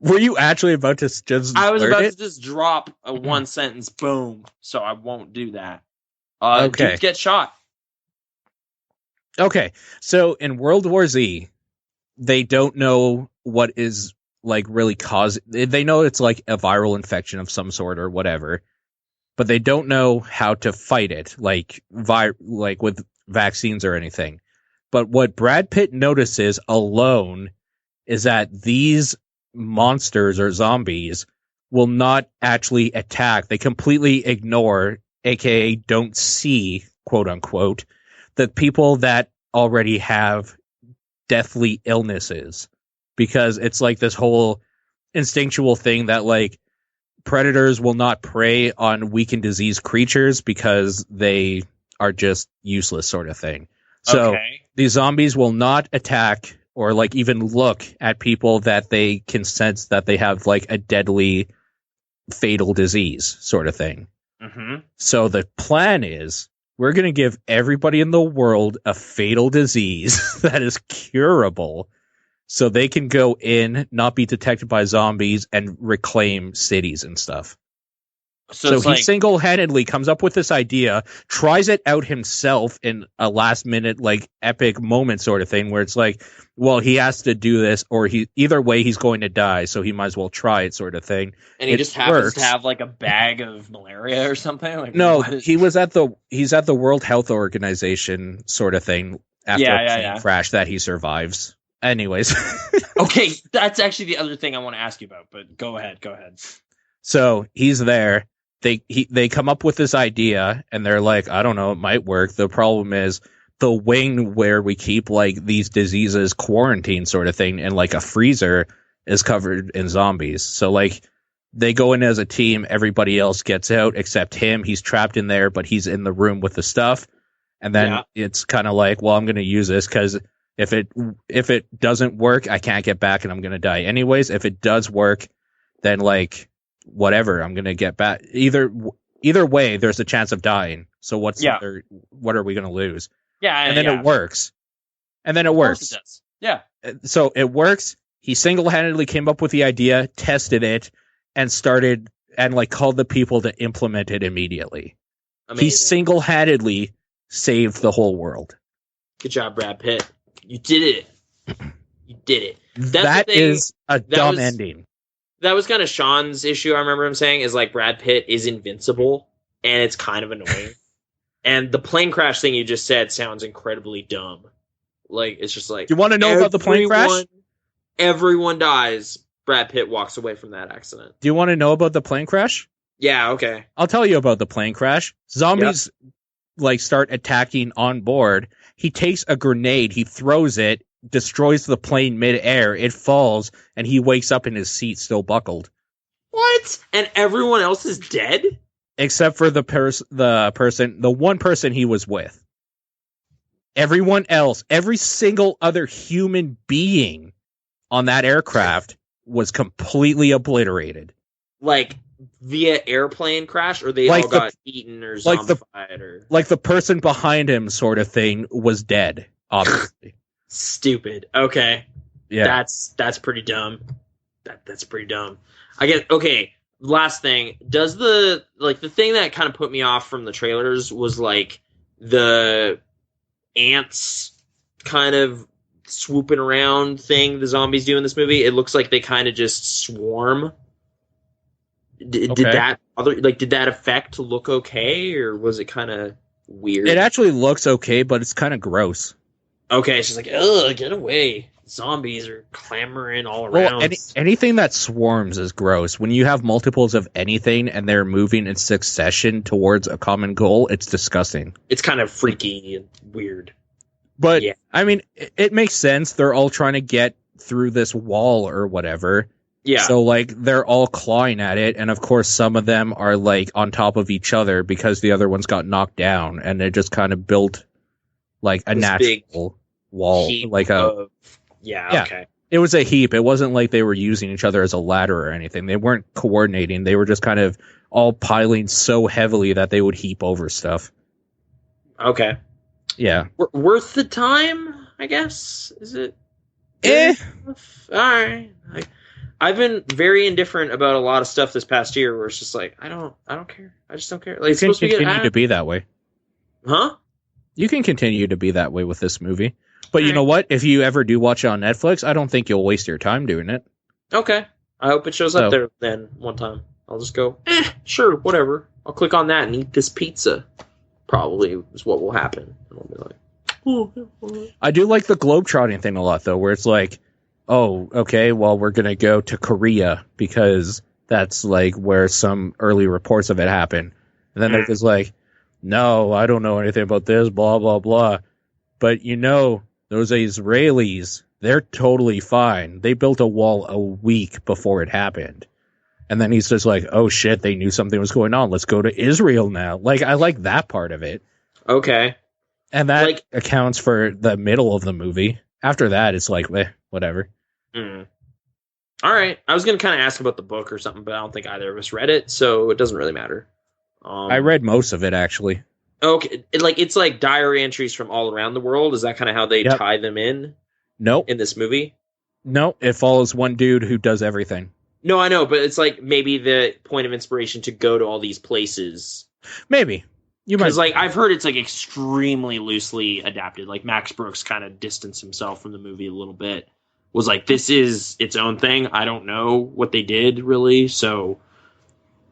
Were you actually about to just? I was about to just drop a one sentence, boom. So I won't do that. Okay. Dudes get shot. Okay, so in World War Z, they don't know what is like really causing. They know it's like a viral infection of some sort or whatever, but they don't know how to fight it, like with vaccines or anything. But what Brad Pitt notices alone is that these monsters or zombies will not actually attack. They completely ignore, aka don't see, quote unquote, the people that already have deathly illnesses, because it's like this whole instinctual thing that like predators will not prey on weak and diseased creatures because they are just useless, sort of thing. So these zombies will not attack or like even look at people that they can sense that they have like a deadly fatal disease, sort of thing. So the plan is, we're going to give everybody in the world a fatal disease that is curable so they can go in, not be detected by zombies, and reclaim cities and stuff. So he single-handedly comes up with this idea, tries it out himself in a last-minute, like, epic moment sort of thing, where it's like, well, he has to do this, or either way he's going to die, so he might as well try it, sort of thing. And he just happens to have like a bag of malaria or something. Like, no, he's at the World Health Organization sort of thing after a plane crash that he survives. Anyways, okay, that's actually the other thing I want to ask you about. But go ahead. So he's there. They come up with this idea, and they're like, I don't know, it might work. The problem is the wing where we keep like these diseases quarantined, sort of thing, and like a freezer is covered in zombies. So like they go in as a team, everybody else gets out except him. He's trapped in there, but he's in the room with the stuff. And then it's kind of like, well, I'm going to use this because if it doesn't work, I can't get back and I'm going to die anyways. If it does work, then like whatever, I'm going to get back. Either way, there's a chance of dying. So what are we going to lose? Yeah, And then yeah. it works. And then it Of course works. it does. Yeah. So it works. He single-handedly came up with the idea, tested it, and started and like called the people to implement it immediately. Amazing. He single-handedly saved the whole world. Good job, Brad Pitt. You did it. You did it. That is a dumb ending. That was kind of Sean's issue. I remember him saying is like Brad Pitt is invincible, and it's kind of annoying. And the plane crash thing you just said sounds incredibly dumb. Like it's just like. Do you want to know about the plane crash? Everyone dies. Brad Pitt walks away from that accident. Do you want to know about the plane crash? Yeah. Okay. I'll tell you about the plane crash. Zombies like start attacking on board. He takes a grenade. He throws it. Destroys the plane mid-air. It falls, and he wakes up in his seat still buckled. What? And everyone else is dead? Except for the one person he was with. Everyone else, every single other human being on that aircraft was completely obliterated. Like via airplane crash, or they all got eaten or zombified? Like the person behind him sort of thing was dead, obviously. Stupid. Okay. Yeah. That's pretty dumb. That's pretty dumb. I get okay. Last thing. Does the thing that kind of put me off from the trailers was like the ants kind of swooping around thing the zombies do in this movie. It looks like they kind of just swarm. Did that effect look okay, or was it kind of weird? It actually looks okay, but it's kind of gross. Okay, it's just like, ugh, get away. Zombies are clamoring all around. Well, anything that swarms is gross. When you have multiples of anything and they're moving in succession towards a common goal, it's disgusting. It's kind of freaky and weird. But, yeah. I mean, it makes sense. They're all trying to get through this wall or whatever. Yeah. So, like, they're all clawing at it. And, of course, some of them are, like, on top of each other because the other ones got knocked down. And they just kind of built, like, a natural wall. Like okay. It was a heap. It wasn't like they were using each other as a ladder or anything. They weren't coordinating. They were just kind of all piling so heavily that they would heap over stuff. Okay. Yeah. Worth the time, I guess? Is it? All right. I've been very indifferent about a lot of stuff this past year where it's just like, I don't care. I just don't care. Like, you can continue to be that way. Huh? You can continue to be that way with this movie. But you know what? If you ever do watch it on Netflix, I don't think you'll waste your time doing it. Okay. I hope it shows up there then one time. I'll just go, sure, whatever. I'll click on that and eat this pizza. Probably is what will happen. And I'll be like, I do like the globetrotting thing a lot, though, where it's like, oh, okay, well, we're going to go to Korea because that's like where some early reports of it happened. And then they're just like, no, I don't know anything about this, blah, blah, blah. But those Israelis, they're totally fine. They built a wall a week before it happened. And then he's just like, oh shit, they knew something was going on. Let's go to Israel now. Like, I like that part of it. Okay. And that accounts for the middle of the movie. After that, it's like, whatever. All right. I was going to kind of ask about the book or something, but I don't think either of us read it, so it doesn't really matter. I read most of it, actually. Okay. It's like diary entries from all around the world. Is that kind of how they tie them in? Nope. In this movie? No, it follows one dude who does everything. No, I know, but it's like maybe the point of inspiration to go to all these places. Maybe. Because I've heard it's like extremely loosely adapted. Like Max Brooks kind of distanced himself from the movie a little bit. Was like, this is its own thing. I don't know what they did really, so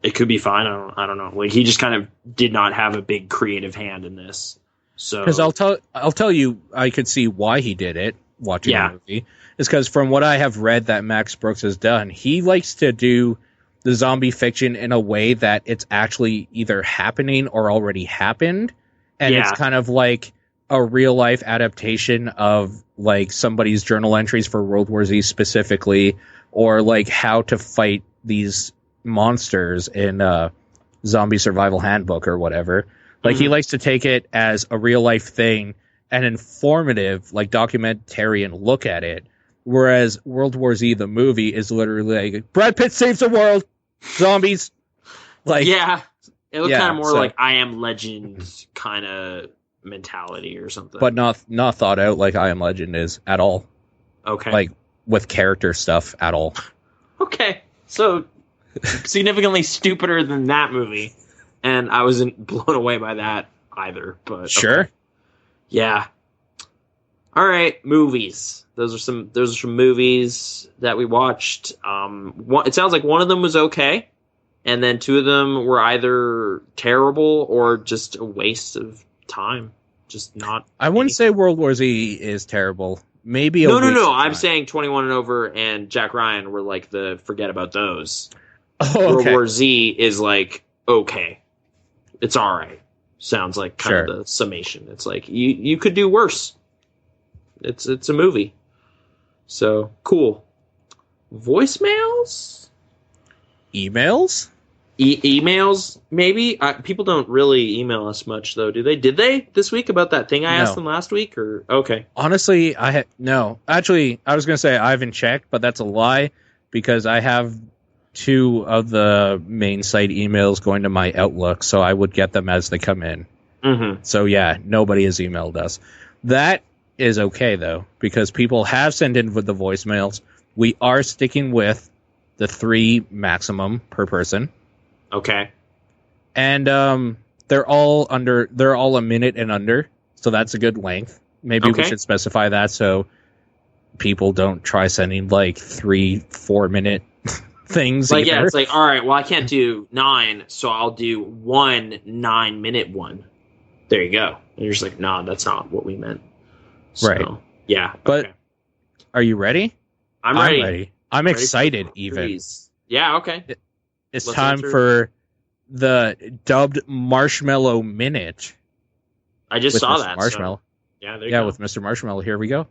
it could be fine. I don't know. Like he just kind of did not have a big creative hand in this. So because I'll tell you, I could see why he did it. Watching the movie is because from what I have read that Max Brooks has done, he likes to do the zombie fiction in a way that it's actually either happening or already happened, and it's kind of like a real life adaptation of like somebody's journal entries for World War Z specifically, or like how to fight these monsters in Zombie Survival Handbook or whatever. Like he likes to take it as a real life thing, an informative, like documentarian look at it. Whereas World War Z, the movie, is literally like Brad Pitt saves the world, zombies. Like, yeah, It looked Yeah, kind of more so- like I Am Legend kind of mentality or something. but not thought out like I Am Legend is at all. okay. Like with character stuff at all. Okay. So significantly stupider than that movie. And I wasn't blown away by that either. But Sure. okay. Yeah. All right, movies. Those are some movies that we watched. It sounds like one of them was okay, and then two of them were either terrible or just a waste of time. Just not. I wouldn't say World War Z is terrible. Maybe a No. waste of I'm time. saying 21 and Over and Jack Ryan were like the forget about those. Oh, World okay. War Z is like okay, it's all right. Sounds like kind Sure. of the summation. It's like you could do worse. It's a movie. So cool. Voicemails, Emails? emails, maybe. People don't really email us much though, do they? Did they this week about that thing I No. asked them last week? Or okay, Honestly, no. Actually, I was gonna say I haven't checked, but that's a lie because I have two of the main site emails going to my Outlook, so I would get them as they come in. mm-hmm. So yeah, nobody has emailed us. That is okay though, because people have sent in with the voicemails. We are sticking with the 3 maximum per person. Okay, And they're all a minute and under, so that's a good length. Maybe we Okay. should specify that so people don't try sending like 3-4 minute things. like yeah, either. it's like all right. Well, I can't do 9, so I'll do 1 9-minute one. There you go. And you're just like, nah, that's not what we meant. So, Right. Yeah. But okay. Are you ready? I'm ready. I'm Ready for excited. the Even movies. Yeah. Okay. it's Let's time answer. for the dubbed Marshmallow Minute I just with saw Mr. that. Marshmallow. So, yeah. There you Yeah, go. with Mr. Marshmallow. Here we go.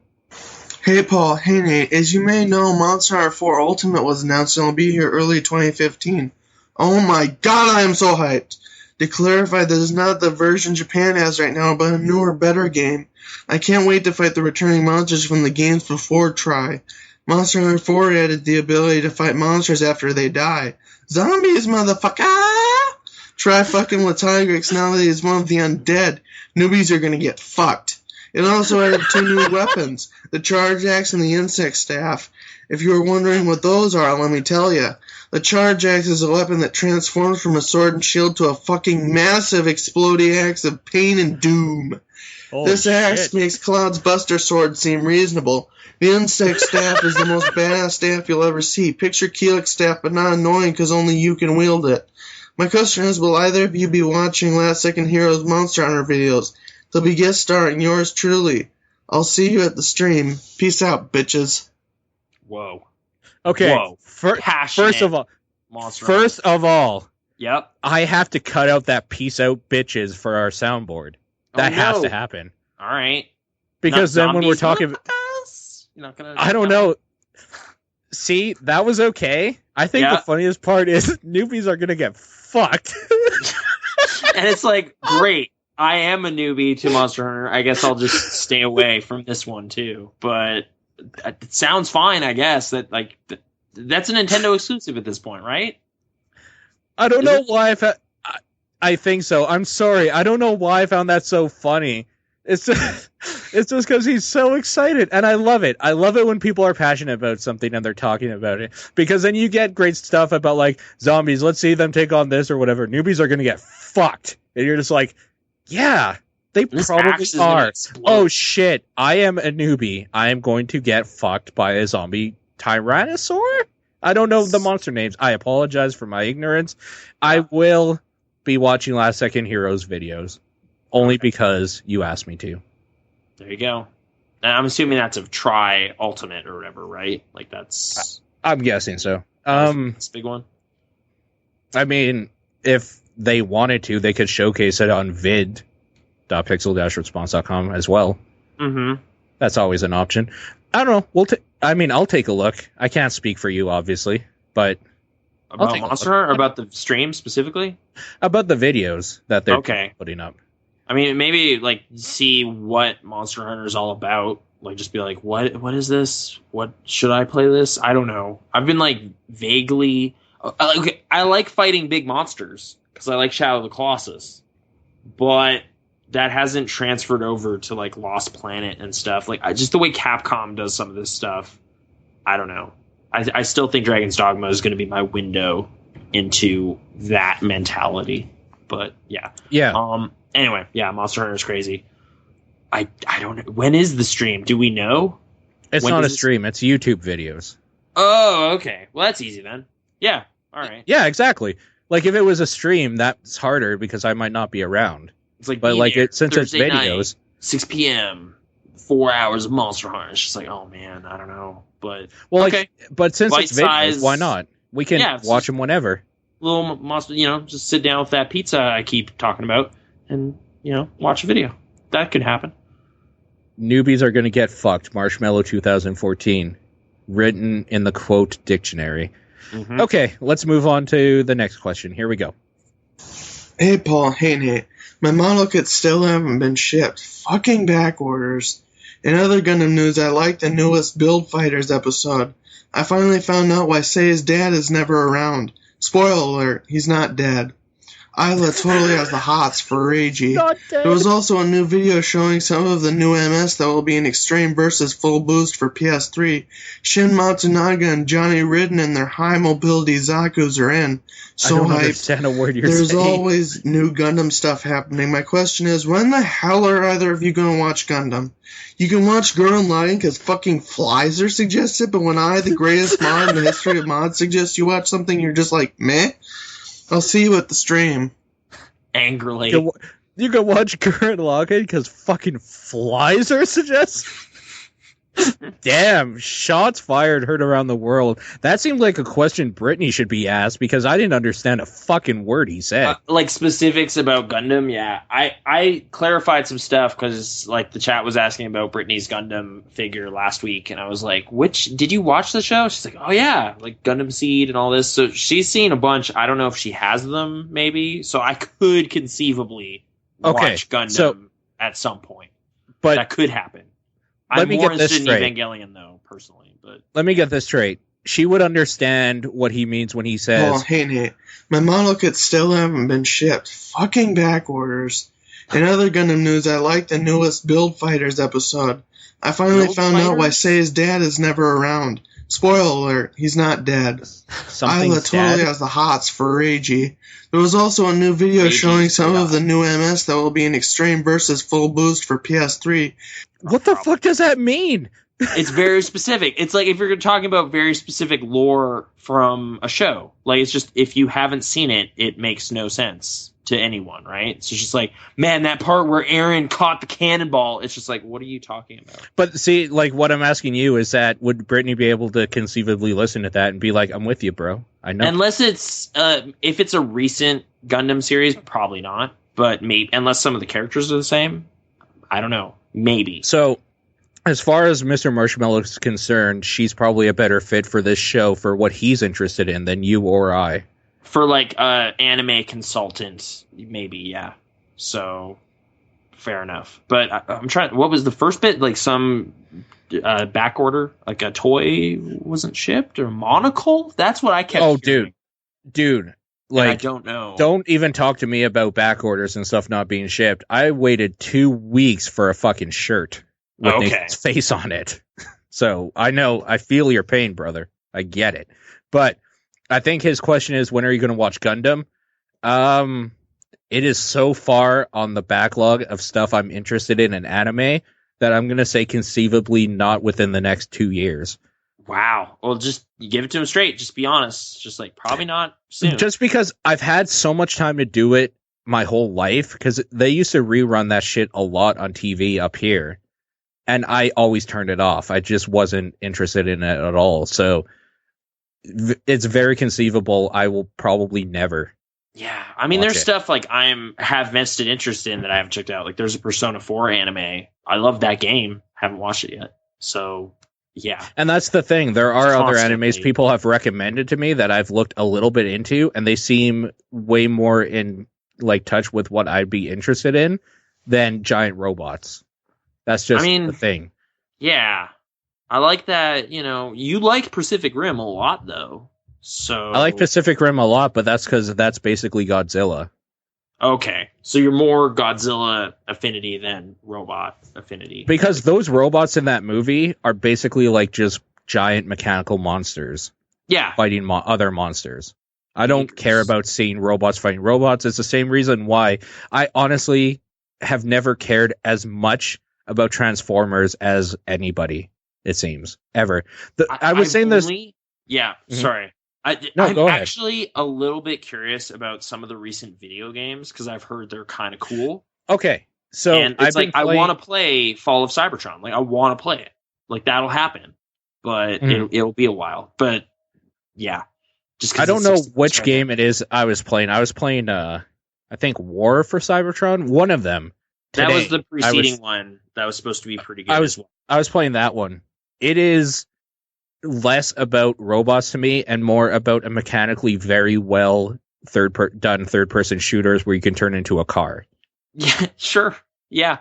Hey Paul, hey Nate. As you may know, Monster Hunter 4 Ultimate was announced and will be here early 2015. Oh my god, I am so hyped! To clarify, this is not the version Japan has right now, but a newer, better game. I can't wait to fight the returning monsters from the games before Try. Monster Hunter 4 added the ability to fight monsters after they die. Zombies, motherfucker! Try fucking with Tigrex now that he's one of the undead. Newbies are gonna get fucked. It also added 2 new weapons, the Charge Axe and the Insect Staff. If you were wondering what those are, let me tell you. The Charge Axe is a weapon that transforms from a sword and shield to a fucking massive exploding axe of pain and doom. This axe makes Cloud's Buster Sword seem reasonable. The Insect Staff is the most badass staff you'll ever see. Picture Keelik's staff, but not annoying because only you can wield it. My question is, will either of you be watching Last Second Heroes Monster Hunter videos? They'll be guest starring yours truly. I'll see you at the stream. Peace out, bitches. Whoa. Okay. Whoa. Passionate. First of all, Yep. I have to cut out that peace out bitches for our soundboard. That has to happen. All right. Because Not then when we're zombies, talking, motherfuckers. You're not gonna. I don't know. See, that was okay. I think Yeah. the funniest part is newbies are gonna get fucked. And it's like, great. I am a newbie to Monster Hunter. I guess I'll just stay away from this one too. But it sounds fine, I guess. That's a Nintendo exclusive at this point, right? I don't Is know it? why I think so. I'm sorry. I don't know why I found that so funny. It's just because he's so excited, and I love it. I love it when people are passionate about something and they're talking about it, because then you get great stuff about like zombies. Let's see them take on this or whatever. Newbies are gonna get fucked, and you're just like, yeah, they This probably axe is gonna are. explode. Oh shit! I am a newbie. I am going to get fucked by a zombie tyrannosaur. I don't know the monster names. I apologize for my ignorance. I will be watching Last Second Heroes videos only because you asked me to. There you go. And I'm assuming that's a Try Ultimate or whatever, right? Like that's I'm guessing so. that's a big one. I mean, if they wanted to, they could showcase it on vid.pixel-response.com as well. Mm-hmm. That's always an option. I don't know. I'll take a look. I can't speak for you, obviously, but About take a Monster look. Hunter or about the stream specifically? about the videos that they're Okay. putting up. I mean, maybe like see what Monster Hunter is all about. Like, just be like, what is this? What should I play this? I don't know. I've been like vaguely. I like fighting big monsters, because I like Shadow of the Colossus, but that hasn't transferred over to like Lost Planet and stuff. Like just the way Capcom does some of this stuff, I don't know. I still think Dragon's Dogma is going to be my window into that mentality. But yeah. Anyway, yeah, Monster Hunter is crazy. I don't know. When is the stream? Do we know? It's not a stream. It's YouTube videos. Oh, okay. Well, that's easy then. Yeah. All right. Yeah, exactly. Like if it was a stream, that's harder because I might not be around. It's like, but like since Thursday it's videos, night, 6 p.m., 4 hours of Monster Hunter. It's just like, oh man, I don't know. But well, okay. But since it's Bite-size, videos, why not? We can watch them whenever. Little monster, just sit down with that pizza I keep talking about and watch a video. That could happen. Newbies are going to get fucked. Marshmallow 2014, written in the quote dictionary. Mm-hmm. Okay, let's move on to the next question. Here we go. Hey Paul, hey Nate. My model kits still haven't been shipped. Fucking back orders. In other Gundam news, I like the newest Build Fighters episode. I finally found out why Seiya's dad is never around. Spoiler alert, he's not dead. Isla totally has the hots for Reiji. There was also a new video showing some of the new MS that will be in Extreme versus Full Boost for PS3. Shin Matsunaga and Johnny Ridden and their high mobility Zakus are in. So I don't hyped. understand a word you're There's saying. always new Gundam stuff happening. My question is, when the hell are either of you going to watch Gundam? You can watch Gurren Lagann because fucking flies are suggested, but when I, the greatest mod in the history of mods, suggest you watch something, you're just like, meh? I'll see you at the stream. Angrily. You can watch Gurren Lagann because fucking flies are suggested? Damn, shots fired heard around the world. That seemed like a question Brittany should be asked because I didn't understand a fucking word he said. Like specifics about Gundam, yeah. I clarified some stuff because like the chat was asking about Brittany's Gundam figure last week, and I was like, did you watch the show? She's like, oh yeah, like Gundam Seed and all this. So she's seen a bunch. I don't know if she has them, maybe. So I could conceivably watch Gundam at some point. But that could happen. I'm more interested in Evangelion, though, personally. But let me get this straight. She would understand what he means when he says... Oh, hey, Nate. My model kits still haven't been shipped. Fucking back orders. In other Gundam news, I like the newest Build Fighters episode. I finally found out why Seiya's dad is never around. Spoiler alert, he's not dead. Isla totally has the hots for Reiji. There was also a new video showing some of the new MS that will be in Extreme versus Full Boost for PS3. What the fuck does that mean? It's very specific. It's like if you're talking about very specific lore from a show. Like, it's just, if you haven't seen it, it makes no sense to anyone, right? So it's just like, man, that part where Aaron caught the cannonball, it's just like, what are you talking about? But see, like, what I'm asking you is that, would Brittany be able to conceivably listen to that and be like, I'm with you, bro. I know. Unless it's, if it's a recent Gundam series, probably not. But maybe, unless some of the characters are the same, I don't know. Maybe. So, as far as Mr. Marshmallow is concerned, she's probably a better fit for this show for what he's interested in than you or I. For like anime consultant, maybe, yeah. So, fair enough. But I'm trying. What was the first bit? Like some back order, like a toy wasn't shipped or monocle. That's what I kept. Hearing. dude. Like, I don't know. Don't even talk to me about back orders and stuff not being shipped. I waited 2 weeks for a fucking shirt with Nathan's face on it. So I feel your pain, brother. I get it. But I think his question is, when are you going to watch Gundam? It is so far on the backlog of stuff I'm interested in anime that I'm going to say conceivably not within the next 2 years. Wow. Well, just give it to him straight. Just be honest. Just like, probably not soon. Just because I've had so much time to do it my whole life, because they used to rerun that shit a lot on TV up here, and I always turned it off. I just wasn't interested in it at all. So it's very conceivable I will probably never. Yeah. I mean, there's stuff like have vested interest in that I haven't checked out. Like, there's a Persona 4 anime. I love that game. Haven't watched it yet. So... yeah. And that's the thing. There are other animes people have recommended to me that I've looked a little bit into, and they seem way more in like touch with what I'd be interested in than giant robots. That's just the thing. Yeah. I like that, you like Pacific Rim a lot, though. So I like Pacific Rim a lot, but that's because that's basically Godzilla. Okay, so you're more Godzilla affinity than robot affinity. Because those robots in that movie are basically like just giant mechanical monsters Yeah. fighting other monsters. I don't care about seeing robots fighting robots. It's the same reason why I honestly have never cared as much about Transformers as anybody, it seems, ever. I was saying this. Yeah, Mhm. sorry. No, I'm go ahead. actually a little bit curious about some of the recent video games because I've heard they're kind of cool. Okay, so And it's I want to play Fall of Cybertron. Like, I want to play it. Like, that'll happen. But it'll be a while. But, yeah. Just I don't know which game it is I was playing. I was playing, I think, War for Cybertron. One of them. That was Today. the preceding one that was supposed to be pretty good I as well. was playing that one. It is less about robots to me and more about a mechanically very well done third-person shooters where you can turn into a car. Yeah, sure. Yeah.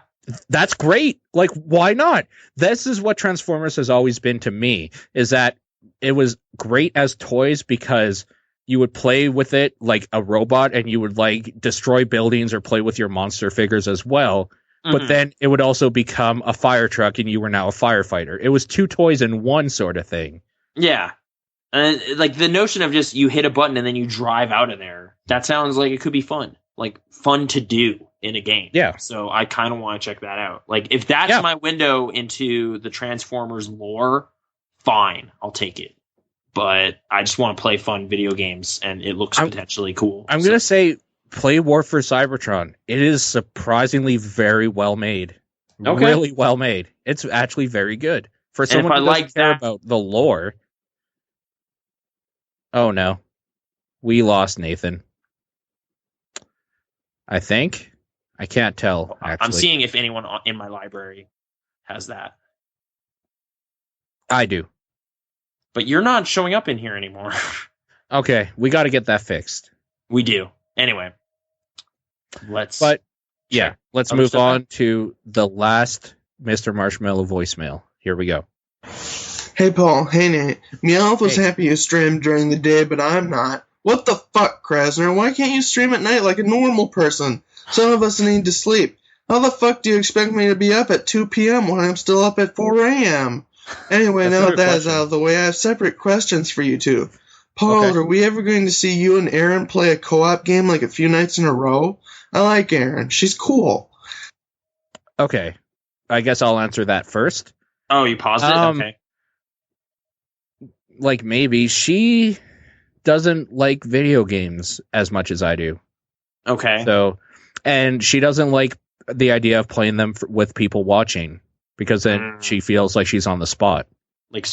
That's great. Like, why not? This is what Transformers has always been to me, is that it was great as toys because you would play with it like a robot and you would like destroy buildings or play with your monster figures as well. But then it would also become a fire truck and you were now a firefighter. It was two toys in one sort of thing. Yeah. And like the notion of just you hit a button and then you drive out of there, that sounds like it could be fun. Like fun to do in a game. Yeah. So I kind of want to check that out. Like if that's my window into the Transformers lore, fine, I'll take it. But I just want to play fun video games and it looks potentially cool. I'm going to say play War for Cybertron. It is surprisingly very well made. Okay. Really well made. It's actually very good. For someone who doesn't care about the lore. Oh no. We lost Nathan. I think. I can't tell, actually. I'm seeing if anyone in my library has that. I do. But you're not showing up in here anymore. Okay, we got to get that fixed. We do. Anyway. Let's move on to the last Mr. Marshmallow voicemail. Here we go. Hey Paul, hey Nate. Meowth was happy you streamed during the day, but I'm not. What the fuck, Krasner? Why can't you stream at night like a normal person? Some of us need to sleep. How the fuck do you expect me to be up at 2 p.m. when I'm still up at 4 a.m.? Anyway, now that is out of the way, I have separate questions for you two. Paul, are we ever going to see you and Aaron play a co-op game like a few nights in a row? I like Aaron. She's cool. Okay. I guess I'll answer that first. Oh, you paused it? Okay. Like, maybe. She doesn't like video games as much as I do. Okay. So, and she doesn't like the idea of playing them with people watching because then she feels like she's on the spot. Like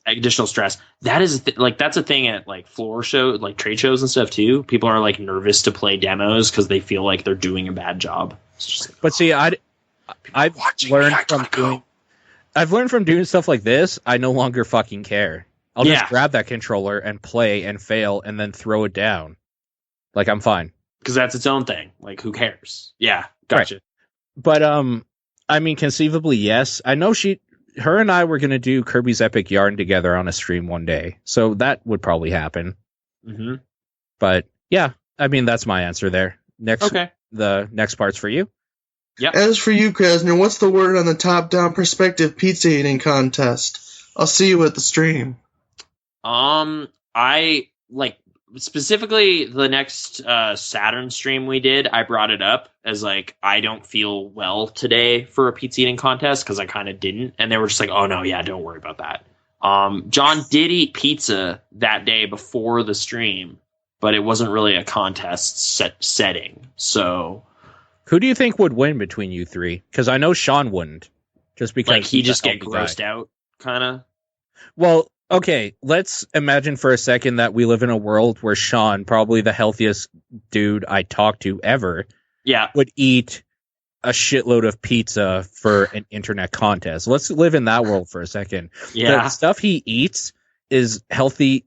additional stress. That is that's a thing at like floor show, like trade shows and stuff too. People are like nervous to play demos because they feel like they're doing a bad job. But see, I've learned from doing stuff like this. I no longer fucking care. I'll just grab that controller and play and fail and then throw it down. Like, I'm fine. Because that's its own thing. Like, who cares? Yeah, gotcha. Right. But I mean, conceivably, yes. I know her and I were going to do Kirby's Epic Yarn together on a stream one day. So that would probably happen. Mm-hmm. But yeah, I mean, that's my answer there. The next part's for you. Yeah. As for you, Krasner, what's the word on the top-down perspective pizza eating contest? I'll see you at the stream. I like specifically the next Saturn stream we did. I brought it up as like I don't feel well today for a pizza eating contest because I kind of didn't, and they were just like, "Oh no, yeah, don't worry about that." John did eat pizza that day before the stream, but it wasn't really a contest setting. So, who do you think would win between you three? Because I know Sean wouldn't, just because like he just get grossed out, kind of. Well. Okay, let's imagine for a second that we live in a world where Sean, probably the healthiest dude I talked to ever, would eat a shitload of pizza for an internet contest. Let's live in that world for a second. Yeah. The stuff he eats is healthy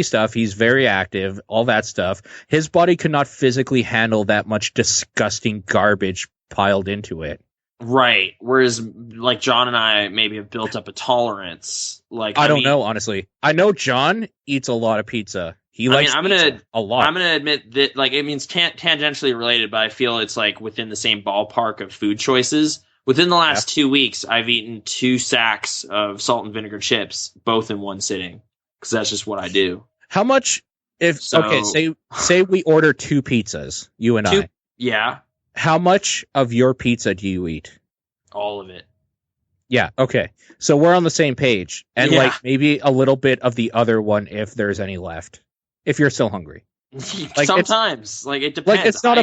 stuff. He's very active, all that stuff. His body could not physically handle that much disgusting garbage piled into it. Right. Whereas, like, John and I maybe have built up a tolerance. Like, I don't know, honestly. I know John eats a lot of pizza. He likes pizza a lot. I'm gonna admit that, like, it means tangentially related, but I feel it's like within the same ballpark of food choices. Within the last 2 weeks, I've eaten 2 sacks of salt and vinegar chips, both in one sitting, because that's just what I do. How much? Say we order 2 pizzas, you and I. Yeah. How much of your pizza do you eat? All of it. Yeah, okay. So we're on the same page. And like maybe a little bit of the other one if there's any left. If you're still hungry. Like, sometimes. Like, it depends. Like, it's not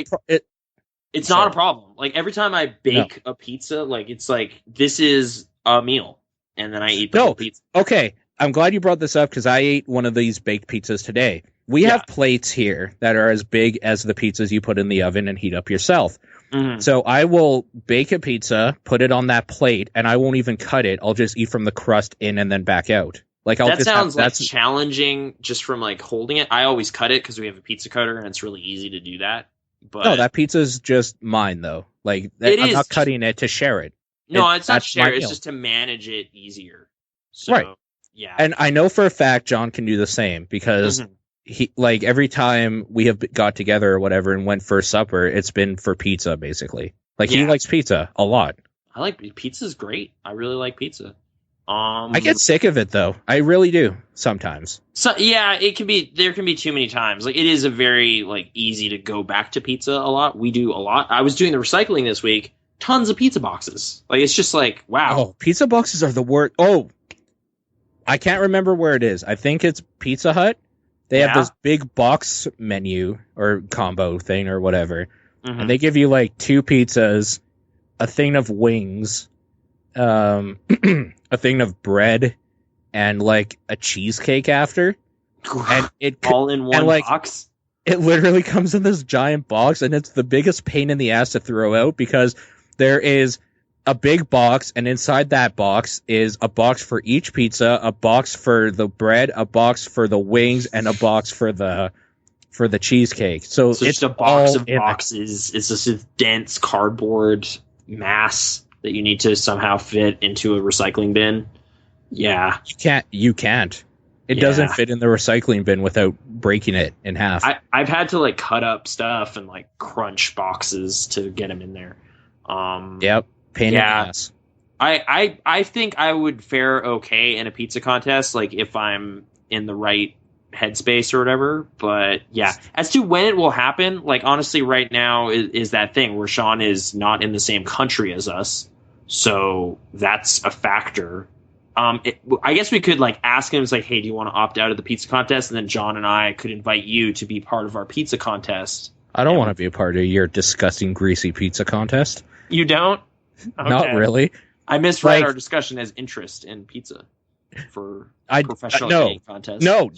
it's not a problem. Like, every time I bake a pizza, like, it's like, this is a meal. And then I eat the whole pizza. Okay. I'm glad you brought this up because I ate one of these baked pizzas today. We have plates here that are as big as the pizzas you put in the oven and heat up yourself. Mm-hmm. So I will bake a pizza, put it on that plate, and I won't even cut it. I'll just eat from the crust in and then back out. Like, that sounds like challenging just from like holding it. I always cut it because we have a pizza cutter and it's really easy to do that. But no, that pizza's just mine though. Like, I'm not cutting it to share it. No, it's not share. It's just to manage it easier. So, right. Yeah. And I know for a fact John can do the same because he, like, every time we have got together or whatever and went for supper, it's been for pizza basically. Like, he likes pizza a lot. I like pizza's great. I really like pizza. I get sick of it though. I really do sometimes. So yeah, there can be too many times. Like, it is a very like easy to go back to pizza a lot. We do a lot. I was doing the recycling this week. Tons of pizza boxes. Like, it's just like, wow. Oh, pizza boxes are the worst. Oh, I can't remember where it is. I think it's Pizza Hut. They have this big box menu or combo thing or whatever. Mm-hmm. And they give you like 2 pizzas, a thing of wings, a thing of bread, and like a cheesecake after. And it all in one box. It literally comes in this giant box, and it's the biggest pain in the ass to throw out because there is a big box, and inside that box is a box for each pizza, a box for the bread, a box for the wings, and a box for the cheesecake. So it's just a box of boxes. It's just a dense cardboard mass that you need to somehow fit into a recycling bin. Yeah. You can't. It doesn't fit in the recycling bin without breaking it in half. I've had to like cut up stuff and like crunch boxes to get them in there. Yep. Pain in the ass. I think I would fare okay in a pizza contest, like if I'm in the right headspace or whatever. But yeah, as to when it will happen, like honestly, right now is that thing where Sean is not in the same country as us, so that's a factor. I guess we could like ask him, it's like, hey, do you want to opt out of the pizza contest? And then John and I could invite you to be part of our pizza contest. I don't want to be a part of your disgusting, greasy pizza contest. You don't? Okay. Not really. I misread our discussion as interest in pizza for professional eating contest. No,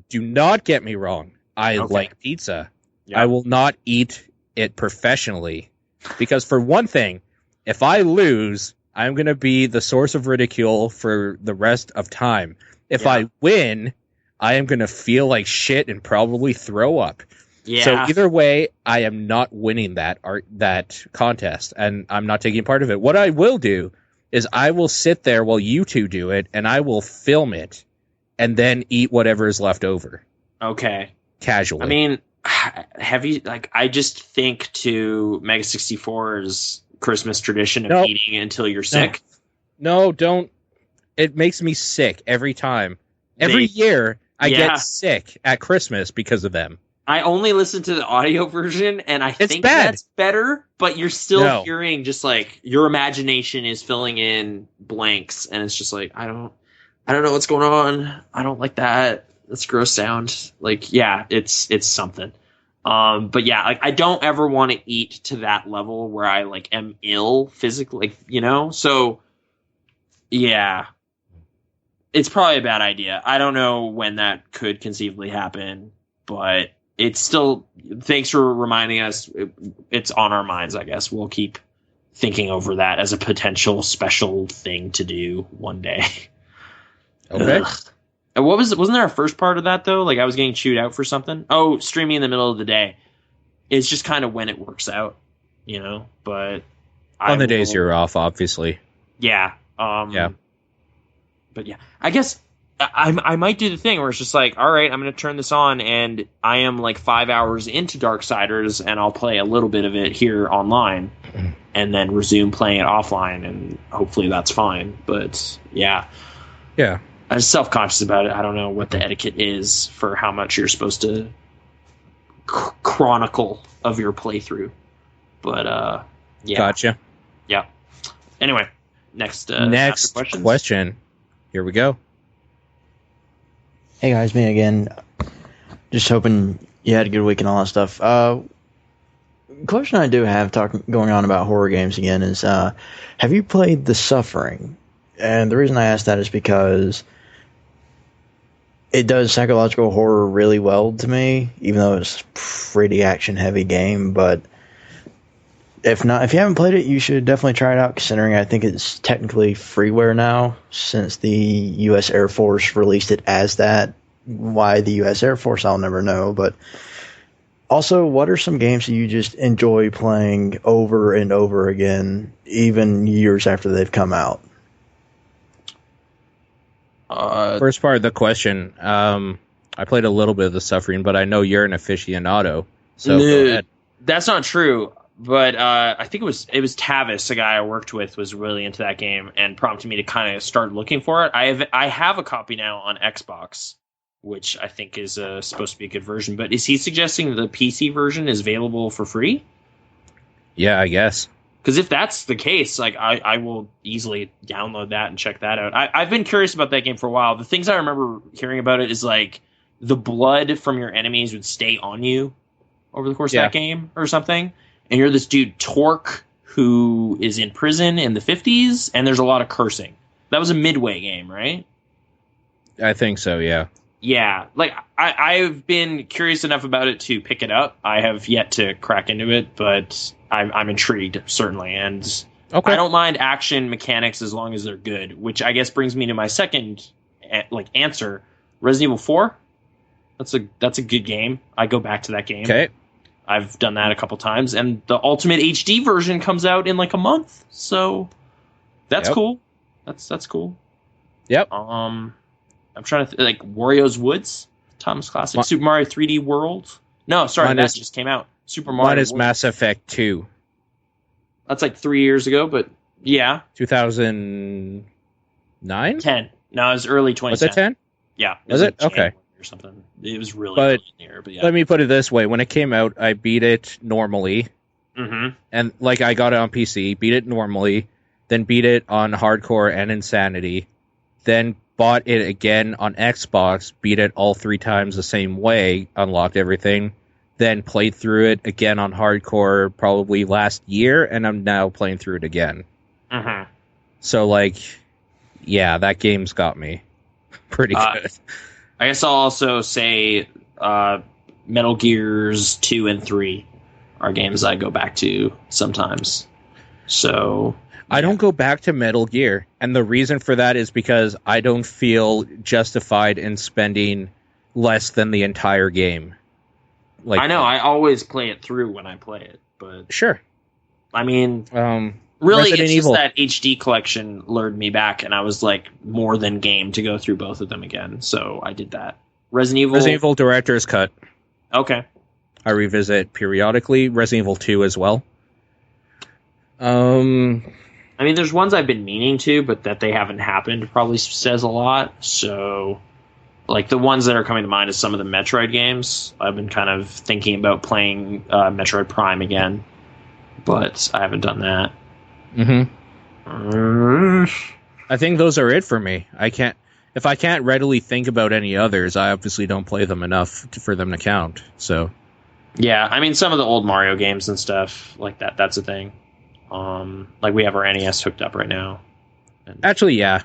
do not get me wrong. I like pizza. Yep. I will not eat it professionally because, for one thing, if I lose, I'm going to be the source of ridicule for the rest of time. If I win, I am going to feel like shit and probably throw up. Yeah. So either way, I am not winning that contest, and I'm not taking part of it. What I will do is I will sit there while you two do it, and I will film it, and then eat whatever is left over. Okay. Casually. I mean, I just think to Mega 64's Christmas tradition of eating until you're sick. No, don't. It makes me sick every time. Every year, I get sick at Christmas because of them. I only listen to the audio version, and I think that's better, but you're still hearing just like your imagination is filling in blanks, and it's just like, I don't know what's going on. I don't like that. That's gross sound. Like, yeah, it's something. But yeah, like I don't ever want to eat to that level where I like am ill physically, like, you know? So yeah, it's probably a bad idea. I don't know when that could conceivably happen, but it's still, thanks for reminding us. It's on our minds, I guess. We'll keep thinking over that as a potential special thing to do one day. Okay. And wasn't there a first part of that though? Like I was getting chewed out for something. Oh, streaming in the middle of the day. It's just kind of when it works out, you know, but On the days you're off, obviously. Yeah. Yeah. But yeah, I guess I might do the thing where it's just like, all right, I'm going to turn this on, and I am like 5 hours into Darksiders, and I'll play a little bit of it here online, and then resume playing it offline, and hopefully that's fine. But yeah. Yeah. I'm self-conscious about it. I don't know what the etiquette is for how much you're supposed to chronicle of your playthrough. But, yeah. Gotcha. Yeah. Anyway, next question. Here we go. Hey guys, me again. Just hoping you had a good week and all that stuff. Question I do have going on about horror games again is, have you played The Suffering? And the reason I ask that is because it does psychological horror really well to me, even though it's a pretty action-heavy game. But if you haven't played it, you should definitely try it out, considering I think it's technically freeware now, since the U.S. Air Force released it as that. Why the U.S. Air Force, I'll never know. But also, what are some games that you just enjoy playing over and over again, even years after they've come out? First part of the question, I played a little bit of The Suffering, but I know you're an aficionado. So go ahead. That's not true. But I think it was Tavis, a guy I worked with, was really into that game and prompted me to kind of start looking for it. I have a copy now on Xbox, which I think is supposed to be a good version. But is he suggesting the PC version is available for free? Yeah, I guess. Because if that's the case, like I will easily download that and check that out. I've been curious about that game for a while. The things I remember hearing about it is like the blood from your enemies would stay on you over the course of that game or something. And you're this dude, Torque, who is in prison in the 50s, and there's a lot of cursing. That was a Midway game, right? I think so, yeah. Yeah. Like, I've been curious enough about it to pick it up. I have yet to crack into it, but I'm intrigued, certainly. And okay. I don't mind action mechanics as long as they're good, which I guess brings me to my second answer. Resident Evil 4? That's a good game. I go back to that game. Okay. I've done that a couple times, and the Ultimate HD version comes out in like a month, so that's cool. That's cool. Yep. I'm trying to like Wario's Woods, Thomas Classic, Super Mario 3D World. No, sorry, that just came out. Super Mario. Mine is Mass Effect 2. That's like 3 years ago, but yeah. 2009? 10. No, it was early 2010. Was it 10? Yeah. Was it? Okay. Or something. It was really early in here, but yeah. Let me put it this way. When it came out, I beat it normally. Mm-hmm. And like I got it on PC, beat it normally, then beat it on Hardcore and Insanity, then bought it again on Xbox, beat it all 3 times the same way, unlocked everything, then played through it again on Hardcore probably last year, and I'm now playing through it again. Mm-hmm. So, like, yeah, that game's got me pretty good. I guess I'll also say Metal Gears 2 and 3 are games I go back to sometimes. So I don't go back to Metal Gear, and the reason for that is because I don't feel justified in spending less than the entire game. Like, I know, I always play it through when I play it, but sure. I mean, really, Resident it's Evil. just that HD collection lured me back, and I was like more than game to go through both of them again. So I did that. Resident Evil Director's Cut. Okay. I revisit periodically. Resident Evil 2 as well. I mean, there's ones I've been meaning to, but that they haven't happened probably says a lot. So, like, the ones that are coming to mind is some of the Metroid games. I've been kind of thinking about playing Metroid Prime again, but I haven't done that. Mm-hmm. I think those are it for me. If I can't readily think about any others, I obviously don't play them enough for them to count. So, yeah, I mean, some of the old Mario games and stuff like that's a thing. Like we have our NES hooked up right now. Actually, yeah.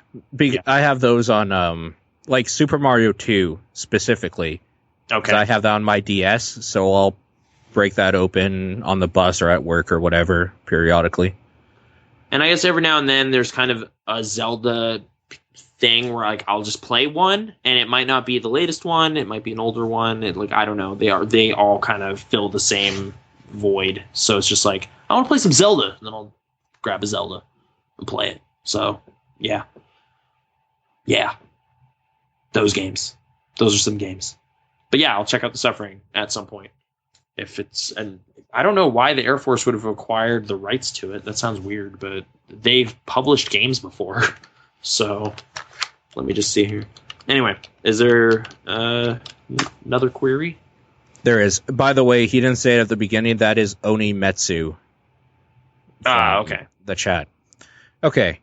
I have those on, like Super Mario 2 specifically. Okay. I have that on my DS, so I'll break that open on the bus or at work or whatever periodically. And I guess every now and then there's kind of a Zelda thing where like I'll just play one, and it might not be the latest one, it might be an older one. I don't know. They all kind of fill the same void. So it's just like I want to play some Zelda, and then I'll grab a Zelda and play it. So yeah, those games. Those are some games. But yeah, I'll check out The Suffering at some point. And I don't know why the Air Force would have acquired the rights to it. That sounds weird, but they've published games before. So let me just see here. Anyway, is there another query? There is. By the way, he didn't say it at the beginning. That is Onimetsu. Okay. The chat. Okay.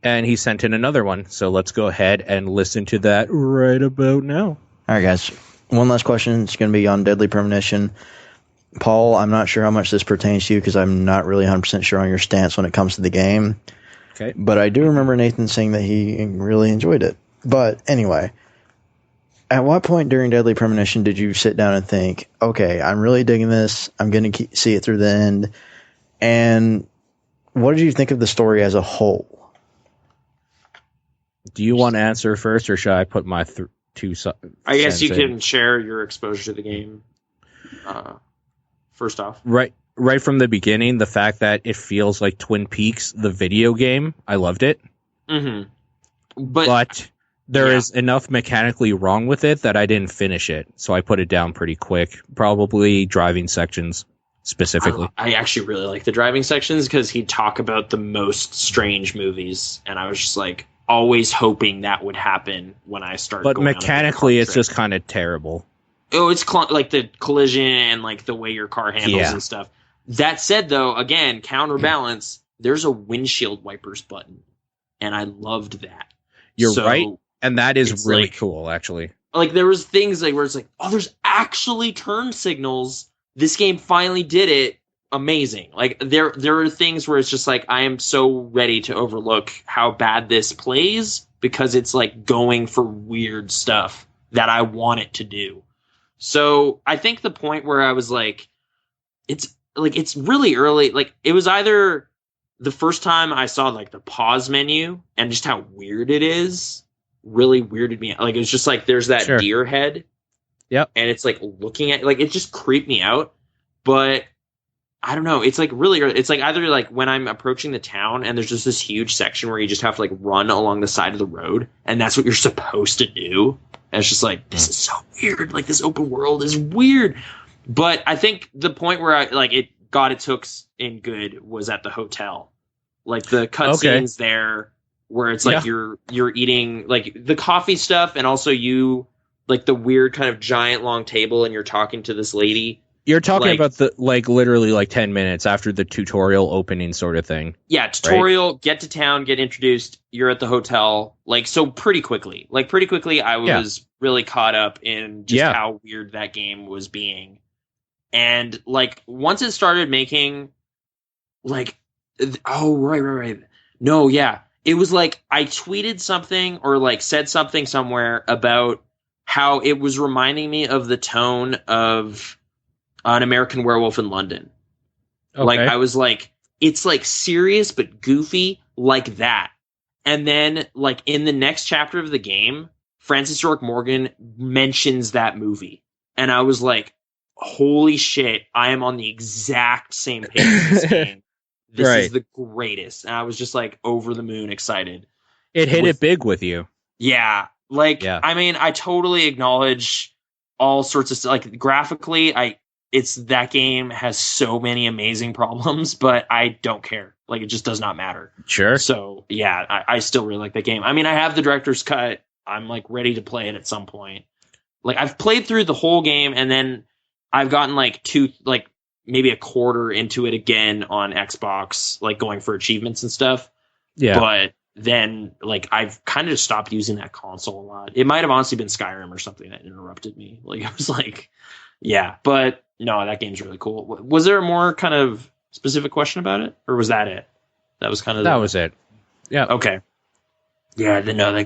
And he sent in another one. So let's go ahead and listen to that right about now. All right, guys. One last question. It's going to be on Deadly Premonition. Paul, I'm not sure how much this pertains to you because I'm not really 100% sure on your stance when it comes to the game. Okay. But I do remember Nathan saying that he really enjoyed it. But anyway, at what point during Deadly Premonition did you sit down and think, okay, I'm really digging this. I'm going to see it through the end. And what did you think of the story as a whole? Do you want to answer first, or should I put my two cents I guess you in? can share your exposure to the game. First off, Right from the beginning, the fact that it feels like Twin Peaks, the video game, I loved it. mm-hmm. But there is enough mechanically wrong with it that I didn't finish it, so I put it down pretty quick. Probably driving sections specifically. I actually really like the driving sections because he'd talk about the most strange movies, and I was just like always hoping that would happen when I started. But going mechanically, on it's just kind of terrible. Oh, it's like the collision and like the way your car handles and stuff. That said, though, again, counterbalance, there's a windshield wipers button, and I loved that. You're right, and that is really cool, actually. Like there was things like where it's like, oh, there's actually turn signals. This game finally did it. Amazing. Like there are things where it's just like I am so ready to overlook how bad this plays because it's like going for weird stuff that I want it to do. So I think the point where I was like, it's really early. Like it was either the first time I saw like the pause menu and just how weird it is really weirded me out. Like it was just like there's that deer head. Yep. And it's like looking at like it just creeped me out. But I don't know. It's like really early. It's like either like when I'm approaching the town and there's just this huge section where you just have to like run along the side of the road and that's what you're supposed to do. And it's just like, this is so weird. Like, this open world is weird. But I think the point where it got its hooks in good was at the hotel. Like, the cutscenes there where it's like you're eating, like, the coffee stuff and also you, like, the weird kind of giant long table and you're talking to this lady. You're talking about the, like, literally, like, 10 minutes after the tutorial opening sort of thing. Yeah, tutorial, get to town, get introduced, you're at the hotel. Like, so pretty quickly. Like, pretty quickly, I was really caught up in just how weird that game was being. And, like, once it started making, like, right. No, yeah. It was like, I tweeted something or, like, said something somewhere about how it was reminding me of the tone of An American Werewolf in London. Okay. Like, I was like, it's like serious but goofy like that. And then, like, in the next chapter of the game, Francis York Morgan mentions that movie. And I was like, holy shit, I am on the exact same page as this game. This is the greatest. And I was just like over the moon excited. It hit it big with you. Yeah. Like, I mean, I totally acknowledge all sorts of stuff. Like, graphically, that game has so many amazing problems, but I don't care. Like, it just does not matter. Sure. So, yeah, I still really like that game. I mean, I have the director's cut. I'm, like, ready to play it at some point. Like, I've played through the whole game, and then I've gotten, like, maybe a quarter into it again on Xbox, like, going for achievements and stuff. Yeah. But then, like, I've kind of just stopped using that console a lot. It might have honestly been Skyrim or something that interrupted me. Like, I was like, yeah, but no, that game's really cool. Was there a more kind of specific question about it, or was that it? That was kind of that was it. Yeah. Okay. Yeah. No, that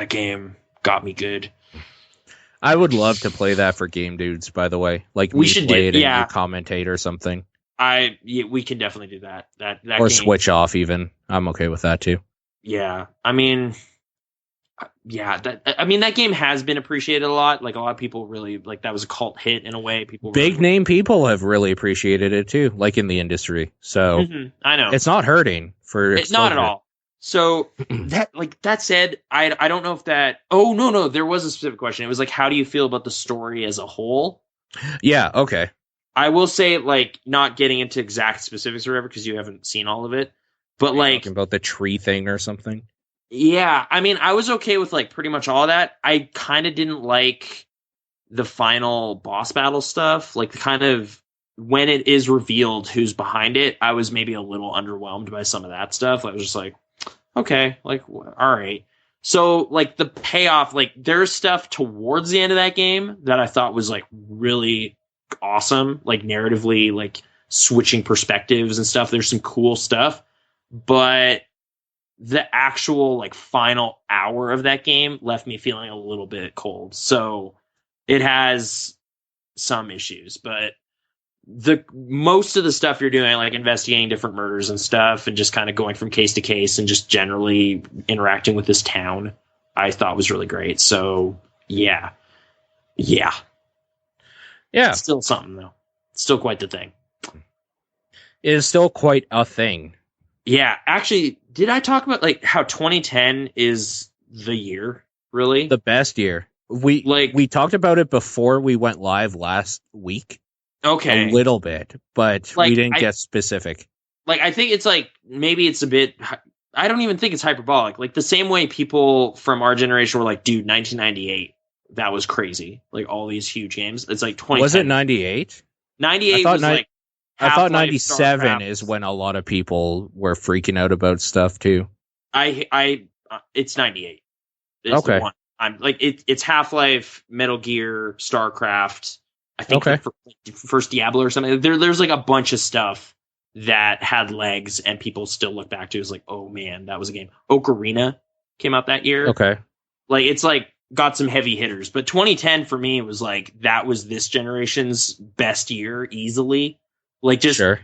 game got me good. I would love to play that for Game Dudes. By the way, like we should play it and you commentate or something. We can definitely do that. That or game, switch off even. I'm okay with that too. Yeah, I mean, yeah, that game has been appreciated a lot. Like a lot of people really like that was a cult hit in a way. People Big name people have really appreciated it too, like in the industry. So I know it's not hurting for it's not at exposure. all. So that said, I don't know if that. Oh no, there was a specific question. It was like, how do you feel about the story as a whole? Yeah. Okay. I will say, like, not getting into exact specifics or whatever because you haven't seen all of it, but like Talking about the tree thing or something. yeah, I mean, I was okay with like pretty much all of that. I kind of didn't like the final boss battle stuff, like kind of when it is revealed who's behind it. I was maybe a little underwhelmed by some of that stuff. I was just like, okay, like all right. So like the payoff, like there's stuff towards the end of that game that I thought was like really awesome, like narratively, like switching perspectives and stuff. There's some cool stuff, but the actual like final hour of that game left me feeling a little bit cold. So it has some issues, but the most of the stuff you're doing, like investigating different murders and stuff and just kind of going from case to case and just generally interacting with this town, I thought was really great. So yeah. It's still something though. It's still quite the thing. It is still quite a thing. Yeah, actually, did I talk about like how 2010 is the year, really? The best year. We talked about it before we went live last week. Okay. A little bit, but Like, we didn't get specific. Like, I think it's like, maybe it's a bit, I don't even think it's hyperbolic. Like, the same way people from our generation were like, dude, 1998, that was crazy. Like, all these huge games. It's like 2010. Was it 98? 98 was like, I thought Half-Life, 97 StarCraft. is when a lot of people were freaking out about stuff too. It's 98. It's Okay. The one. I'm like, it's Half-Life, Metal Gear, StarCraft. I think Okay. the first Diablo or something. There's like a bunch of stuff that had legs and people still look back to as like, oh man, that was a game. Ocarina came out that year. Okay. Like it's like got some heavy hitters, but 2010 for me was like that was this generation's best year easily. Like just Sure.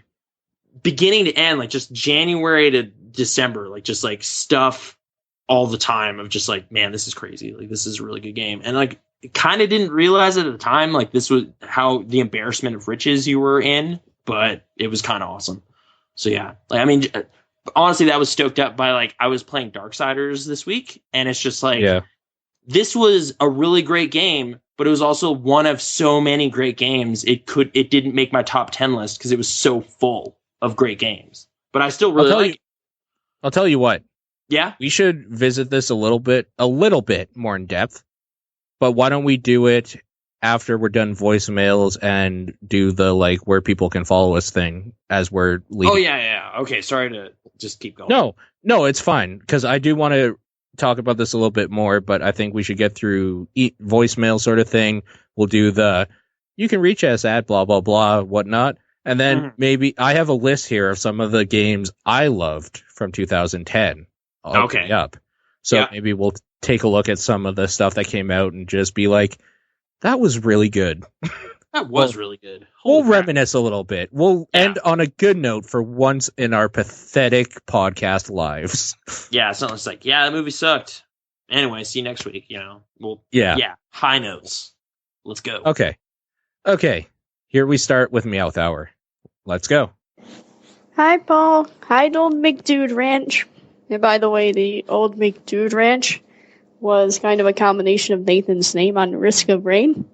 beginning to end, like just January to December, like just like stuff all the time of just like, man, this is crazy. Like this is a really good game. And like kind of didn't realize it at the time, like this was how the embarrassment of riches you were in, but it was kind of awesome. So yeah, like I mean, honestly, that was stoked up by like I was playing Darksiders this week, and it's just like this was a really great game, but it was also one of so many great games. It didn't make my top 10 list because it was so full of great games. But I still really like it. I'll tell you what. Yeah, we should visit this a little bit more in depth. But why don't we do it after we're done voicemails and do the like where people can follow us thing as we're leaving? Oh yeah. Okay, sorry to just keep going. No, it's fine because I do want to talk about this a little bit more, but I think we should get through voicemail sort of thing. We'll do you can reach us at blah blah blah whatnot, and then maybe I have a list here of some of the games I loved from 2010. Okay. Up. So maybe we'll take a look at some of the stuff that came out and just be like, that was really good. That was really good. We'll reminisce a little bit. We'll end on a good note for once in our pathetic podcast lives. Yeah, it's not just like, the movie sucked. Anyway, see you next week, high notes. Let's go. Okay. Here we start with Meowth Hour. Let's go. Hi, Paul. Hi, Old McDude Ranch. And by the way, the Old McDude Ranch was kind of a combination of Nathan's name on Risk of Rain,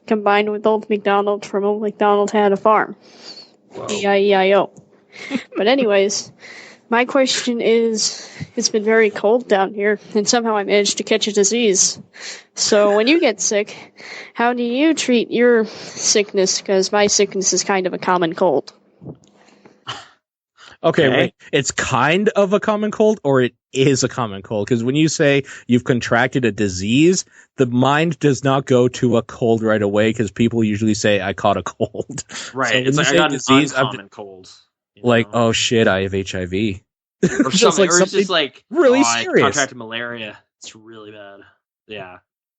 combined with Old MacDonald from Old MacDonald Had a Farm. E-I-E-I-O. But anyways, my question is, it's been very cold down here, and somehow I managed to catch a disease. So when you get sick, how do you treat your sickness? Because my sickness is kind of a common cold. Okay, wait. It's kind of a common cold, or it is a common cold? Because when you say you've contracted a disease, the mind does not go to a cold right away, because people usually say, I caught a cold. Right. So it's like, I got disease, an uncommon cold. Like, oh shit, I have HIV. Or something, or it's just like, really serious. I contracted malaria. It's really bad. Yeah.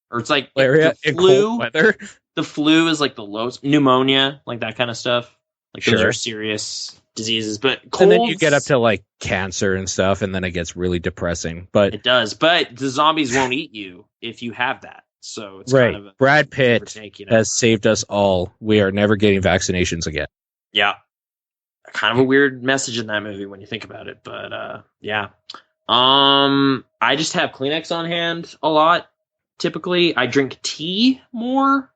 Or it's like, malaria the in flu, cold weather. The flu is like the lowest. Pneumonia, like that kind of stuff. Like those Sure. are serious diseases. But colds, And then you get up to like cancer and stuff, and then it gets really depressing. But it does. But the zombies won't eat you if you have that. So it's right, kind of a Brad give or Pitt take, you know? has saved us all. We are never getting vaccinations again. Yeah. Kind of a weird message in that movie when you think about it, but yeah. I just have Kleenex on hand a lot. Typically, I drink tea more.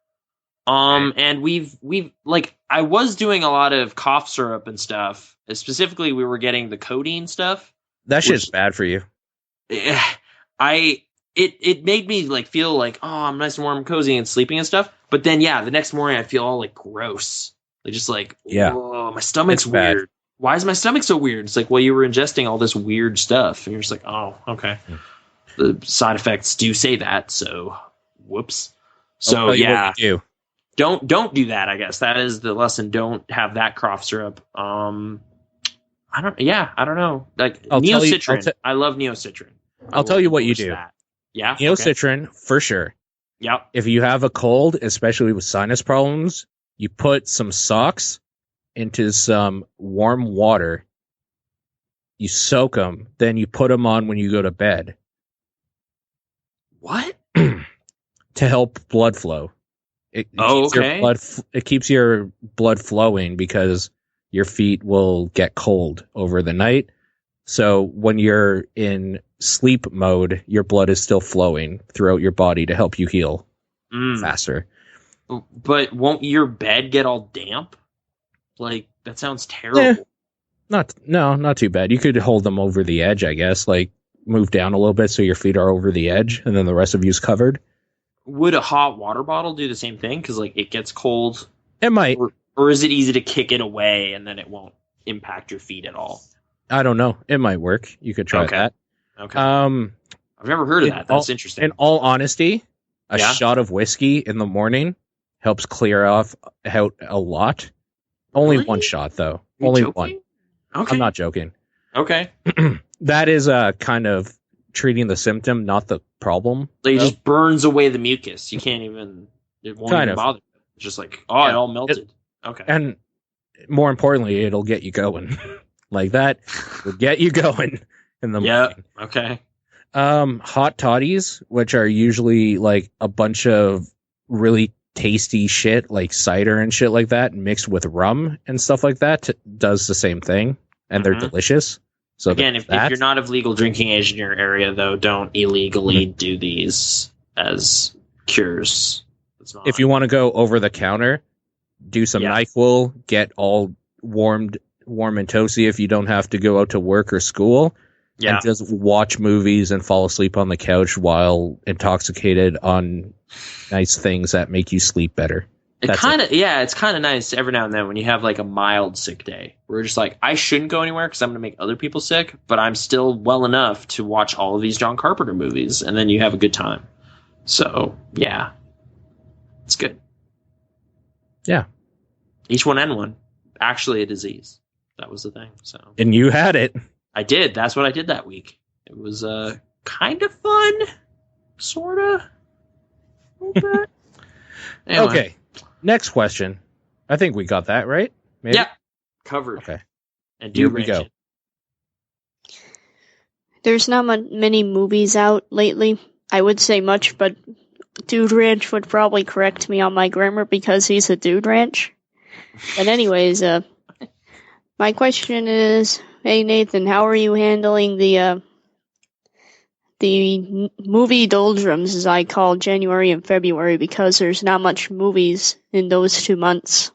And we've like I was doing a lot of cough syrup and stuff. Specifically, we were getting the codeine stuff. That shit's bad for you. It made me like feel like, oh, I'm nice and warm, and cozy, and sleeping and stuff. But then yeah, the next morning I feel all like gross. Like just like, Yeah. whoa, my stomach's It's bad. weird. Why is my stomach so weird? It's like, well, you were ingesting all this weird stuff, and you're just like, oh, okay. The side effects do say that, so whoops. I'll So tell you yeah, what you do. don't do that. I guess that is the lesson. Don't have that cough syrup. I don't know. Like I'll tell you- neocitrin. I love neocitrin. I'll tell you what you What's do. that? Yeah, okay. Neocitrin, for sure. Yep. If you have a cold, especially with sinus problems, you put some socks into some warm water. You soak them, then you put them on when you go to bed What? to help blood flow. It Oh, keeps your okay. it keeps your blood flowing because your feet will get cold over the night. So when you're in sleep mode, your blood is still flowing throughout your body to help you heal faster. But won't your bed get all damp? Like that sounds terrible. Not too bad. You could hold them over the edge, I guess. Like move down a little bit so your feet are over the edge, and then the rest of you's covered. Would a hot water bottle do the same thing? Because like it gets cold, It might. or is it easy to kick it away and then it won't impact your feet at all? I don't know. It might work. You could try Okay. that. Okay, Um, I've never heard of in that. That's interesting. in all honesty, a Yeah? shot of whiskey in the morning helps clear off out a lot. Only Really? one shot, though. You Only joking? one. Okay. I'm not joking. Okay. That is kind of treating the symptom, not the problem. Like it though. just burns away the mucus. You can't even. It won't Kind even of. bother. It's just like, oh, it Yeah. all melted. Okay. And more importantly, it'll get you going. Like that will get you going in the Yeah. morning. Okay. Hot toddies, which are usually like a bunch of really tasty shit like cider and shit like that mixed with rum and stuff like that, does the same thing, and they're Mhm. delicious. So Again, there's if that. you're not of legal drinking age in your area, though, don't illegally do these as cures. It's not. If you want to go over the counter, do some Yeah. NyQuil, get all warm and toasty if you don't have to go out to work or school. yeah, And just watch movies and fall asleep on the couch while intoxicated on nice things that make you sleep better. it's kind of nice every now and then when you have like a mild sick day. Where you're just like, I shouldn't go anywhere because I'm going to make other people sick, but I'm still well enough to watch all of these John Carpenter movies, and then you have a good time. So yeah, it's good. Yeah. H1N1, actually a disease. That was the thing. So And you had it. I did. That's what I did that week. It was kind of fun, sorta. A little bit. Anyway. Okay. Next question. I think we got that right. Maybe? Yeah. Covered. Okay. And Here do we go. There's not many movies out lately. I would say much, but Dude Ranch would probably correct me on my grammar because he's a Dude Ranch. But anyways, my question is, hey Nathan, how are you handling the movie doldrums, as I call January and February, because there's not much movies in those 2 months?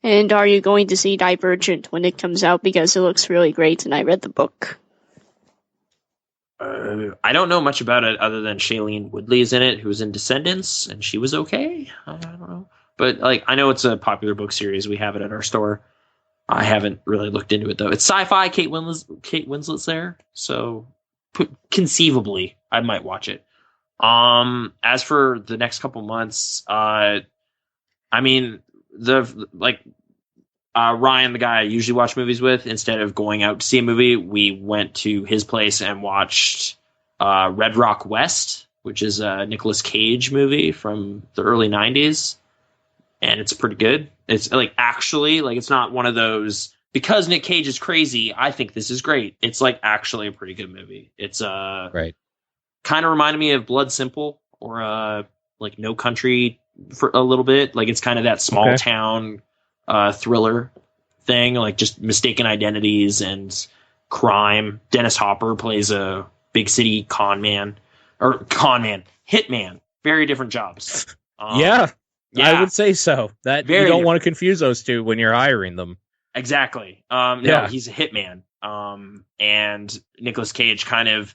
And are you going to see Divergent when it comes out, because it looks really great and I read the book? I don't know much about it other than Shailene Woodley is in it, who was in Descendants, and she was okay. I don't know. But like, I know it's a popular book series. We have it at our store. I haven't really looked into it though. It's sci-fi. Kate Winslet's there, so conceivably I might watch it. As for the next couple months, I mean, Ryan, the guy I usually watch movies with, instead of going out to see a movie, we went to his place and watched Red Rock West, which is a Nicolas Cage movie from the early 90s. And it's pretty good. It's like actually, like it's not one of those because Nick Cage is crazy. I think this is great. It's like actually a pretty good movie. It's Right. kind of reminded me of Blood Simple or like No Country for a little bit. Like it's kind of that small town thriller thing, like just mistaken identities and crime. Dennis Hopper plays a big city hitman. Very different jobs. Yeah, I would say so. That Very you don't different. want to confuse those two when you're hiring them. Exactly. Yeah. No, he's a hitman. And Nicolas Cage kind of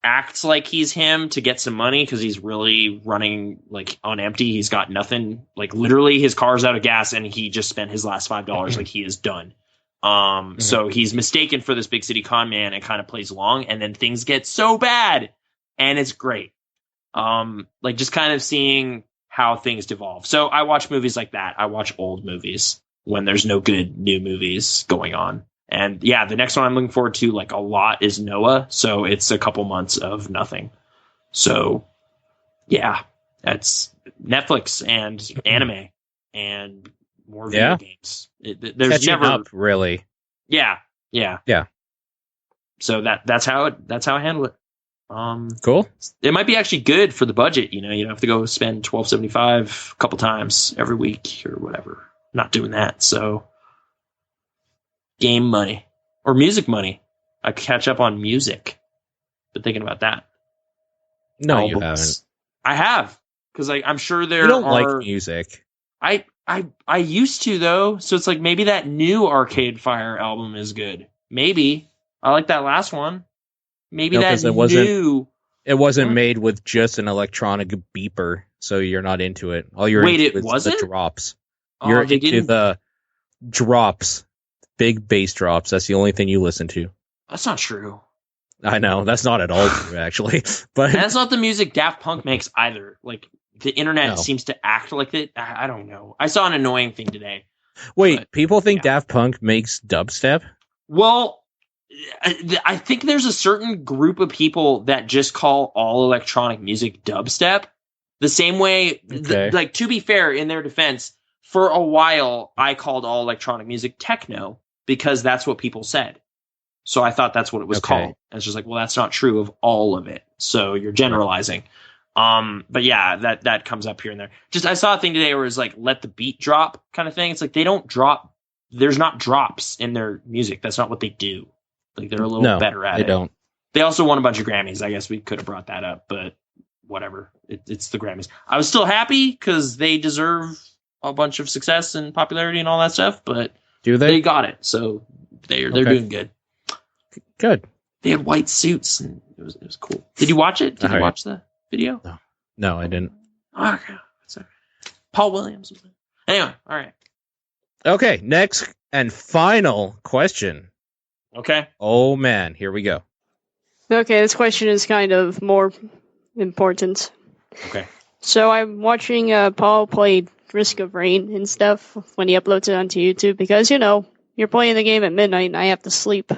acts like he's him to get some money because he's really running like on empty. He's got nothing. Like literally, his car's out of gas, and he just spent his last $5. Like he is done. So he's mistaken for this big city con man and kind of plays along, and then things get so bad, and it's great. Like just kind of seeing how things devolve. So I watch movies like that. I watch old movies when there's no good new movies going on. And yeah, the next one I'm looking forward to like a lot is Noah. So it's a couple months of nothing. So yeah, that's Netflix and anime and more video games. There's Catching never up, really. Yeah. So that's how I handle it. Cool. It might be actually good for the budget. You don't have to go spend $12.75 a couple times every week or whatever. Not doing that. So game money or music money. I catch up on music. Been thinking about that. No, you haven't. I have because I'm sure there You don't are. like music. I used to though, so it's like maybe that new Arcade Fire album is good. Maybe I like that last one. Maybe No, that 'cause it wasn't made with just an electronic beeper, so you're not into it. All you're Wait, into it is wasn't? the drops. Oh, You're they into didn't- the drops, big bass drops. That's the only thing you listen to. That's not true. I know that's not at all true, actually. But And that's not the music Daft Punk makes either. Like the internet No. seems to act like it. I don't know. I saw an annoying thing today. wait, but, people think Daft Punk makes dubstep? Well, I think there's a certain group of people that just call all electronic music dubstep. The same way, Okay. like to be fair, in their defense, for a while I called all electronic music techno because that's what people said. So I thought that's what it was Okay. called. And it's just like, well, that's not true of all of it. So you're generalizing. But yeah, that comes up here and there. Just I saw a thing today where it's like let the beat drop kind of thing. It's like they don't drop. There's not drops in their music. That's not what they do. Like they're a little better at they it. don't. They also won a bunch of Grammys. I guess we could have brought that up, but whatever. It's the Grammys. I was still happy because they deserve a bunch of success and popularity and all that stuff. But Do they they? got it, so they're Okay. doing good. Good. They had white suits and it was cool. Did you watch it? Did you Alright. watch the video? No, I didn't. Oh, okay. Sorry. Paul Williams. Anyway, all right. Okay, next and final question. Okay. Oh man, here we go. Okay, this question is kind of more important. Okay. So I'm watching Paul play Risk of Rain and stuff when he uploads it onto YouTube because, you're playing the game at midnight and I have to sleep.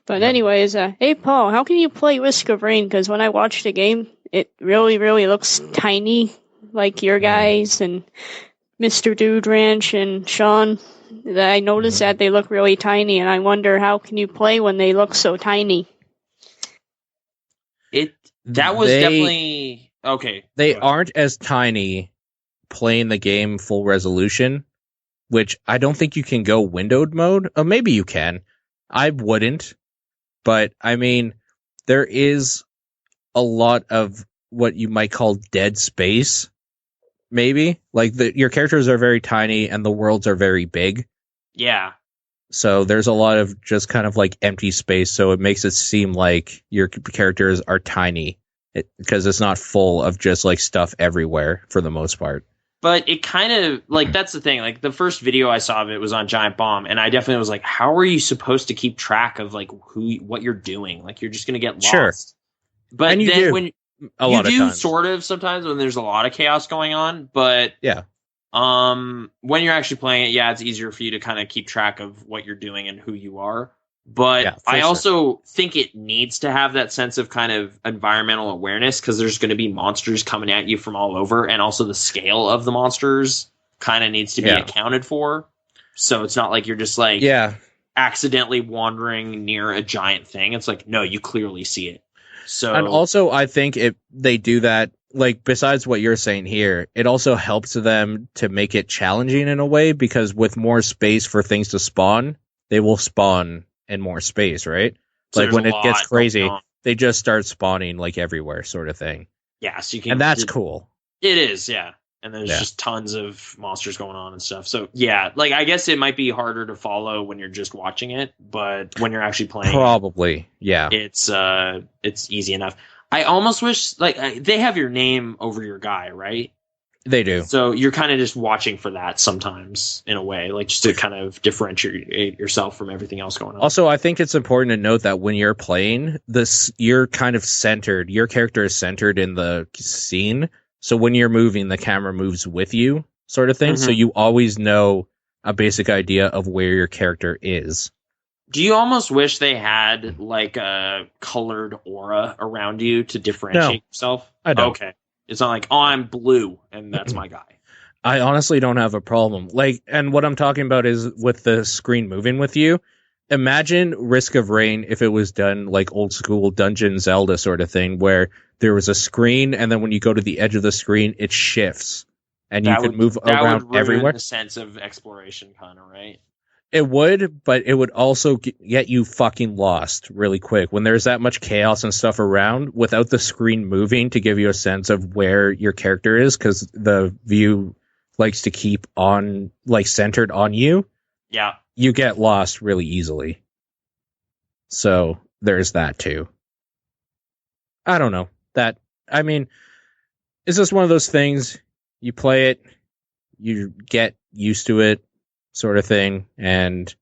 But anyways, hey Paul, how can you play Risk of Rain? Because when I watch the game, it really, really looks tiny, like your guys and Mr. Dude Ranch and Sean. I noticed that they look really tiny, and I wonder how can you play when they look so tiny? That was They- definitely okay. They go ahead. aren't as tiny playing the game full resolution, which I don't think you can go windowed mode. Or maybe you can. I wouldn't. But I mean, there is a lot of what you might call dead space. Maybe like your characters are very tiny and the worlds are very big. Yeah. So there's a lot of just kind of like empty space. So it makes it seem like your characters are tiny because it's not full of just like stuff everywhere for the most part. But it kind of like that's the thing. Like the first video I saw of it was on Giant Bomb, and I definitely was like, "How are you supposed to keep track of like what you're doing? Like you're just gonna get lost." Sure. But And you then do, when a you lot of do times. sort of sometimes when there's a lot of chaos going on, but Yeah. when you're actually playing it, yeah, it's easier for you to kind of keep track of what you're doing and who you are. But Yeah, for I sure. also think it needs to have that sense of kind of environmental awareness because there's going to be monsters coming at you from all over, and also the scale of the monsters kind of needs to be accounted for. So it's not like you're just like accidentally wandering near a giant thing. It's like, no, you clearly see it. So, and also I think they do that, like, besides what you're saying here, it also helps them to make it challenging in a way, because with more space for things to spawn, they will spawn in more space, right? So like when it gets crazy, going on. they just start spawning like everywhere, sort of thing. Yeah, so you can, and that's cool. It is, yeah. And there's just tons of monsters going on and stuff. So yeah, like I guess it might be harder to follow when you're just watching it, but when you're actually playing, probably, it's easy enough. I almost wish, like, they have your name over your guy, right? They do. So you're kind of just watching for that sometimes, in a way, like just to kind of differentiate yourself from everything else going on. Also, I think it's important to note that when you're playing this, you're kind of centered. Your character is centered in the scene. So when you're moving, the camera moves with you, sort of thing. So you always know a basic idea of where your character is. Do you almost wish they had like a colored aura around you to differentiate yourself? I don't. Okay. It's not like, oh, I'm blue and that's my guy. I honestly don't have a problem. Like, and what I'm talking about is with the screen moving with you. Imagine Risk of Rain if it was done like old school Dungeon Zelda sort of thing, where there was a screen, and then when you go to the edge of the screen, it shifts, and you could move around everywhere. The sense of exploration, kind of, right? It would, but it would also get you fucking lost really quick when there's that much chaos and stuff around. Without the screen moving to give you a sense of where your character is, because the view likes to keep on like centered on you. Yeah. You get lost really easily. So there's that too. I don't know. I mean, it's just one of those things. You play it, you get used to it, sort of thing, and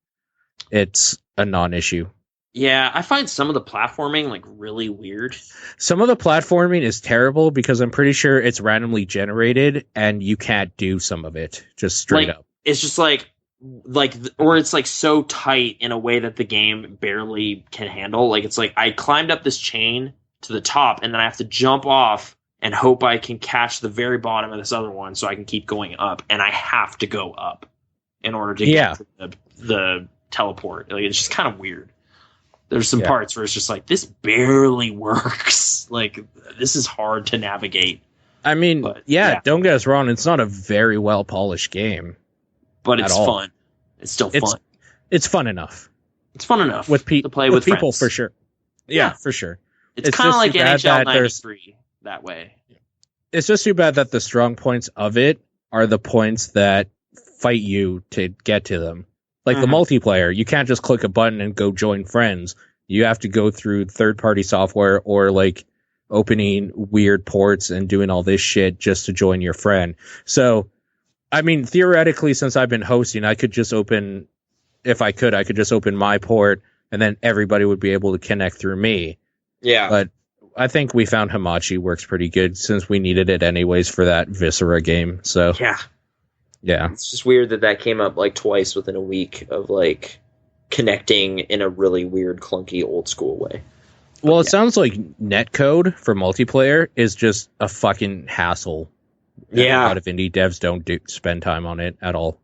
it's a non-issue. Yeah, I find some of the platforming like really weird. Some of the platforming is terrible because I'm pretty sure it's randomly generated and you can't do some of it just straight up. It's just like, or it's like so tight in a way that the game barely can handle. Like, it's like I climbed up this chain to the top and then I have to jump off and hope I can catch the very bottom of this other one so I can keep going up, and I have to go up in order to get to the teleport. Like, it's just kind of weird. There's some parts where it's just like, this barely works. Like, this is hard to navigate. I mean, but, don't get us wrong. It's not a very well polished game, but it's fun. It's still fun. It's fun enough. It's fun enough to play with people friends. For sure. Yeah, for sure. It's kind of like NHL 93 that way. It's just too bad that the strong points of it are the points that fight you to get to them. Like the multiplayer, you can't just click a button and go join friends. You have to go through third-party software or like opening weird ports and doing all this shit just to join your friend. So, I mean, theoretically, since I've been hosting, I could just open my port and then everybody would be able to connect through me. Yeah. But I think we found Hamachi works pretty good since we needed it anyways for that Viscera game. So yeah. It's just weird that came up like twice within a week of like connecting in a really weird, clunky, old school way. Well, it sounds like netcode for multiplayer is just a fucking hassle. Yeah. A lot of indie devs don't spend time on it at all.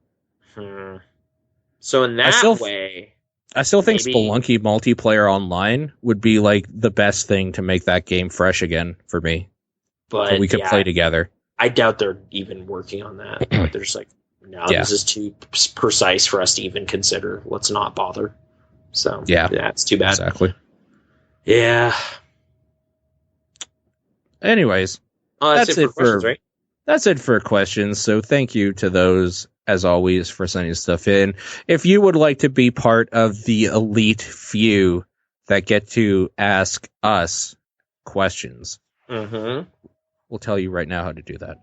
So in that way, I still think Spelunky multiplayer online would be like the best thing to make that game fresh again for me. But so we could play together. I doubt they're even working on that. They're just like, no, this is too precise for us to even consider. Let's not bother. So yeah, it's too bad. Exactly. Yeah. Anyways, that's it for questions, right? That's it for questions. So thank you to those, as always, for sending stuff in. If you would like to be part of the elite few that get to ask us questions, we'll tell you right now how to do that.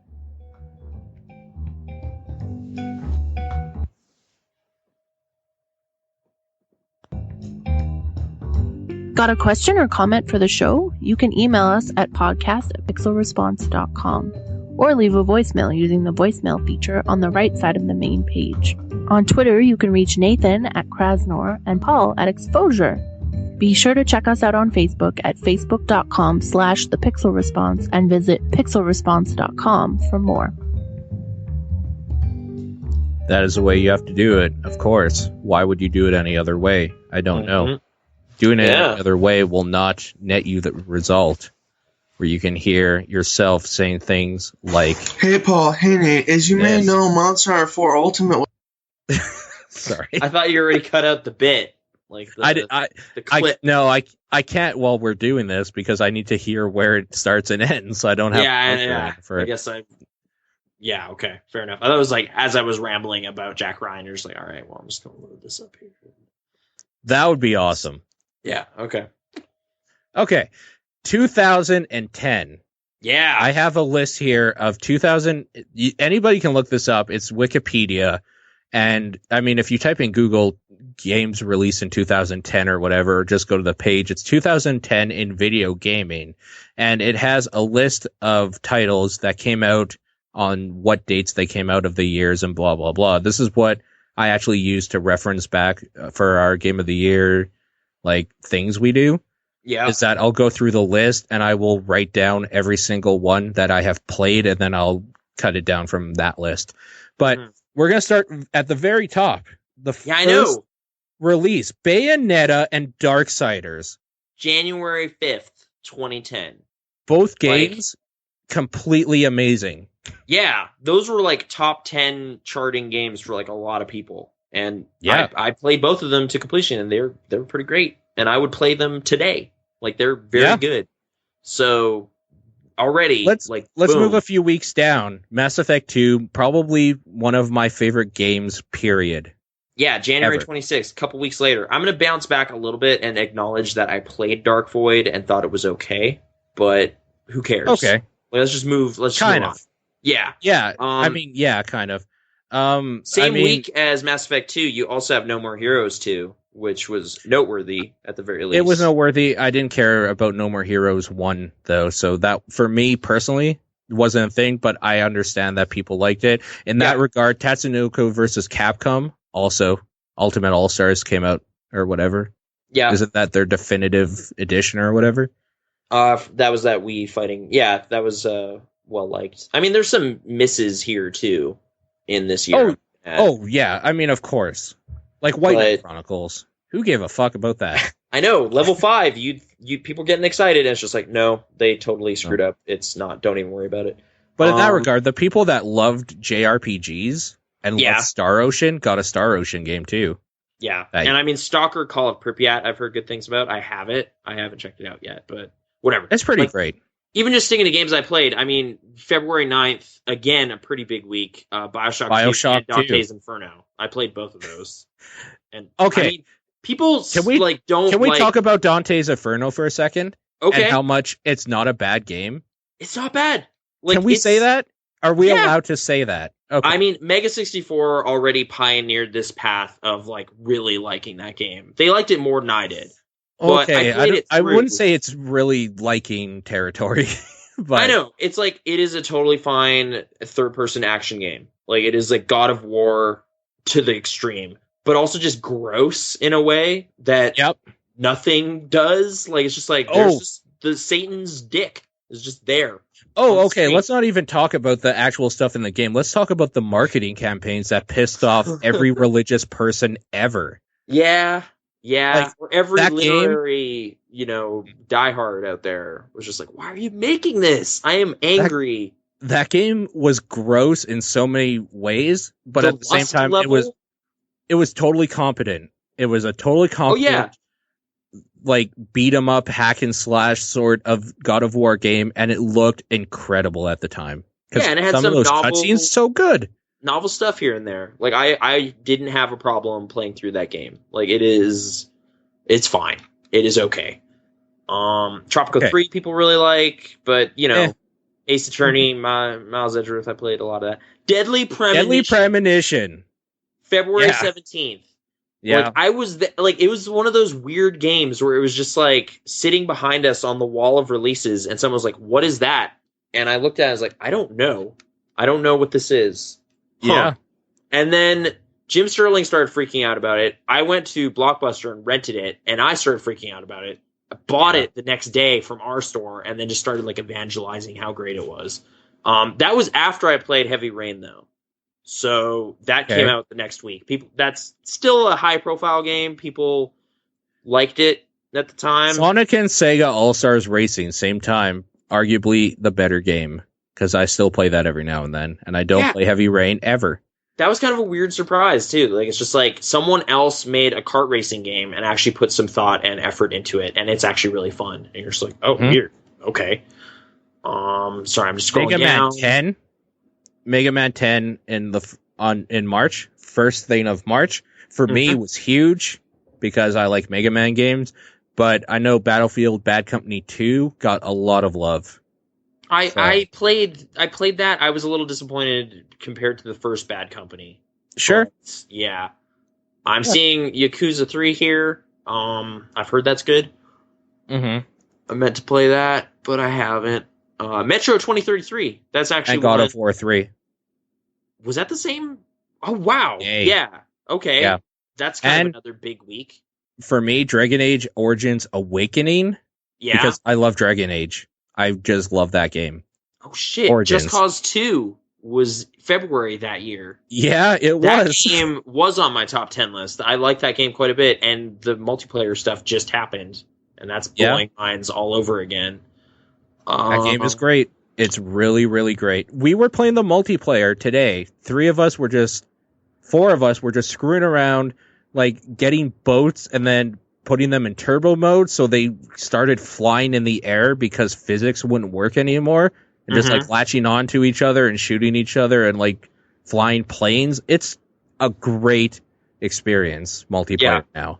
Got a question or comment for the show? You can email us at podcast@pixelresponse.com or leave a voicemail using the voicemail feature on the right side of the main page. On Twitter, you can reach Nathan at Krasnor and Paul at Exposure. Be sure to check us out on Facebook at facebook.com/thepixelresponse and visit pixelresponse.com for more. That is the way you have to do it, of course. Why would you do it any other way? I don't know. Doing it any other way will not net you the result where you can hear yourself saying things like... Hey, Paul. Hey, Nate. As you may know, Monster Hunter 4 Ultimate... Sorry. I thought you already cut out the bit. Like the clip. I can't while we're doing this because I need to hear where it starts and ends, so I don't have... I guess Yeah, okay. Fair enough. I thought it was like, as I was rambling about Jack Ryan, you're just like, all right, well, I'm just going to load this up here. That would be awesome. Yeah, okay. Okay. 2010. Yeah. I have a list here of 2000. Anybody can look this up. It's Wikipedia. And I mean, if you type in Google games released in 2010 or whatever, just go to the page. It's 2010 in video gaming. And it has a list of titles that came out on what dates they came out of the years and blah, blah, blah. This is what I actually use to reference back for our game of the year, like things we do. Yeah. Is that I'll go through the list and I will write down every single one that I have played and then I'll cut it down from that list. But we're going to start at the very top. The first release, Bayonetta and Darksiders. January 5th, 2010. Both games, completely amazing. Yeah, those were like top 10 charting games for like a lot of people. And I played both of them to completion and they were pretty great. And I would play them today. Like they're very good. So already let's move a few weeks down. Mass Effect 2, probably one of my favorite games, period. Yeah, January 26th, a couple weeks later. I'm going to bounce back a little bit and acknowledge that I played Dark Void and thought it was okay, but who cares? Okay. Let's just move. Let's just move on. Yeah. Yeah. I mean, yeah, kind of. Same week as Mass Effect 2, you also have No More Heroes 2, which was noteworthy at the very least. It was noteworthy. I didn't care about No More Heroes 1, though, so that, for me personally, wasn't a thing, but I understand that people liked it. In that regard, Tatsunoko versus Capcom, also, Ultimate All-Stars came out, or whatever. Yeah. Isn't that their definitive edition or whatever? That was that Wii fighting. Yeah, that was well liked. I mean, there's some misses here, too, in this year. Oh yeah. I mean, of course. Like White Knight Chronicles. Who gave a fuck about that? I know. Level 5, you people getting excited, and it's just like, no, they totally screwed up. It's not. Don't even worry about it. But in that regard, the people that loved JRPGs and loved Star Ocean got a Star Ocean game, too. Yeah. And I mean, Stalker Call of Pripyat, I've heard good things about. I have it. I haven't checked it out yet, but whatever. It's pretty great. Even just sticking to games I played, I mean, February 9th, again, a pretty big week. Bioshock 2 and Dante's Inferno. I played both of those. And okay. I mean, people Can we talk about Dante's Inferno for a second? Okay. And how much it's not a bad game? It's not bad. Like, can we say that? Are we allowed to say that? Okay. I mean, Mega 64 already pioneered this path of like really liking that game. They liked it more than I did. Okay, I wouldn't say it's really liking territory. But I know. It's like, it is a totally fine third-person action game. Like, it is like God of War to the extreme. But also just gross in a way that nothing does. Like, it's just like, there's just the Satan's dick is just there. Oh, okay. Let's not even talk about the actual stuff in the game. Let's talk about the marketing campaigns that pissed off every religious person ever. Yeah. Yeah. Like, for every literary, diehard out there was just like, why are you making this? I am angry. That game was gross in so many ways, but at the same time, it was totally competent. It was a totally competent, like, beat 'em up, hack and slash sort of God of War game, and it looked incredible at the time. Yeah, and it had some of those novel cutscenes so good. Novel stuff here and there. Like, I didn't have a problem playing through that game. Like, it's fine. It is okay. Tropico 3 people really like, but, Ace Attorney, Miles Edgeworth, I played a lot of that. Deadly Premonition. February 17th. Yeah. Like, it was one of those weird games where it was just like sitting behind us on the wall of releases and someone was like, what is that? And I looked at it and I was like, I don't know. I don't know what this is. Yeah. And then Jim Sterling started freaking out about it. I went to Blockbuster and rented it, and I started freaking out about it. I bought it the next day from our store, and then just started like evangelizing how great it was. That was after I played Heavy Rain, though. So that Okay. came out the next week. That's still a high profile game. People liked it at the time. Sonic and Sega All-Stars Racing, same time, arguably the better game, because I still play that every now and then, and I don't play Heavy Rain ever. That was kind of a weird surprise, too. Like, it's just like someone else made a kart racing game and actually put some thought and effort into it, and it's actually really fun. And you're just like, oh, weird. Okay. Sorry, I'm just scrolling down. Mega Man 10 in March, first thing of March, for me was huge because I like Mega Man games, but I know Battlefield Bad Company 2 got a lot of love. I played that. I was a little disappointed compared to the first Bad Company. Sure. But, yeah. I'm seeing Yakuza 3 here. I've heard that's good. Mm-hmm. I meant to play that, but I haven't. Metro 2033. That's actually and God of War 3. Was that the same? Oh, wow. Yay. Yeah. Okay. Yeah. That's kind of another big week. For me, Dragon Age Origins Awakening. Yeah. Because I love Dragon Age. I just love that game. Oh, shit. Origins. Just Cause 2 was February that year. Yeah, it that was. That game was on my top 10 list. I like that game quite a bit, and the multiplayer stuff just happened, and that's blowing minds all over again. That game is great. It's really, really great. We were playing the multiplayer today. 4 of us were just screwing around, like getting boats and then putting them in turbo mode. So they started flying in the air because physics wouldn't work anymore. And just like latching onto each other and shooting each other and like flying planes. It's a great experience, multiplayer now.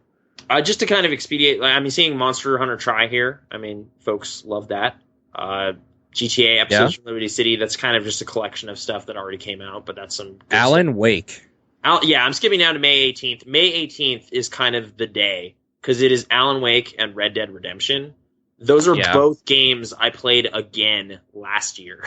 Just to kind of expedite, I'm seeing Monster Hunter Tri here. I mean, folks love that. GTA episodes from Liberty City, that's kind of just a collection of stuff that already came out, but that's some good Alan stuff. Wake. I'm skipping down to May 18th. May 18th is kind of the day, because it is Alan Wake and Red Dead Redemption. Those are both games I played again last year.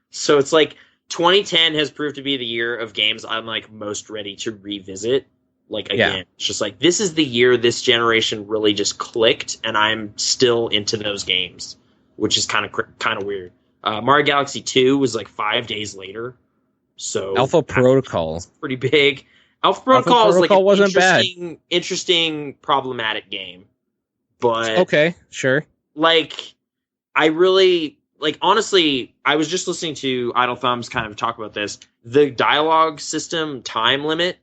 So it's like 2010 has proved to be the year of games I'm like most ready to revisit. Like, again, it's just like, this is the year this generation really just clicked, and I'm still into those games, which is kind of weird. Mario Galaxy 2 was like 5 days later. So Alpha Protocol, pretty big. Alpha Protocol is like an wasn't interesting, problematic game. But okay, sure. Like, I really honestly, I was just listening to Idle Thumbs kind of talk about this. The dialogue system time limit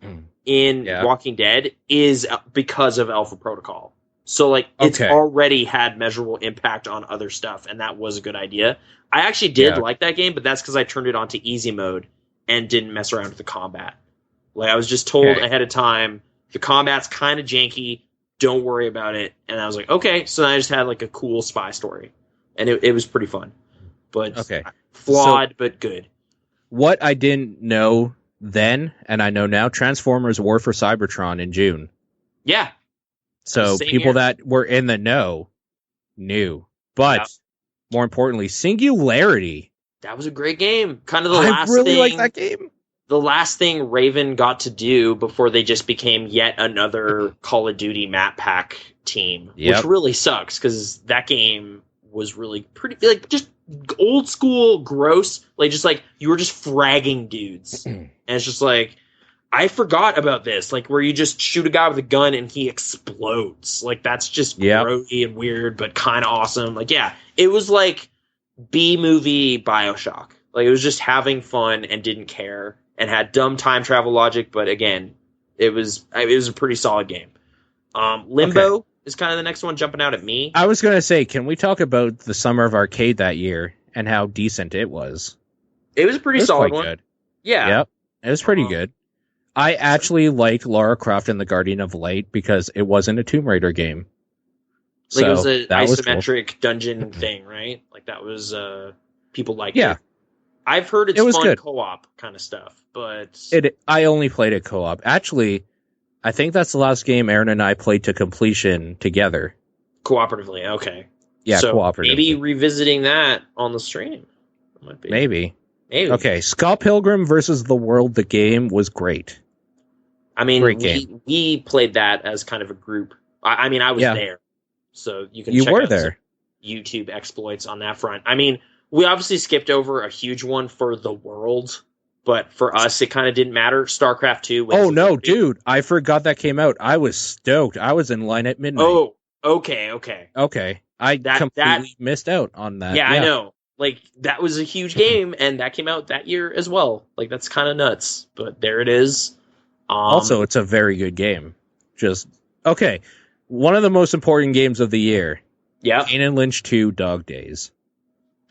in Walking Dead is because of Alpha Protocol. So like it's already had measurable impact on other stuff, and that was a good idea. I actually did like that game, but that's because I turned it on to easy mode and didn't mess around with the combat. Like, I was just told ahead of time, the combat's kind of janky, don't worry about it. And I was like, okay. So then I just had like a cool spy story, and it was pretty fun. But flawed, but good. What I didn't know then, and I know now, Transformers War for Cybertron in June. Yeah. So people that were in the know knew. But more importantly, Singularity. That was a great game. Kind of the last thing. I really like that game. The last thing Raven got to do before they just became yet another Call of Duty map pack team, which really sucks because that game was really pretty, like, just old school, gross. Like, just like you were just fragging dudes, and it's just like, I forgot about this. Like, where you just shoot a guy with a gun and he explodes. Like, that's just grody and weird, but kind of awesome. Like, it was like B-movie BioShock. Like, it was just having fun and didn't care and had dumb time travel logic, but again, it was a pretty solid game. Limbo is kind of the next one jumping out at me. I was going to say, can we talk about the Summer of Arcade that year and how decent it was? It was a pretty solid one. Good. Yeah. Yep. It was pretty good. I actually liked Lara Croft and the Guardian of Light because it wasn't a Tomb Raider game. Like, it was an isometric dungeon thing, right? Like, that was, people liked it. I've heard it's fun good. Co-op kind of stuff, but I only played it co-op. Actually, I think that's the last game Aaron and I played to completion together. Cooperatively, okay. Yeah, so cooperatively. Maybe revisiting that on the stream. Might be. Maybe. Okay, Scott Pilgrim versus the World, the game was great. I mean, we played that as kind of a group. I mean, I was there. So you can check out some YouTube exploits on that front. I mean, we obviously skipped over a huge one for the world, but for us, it kind of didn't matter. StarCraft 2. Oh, no, dude. I forgot that came out. I was stoked. I was in line at midnight. Oh, okay. Okay. I completely missed out on that. Yeah, I know. Like, that was a huge game, and that came out that year as well. Like, that's kind of nuts, but there it is. Also, it's a very good game. Okay. One of the most important games of the year. Yeah. Kane and Lynch 2 Dog Days.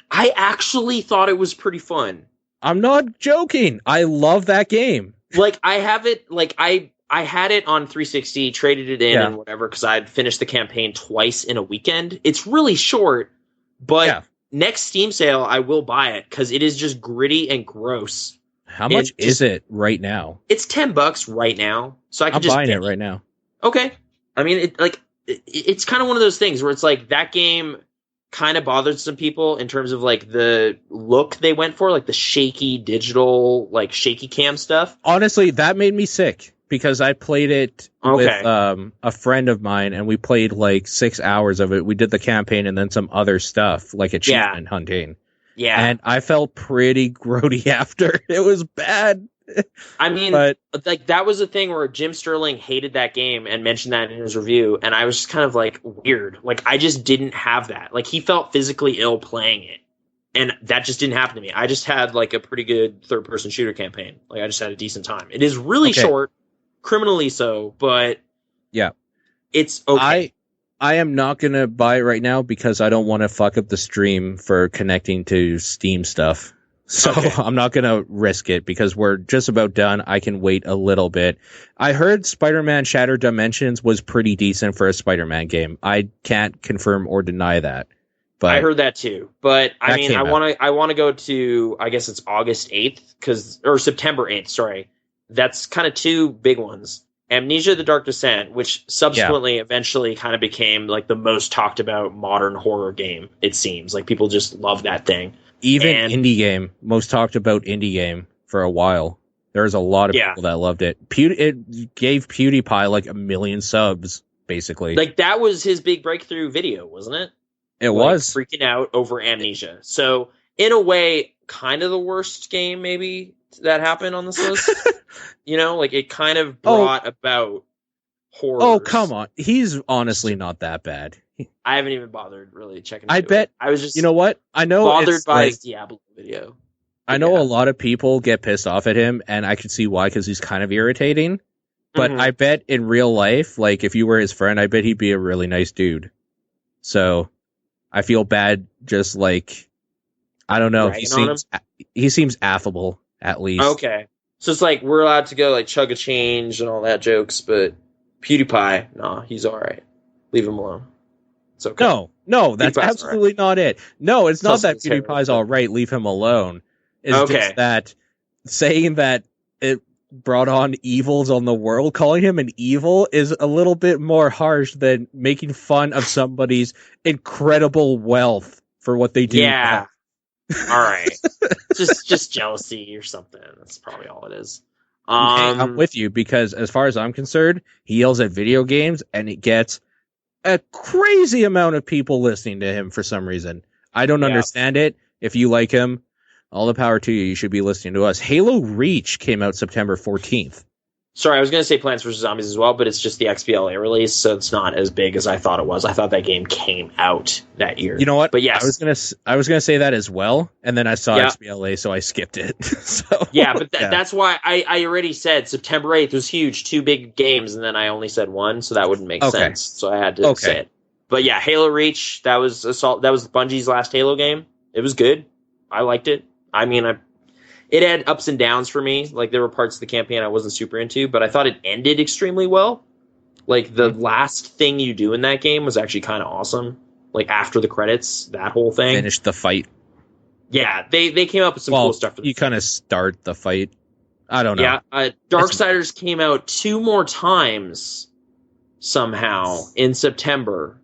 I actually thought it was pretty fun. I'm not joking. I love that game. Like, I have it, like, I had it on 360, traded it in and whatever, because I'd finished the campaign twice in a weekend. It's really short, but next Steam sale, I will buy it, because it is just gritty and gross. How much is it right now? It's $10 right now, so I'm buying it right now. Okay. I mean, it's kind of one of those things where it's like that game kind of bothered some people in terms of like the look they went for, like the shaky digital, like shaky cam stuff. Honestly, that made me sick because I played it with a friend of mine and we played like 6 hours of it. We did the campaign and then some other stuff like achievement hunting. Yeah. And I felt pretty grody after. It was bad. I mean, like that was a thing where Jim Sterling hated that game and mentioned that in his review, and I was just kind of like weird. Like I just didn't have that. Like he felt physically ill playing it, and that just didn't happen to me. I just had like a pretty good third-person shooter campaign. Like I just had a decent time. It is really short, criminally so, but it's okay. I am not gonna buy it right now because I don't want to fuck up the stream for connecting to Steam stuff. So I'm not going to risk it because we're just about done. I can wait a little bit. I heard Spider-Man Shattered Dimensions was pretty decent for a Spider-Man game. I can't confirm or deny that. But I heard that too. But I mean, I want to go to, I guess it's August 8th or September 8th. Sorry. That's kind of two big ones. Amnesia: The Dark Descent, which subsequently eventually kind of became like the most talked about modern horror game. It seems like people just love that thing. Even indie game, most talked about indie game for a while. There's a lot of people that loved it. It gave PewDiePie like 1 million subs, basically. Like that was his big breakthrough video, wasn't it? It was. Freaking out over Amnesia. So in a way, kind of the worst game maybe that happened on this list. You know, like it kind of brought about horror. Oh, come on. He's honestly not that bad. I haven't even bothered really checking. I bet. I was just, you know what? I know bothered by his Diablo video. I know a lot of people get pissed off at him, and I can see why because he's kind of irritating. But I bet in real life, like if you were his friend, I bet he'd be a really nice dude. So I feel bad. Just like I don't know. He seems affable at least. Okay, so it's like we're allowed to go like chug a change and all that jokes, but PewDiePie, nah, he's all right. Leave him alone. It's okay. No, that's absolutely not it. No, it's not that PewDiePie's all right. Leave him alone. It's just that saying that it brought on evils on the world, calling him an evil is a little bit more harsh than making fun of somebody's incredible wealth for what they do. Yeah. All right. just jealousy or something. That's probably all it is. I'm with you because as far as I'm concerned, he yells at video games and it gets a crazy amount of people listening to him for some reason. I don't understand it. If you like him, all the power to you. You should be listening to us. Halo Reach came out September 14th. Sorry, I was going to say Plants vs. Zombies as well, but it's just the XBLA release, so it's not as big as I thought it was. I thought that game came out that year. You know what? But yes. I was gonna say that as well, and then I saw XBLA, so I skipped it. That's why I already said September 8th was huge, 2 big games, and then I only said 1, so that wouldn't make sense. So I had to say it. But yeah, Halo Reach, that was Bungie's last Halo game. It was good. I liked it. I mean, it had ups and downs for me. Like, there were parts of the campaign I wasn't super into, but I thought it ended extremely well. Like, the last thing you do in that game was actually kind of awesome. Like, after the credits, that whole thing. Finish the fight. Yeah, they came up with some cool stuff. You kind of start the fight. I don't know. Yeah, Darksiders came out 2 more times somehow in September.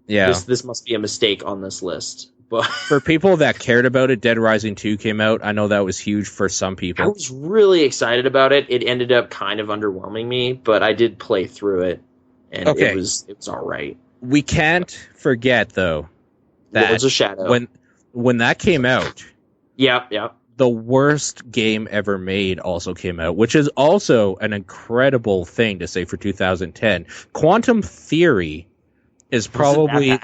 Yeah. This must be a mistake on this list. But for people that cared about it, Dead Rising 2 came out. I know that was huge for some people. I was really excited about it. It ended up kind of underwhelming me, but I did play through it, and it was all right. We can't forget though that Lords of Shadow. when that came out, the worst game ever made also came out, which is also an incredible thing to say for 2010. Quantum Theory is probably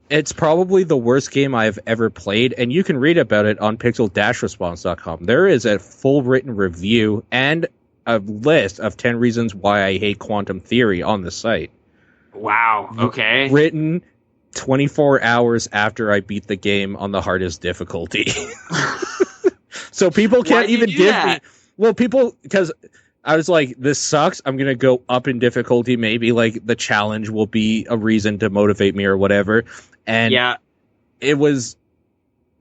it's probably the worst game I've ever played, and you can read about it on pixel-response.com. There is a full written review and a list of 10 reasons why I hate Quantum Theory on the site. Wow. Okay. Written 24 hours after I beat the game on the hardest difficulty. So people can't even give me... Well, people... Because I was like, this sucks. I'm going to go up in difficulty. Maybe, like, the challenge will be a reason to motivate me or whatever. And it was...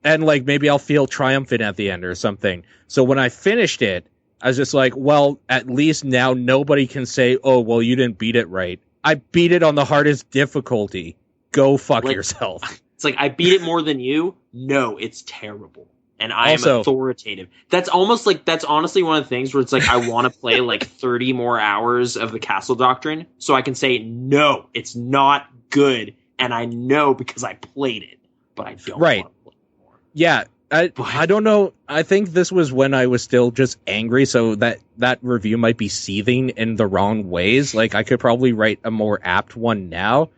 And, like, maybe I'll feel triumphant at the end or something. So when I finished it, I was just like, well, at least now nobody can say, oh, well, you didn't beat it right. I beat it on the hardest difficulty. Go fuck yourself. It's like, I beat it more than you? No, it's terrible. And I am authoritative. That's honestly one of the things where it's like, I want to play like 30 more hours of the Castle Doctrine so I can say, no, it's not good. And I know because I played it, but I don't want to play it more. Yeah. I don't know. I think this was when I was still just angry, so that review might be seething in the wrong ways. Like, I could probably write a more apt one now.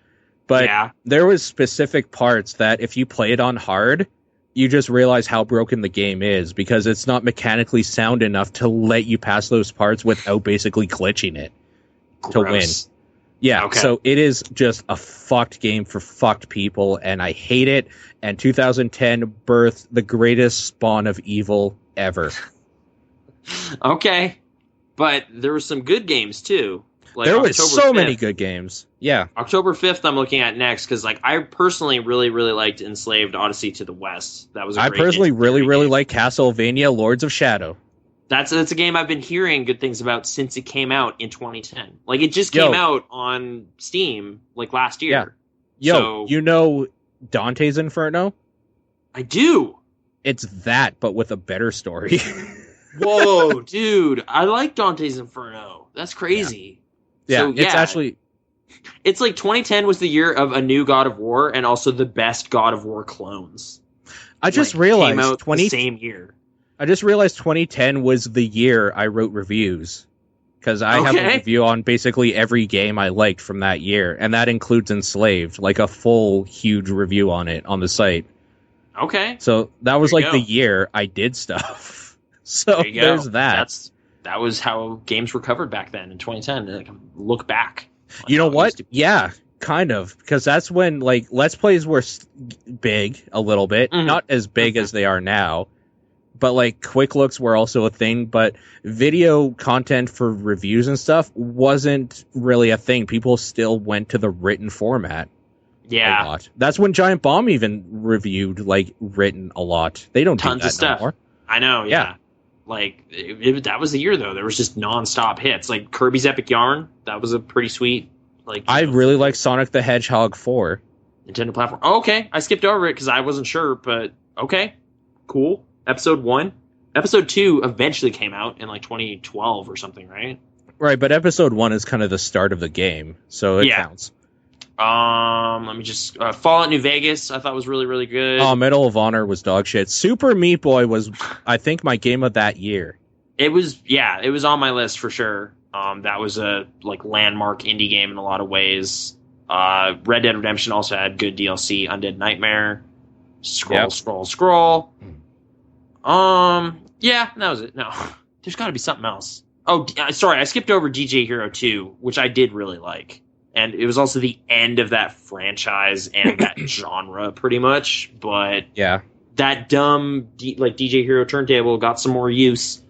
But there was specific parts that if you play it on hard, you just realize how broken the game is because it's not mechanically sound enough to let you pass those parts without basically glitching it to win. Yeah, so it is just a fucked game for fucked people, and I hate it. And 2010 birthed the greatest spawn of evil ever. Okay, but there were some good games too. Like there was so many good games. Yeah, October 5th I'm looking at next because like I personally really liked Enslaved Odyssey to the West. That was a great really like Castlevania Lords of Shadow. That's a game I've been hearing good things about since it came out in 2010. Like, it just came out on Steam, like, last year. Yeah. So, you know Dante's Inferno? I do! It's that, but with a better story. Whoa, dude. I like Dante's Inferno. That's crazy. Yeah, so, it's actually... It's like 2010 was the year of a new God of War and also the best God of War clones. I just realized... Came out the same year. I just realized 2010 was the year I wrote reviews. Because I have a review on basically every game I liked from that year. And that includes Enslaved. Like a full, huge review on it on the site. Okay. So that was like the year I did stuff. So there's that. That was how games were covered back then in 2010. Like, look back. You know what? Yeah, kind of. Because that's when like Let's Plays were big a little bit. Mm-hmm. Not as big as they are now. But, like, quick looks were also a thing, but video content for reviews and stuff wasn't really a thing. People still went to the written format. Yeah. A lot. That's when Giant Bomb even reviewed, like, written a lot. They don't Tons do that of stuff. anymore. I know, yeah. Like, that was the year, though. There was just non-stop hits. Like, Kirby's Epic Yarn, that was a pretty sweet, like... I really like Sonic the Hedgehog 4. Nintendo platform. Oh, okay. I skipped over it because I wasn't sure, but okay. Cool. Episode 1. Episode 2 eventually came out in like 2012 or something, right? Right, but episode 1 is kind of the start of the game, so it counts. Let me just Fallout New Vegas I thought was really good. Oh, Medal of Honor was dog shit. Super Meat Boy was I think my game of that year. It was on my list for sure. That was a like landmark indie game in a lot of ways. Red Dead Redemption also had good DLC. Undead Nightmare. Scroll. Yeah, that was it. No, there's got to be something else. Oh, sorry, I skipped over DJ Hero 2, which I did really like. And it was also the end of that franchise and that genre, pretty much. But yeah, that dumb DJ Hero turntable got some more use.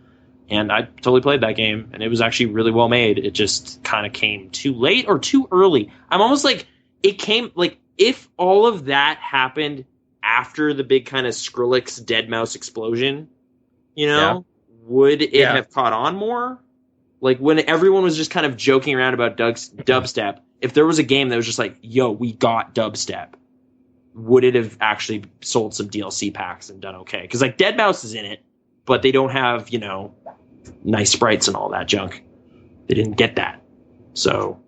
And I totally played that game, and it was actually really well made. It just kind of came too late or too early. I'm almost like, it came, like, if all of that happened after the big kind of Skrillex Deadmau5 explosion, would it have caught on more? Like, when everyone was just kind of joking around about dubstep, if there was a game that was just like, yo, we got dubstep, would it have actually sold some DLC packs and done okay? Because, like, Deadmau5 is in it, but they don't have, nice sprites and all that junk. They didn't get that. So,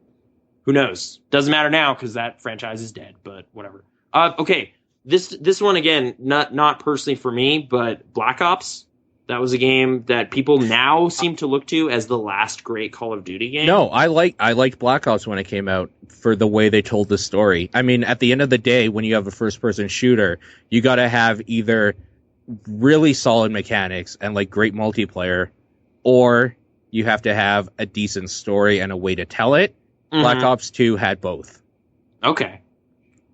who knows? Doesn't matter now because that franchise is dead, but whatever. Okay. This one again, not personally for me, but Black Ops That was a game that people now seem to look to as the last great Call of Duty game. No, I liked Black Ops when it came out for the way they told the story. I mean, at the end of the day, when you have a first-person shooter, you got to have either really solid mechanics and like great multiplayer, or you have to have a decent story and a way to tell it. Mhm. Black Ops 2 had both. Okay.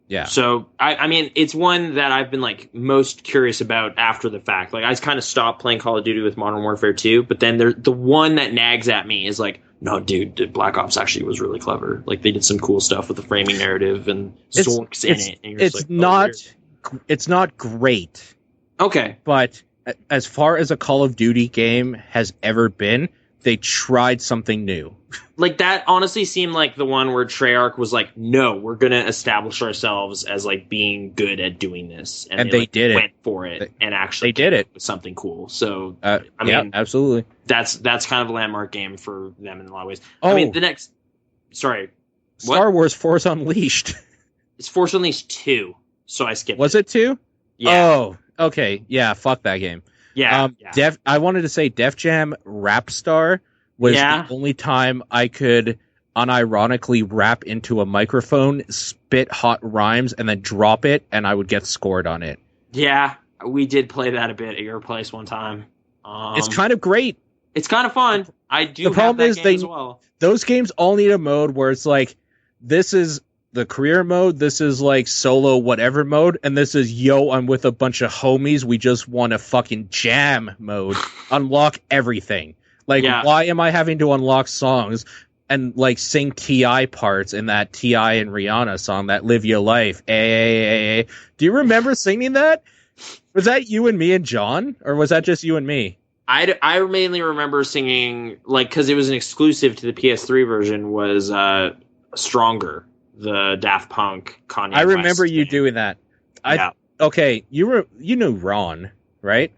Yeah. So, I mean, it's one that I've been, like, most curious about after the fact. Like, I kind of stopped playing Call of Duty with Modern Warfare 2, but then the one that nags at me is like, no, dude, Black Ops actually was really clever. Like, they did some cool stuff with the framing narrative and Zork's in it. And you're just It's like, oh, it's not great, okay. but as far as a Call of Duty game has ever been, they tried something new. Like, that honestly seemed like the one where Treyarch was like, no, we're going to establish ourselves as, like, being good at doing this. And they like, did it. went for it and actually They did it with something cool. So, I mean, absolutely. that's kind of a landmark game for them in a lot of ways. Oh. I mean, the next... Sorry. What? Star Wars Force Unleashed. It's Force Unleashed 2, so I skipped Was it 2? Yeah. Oh, okay. Yeah, fuck that game. Yeah. yeah. I wanted to say Def Jam Rap Star was the only time I could unironically rap into a microphone, spit hot rhymes, and then drop it, and I would get scored on it. Yeah, we did play that a bit at your place one time. It's kind of great. It's kind of fun. I do The have problem that is game as well. Those games all need a mode where it's like, this is the career mode, this is like solo whatever mode, and this is, yo, I'm with a bunch of homies, we just want to fucking jam mode. Unlock everything. Like, why am I having to unlock songs and, like, sing T.I. parts in that T.I. and Rihanna song, that Live Your Life? Do you remember singing that? Was that you and me and John? Or was that just you and me? I mainly remember singing, like, because it was an exclusive to the PS3 version, was Stronger, the Daft Punk Kanye I remember West you game. doing that. Okay, you knew Ron, right?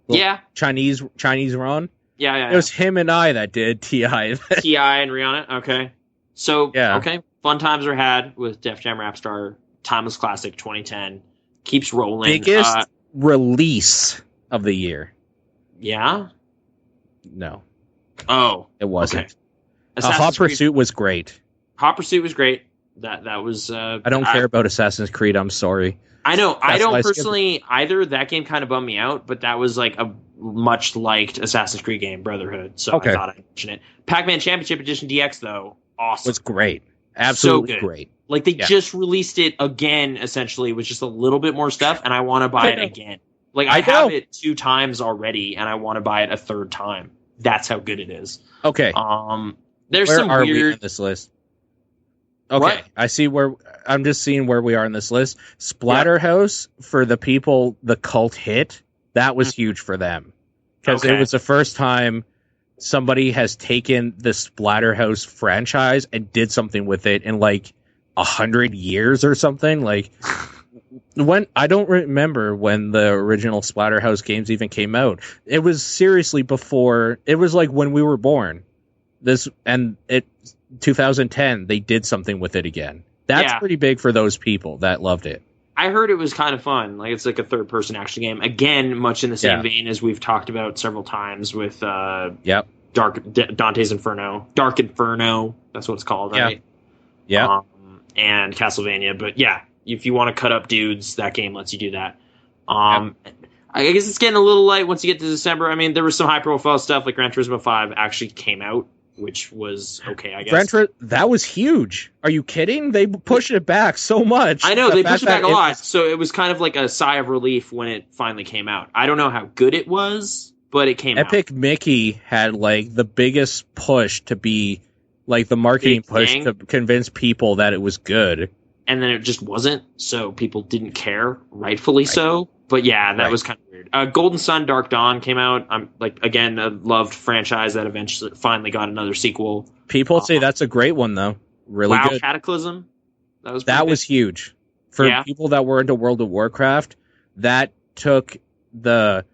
Yeah. Chinese Ron? Yeah. It was him and I that did T.I. T.I. and Rihanna? Okay. So, Yeah. okay. Fun times are had with Def Jam Rap Star. Timeless Classic 2010. Keeps rolling. Biggest release of the year. Yeah? No, Oh. it wasn't. Okay. Hot Assassin's Creed- Pursuit was great. Hot Pursuit was great. That was... I don't care about Assassin's Creed, I'm sorry. I know. I That's why don't I skipped personally either. That game kind of bummed me out, but that was like a much liked Assassin's Creed game, Brotherhood. So Okay. I thought I'd mention it. Pac-Man Championship Edition DX, though, awesome. Was great. Absolutely good. great. Like, they Yeah. just released it again, essentially, with just a little bit more stuff, and I want to buy it again. Like, I have it 2 times already, and I want to buy it a 3rd time. That's how good it is. Okay. There's Where some are we weird... on this list? Okay, What? I see where I'm just seeing where we are in this list. Splatterhouse for the people, the cult hit, that was huge for them because it Okay. was the first time somebody has taken the Splatterhouse franchise and did something with it in like 100 years or something. Like, when I don't remember when the original Splatterhouse games even came out. It was seriously before. It was like when we were born. 2010 they did something with it again. That's Yeah. pretty big for those people that loved it. I heard it was kind of fun. Like, it's like a 3rd-person action game. Again, much in the same vein as we've talked about several times with Dante's Inferno. Dark Inferno, that's what it's called, right? Yeah. And Castlevania. But yeah, if you want to cut up dudes, that game lets you do that. I guess it's getting a little light once you get to December. I mean, there was some high-profile stuff, like Gran Turismo 5 actually came out, which was okay, I guess. That was huge. Are you kidding? They pushed it back so much. I know, they pushed it back a lot, was- so it was kind of like a sigh of relief when it finally came out. I don't know how good it was, but it came out. Epic Mickey had like the biggest push to be like the marketing Big push thing. to convince people that it was good. And then it just wasn't, so people didn't care, rightfully so. But yeah, that was kind of weird. Golden Sun Dark Dawn came out. I'm like, again, a loved franchise that eventually finally got another sequel. People say that's a great one though. Really WoW good. Cataclysm. That That pretty was big. huge for Yeah. people that were into World of Warcraft. That took the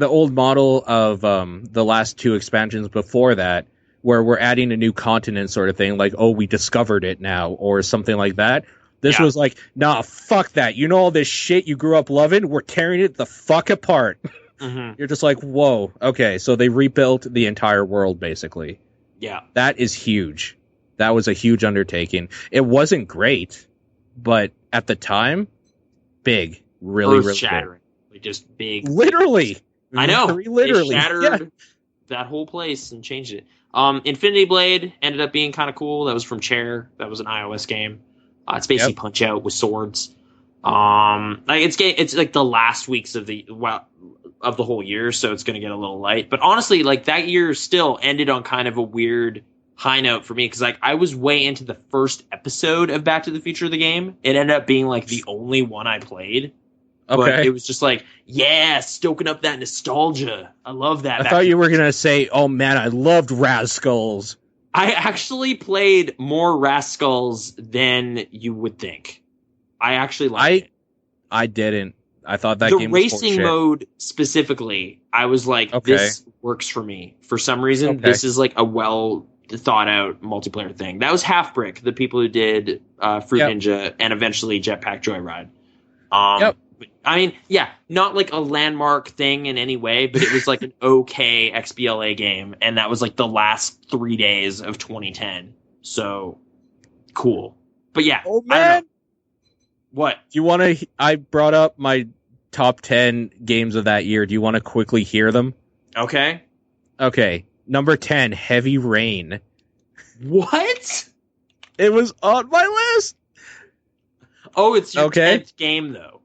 old model of the last 2 expansions before that, where we're adding a new continent sort of thing, like, oh, we discovered it now or something like that. This was like, nah, fuck that. You know all this shit you grew up loving? We're tearing it the fuck apart. You're just like, whoa, okay, so they rebuilt the entire world, basically. Yeah. That is huge. That was a huge undertaking. It wasn't great, but at the time, big. Really, really Earth-shattering. Like, just big. Literally. I know. Literally. They shattered that whole place and changed it. Infinity Blade ended up being kind of cool. That was from Chair. That was an iOS game. It's basically Punch Out with swords. It's like the last weeks of the whole year, so it's going to get a little light. But honestly, like that year still ended on kind of a weird high note for me because like I was way into the first episode of Back to the Future of the game. It ended up being like the only one I played. Okay. But it was just like, yeah, stoking up that nostalgia. I love that. I thought you were going to say, oh man, I loved Rascals. I actually played more Rascals than you would think. I actually liked it. I didn't. I thought that the game was racing mode specifically, I was like, this works for me. For some reason, this is like a well thought out multiplayer thing. That was Half Brick, the people who did Fruit Ninja and eventually Jetpack Joyride. I mean, yeah, not like a landmark thing in any way, but it was like an okay XBLA game, and that was like the last 3 days of 2010. So cool. But yeah, oh man, what do you want to? I brought up my top 10 games of that year. Do you want to quickly hear them? Okay. Number 10, Heavy Rain. What? It was on my list. Oh, it's your 10th game though.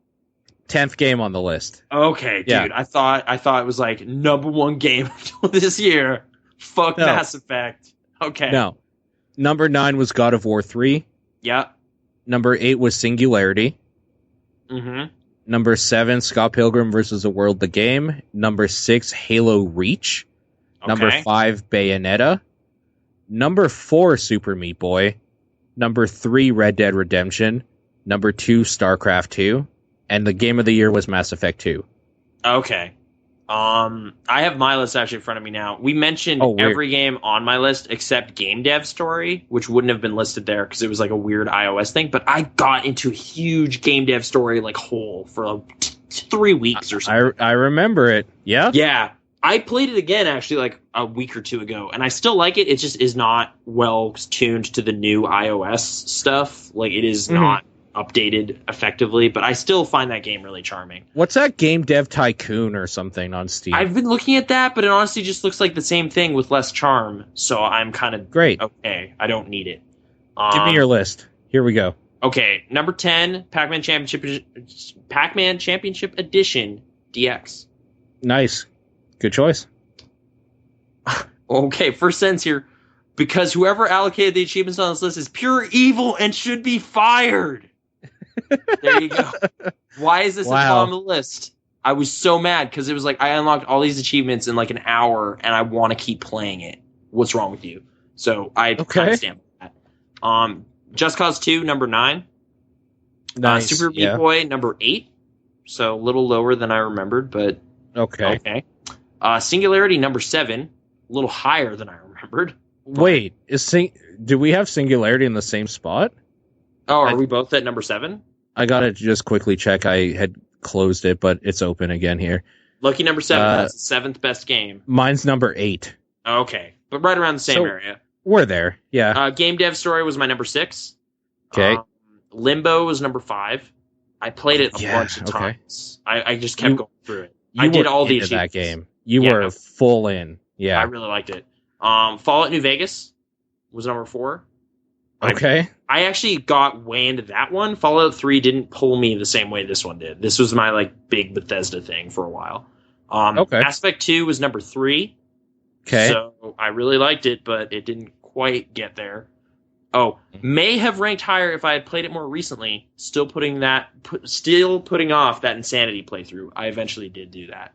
10th game on the list. Okay, dude. I thought it was like number one game this year. Fuck no. Mass Effect. Okay. No. Number 9 was God of War 3. Yeah. Number 8 was Singularity. Mm-hmm. Number 7, Scott Pilgrim vs. the World, the game. Number 6, Halo Reach. Okay. Number 5, Bayonetta. Number 4, Super Meat Boy. Number 3, Red Dead Redemption. Number 2, StarCraft 2. And the game of the year was Mass Effect 2. Okay. I have my list actually in front of me now. We mentioned every game on my list except Game Dev Story, which wouldn't have been listed there because it was like a weird iOS thing. But I got into a huge Game Dev Story like hole for like 3 weeks or something. I remember it. Yeah? Yeah. I played it again actually like a week or two ago, and I still like it. It just is not well tuned to the new iOS stuff. Like it is not updated effectively, but I still find that game really charming. What's that Game Dev Tycoon or something on Steam? I've been looking at that, but it honestly just looks like the same thing with less charm, so I'm kind of great. Okay, I don't need it. Give me your list. Here we go. Okay, number 10, Pac-Man Championship Edition DX. Nice. Good choice. Okay, first sentence here. Because whoever allocated the achievements on this list is pure evil and should be fired. There you go. Why is this at the bottom of the list? I was so mad because it was like I unlocked all these achievements in like an hour and I want to keep playing it. What's wrong with you? So I kind of stand by that. Just Cause 2, number 9. Nice. Super Meat Boy, number 8. So a little lower than I remembered, but okay. Singularity, number 7. A little higher than I remembered. Wait, do we have Singularity in the same spot? Oh, are we both at number 7? I gotta just quickly check. I had closed it, but it's open again here. Lucky number 7. That's the 7th best game. Mine's number 8. Okay, but right around the same area. We're there, yeah. Game Dev Story was my number 6. Okay. Limbo was number 5. I played it a bunch of times. I just kept going through it. I did all the achievements. That game. You were full in. Yeah, I really liked it. Fallout New Vegas was number 4. Okay. I actually got way into that one. Fallout 3 didn't pull me the same way this one did. This was my like big Bethesda thing for a while. Mass Effect 2 was number 3. Okay. So I really liked it, but it didn't quite get there. Oh, may have ranked higher if I had played it more recently. Still putting off that Insanity playthrough. I eventually did do that.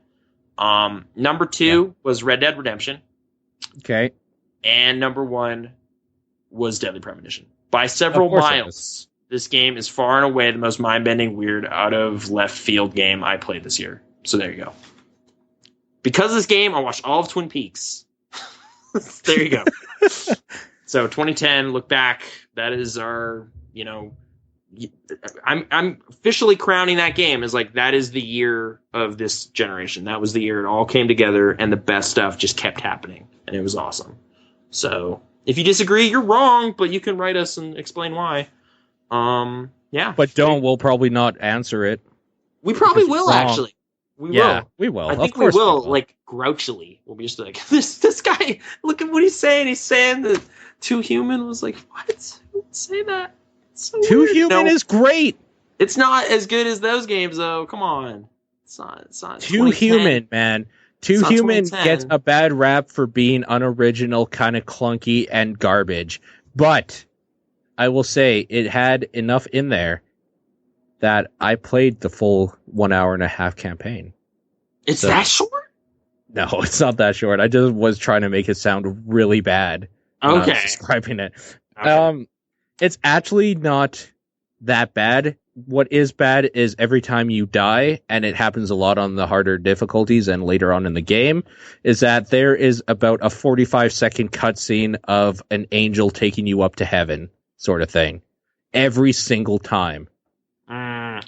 Number 2 was Red Dead Redemption. Okay. And number 1 was Deadly Premonition. By several miles, this game is far and away the most mind-bending, weird, out-of-left-field game I played this year. So there you go. Because of this game, I watched all of Twin Peaks. There you go. So 2010, look back. That is our, I'm officially crowning that game as like that is the year of this generation. That was the year it all came together and the best stuff just kept happening and it was awesome. So if you disagree, you're wrong, but you can write us and explain why. Yeah, but we'll probably not answer it. We probably will actually. We will. I think we will. Like grouchily, we'll be just like this guy. Look at what he's saying. He's saying that Too Human was like what? Who would say that? So Too weird. Human is great. It's not as good as those games, though. Come on, it's not. Too Human, man. Too Human gets a bad rap for being unoriginal, kind of clunky, and garbage. But I will say it had enough in there that I played the full 1 hour and a half campaign. It's that short? No, it's not that short. I just was trying to make it sound really bad. Okay. Describing it. Okay. It's actually not that bad. What is bad is every time you die, and it happens a lot on the harder difficulties and later on in the game, is that there is about a 45-second cutscene of an angel taking you up to heaven, sort of thing. Every single time.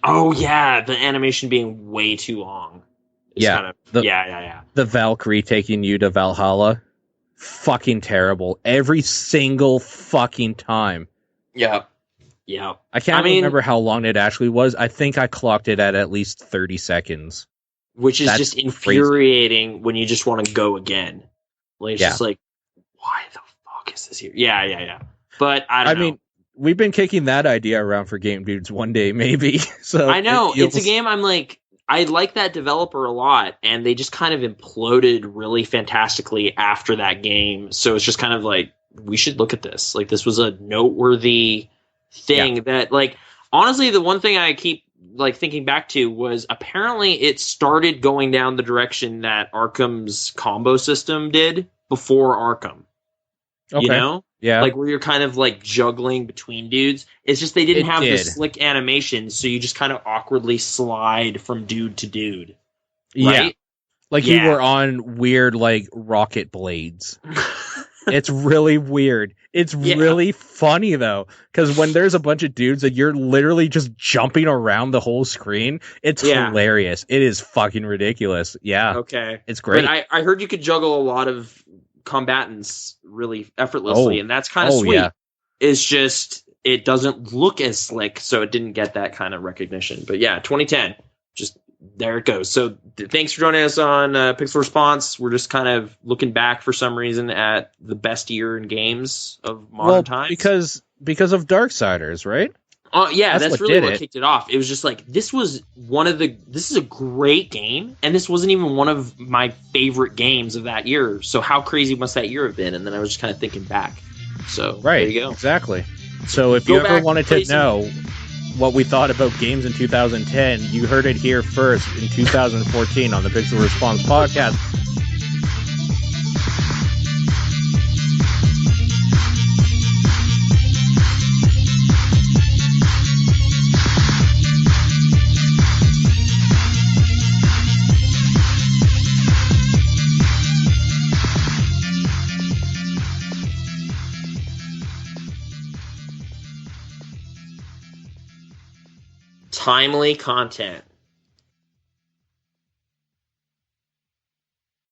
Oh, yeah, the animation being way too long. Yeah. The Valkyrie taking you to Valhalla. Fucking terrible. Every single fucking time. Yeah. I can't remember how long it actually was. I think I clocked it at least 30 seconds. Which is just infuriating when you just want to go again. Like, it's just like, why the fuck is this here? Yeah. But I don't know. I mean, we've been kicking that idea around for Game Dudes one day, maybe. So I know. It's a game I'm like, I like that developer a lot, and they just kind of imploded really fantastically after that game. So it's just kind of like, we should look at this. Like, this was a noteworthy thing that, like, honestly, the one thing I keep, like, thinking back to was apparently it started going down the direction that Arkham's combo system did before Arkham. Okay. You know? Yeah. Like, where you're kind of, like, juggling between dudes. It's just they didn't have the slick animation, so you just kind of awkwardly slide from dude to dude. Right? Yeah. Like you were on weird, like, rocket blades. It's really weird. It's really funny, though, because when there's a bunch of dudes and you're literally just jumping around the whole screen, it's hilarious. It is fucking ridiculous. Yeah. Okay. It's great. But I heard you could juggle a lot of combatants really effortlessly, and that's kind of sweet. Yeah. It's just, it doesn't look as slick, so it didn't get that kind of recognition. But yeah, 2010, just there it goes. So thanks for joining us on Pixel Response. We're just kind of looking back for some reason at the best year in games of modern times. Because of Darksiders, right? That's really what kicked it off. It was just like, this is a great game, and this wasn't even one of my favorite games of that year. So how crazy must that year have been? And then I was just kind of thinking back. So there you go. Exactly. So if you ever wanted to know what we thought about games in 2010, you heard it here first in 2014 on the Pixel Response podcast. Timely content.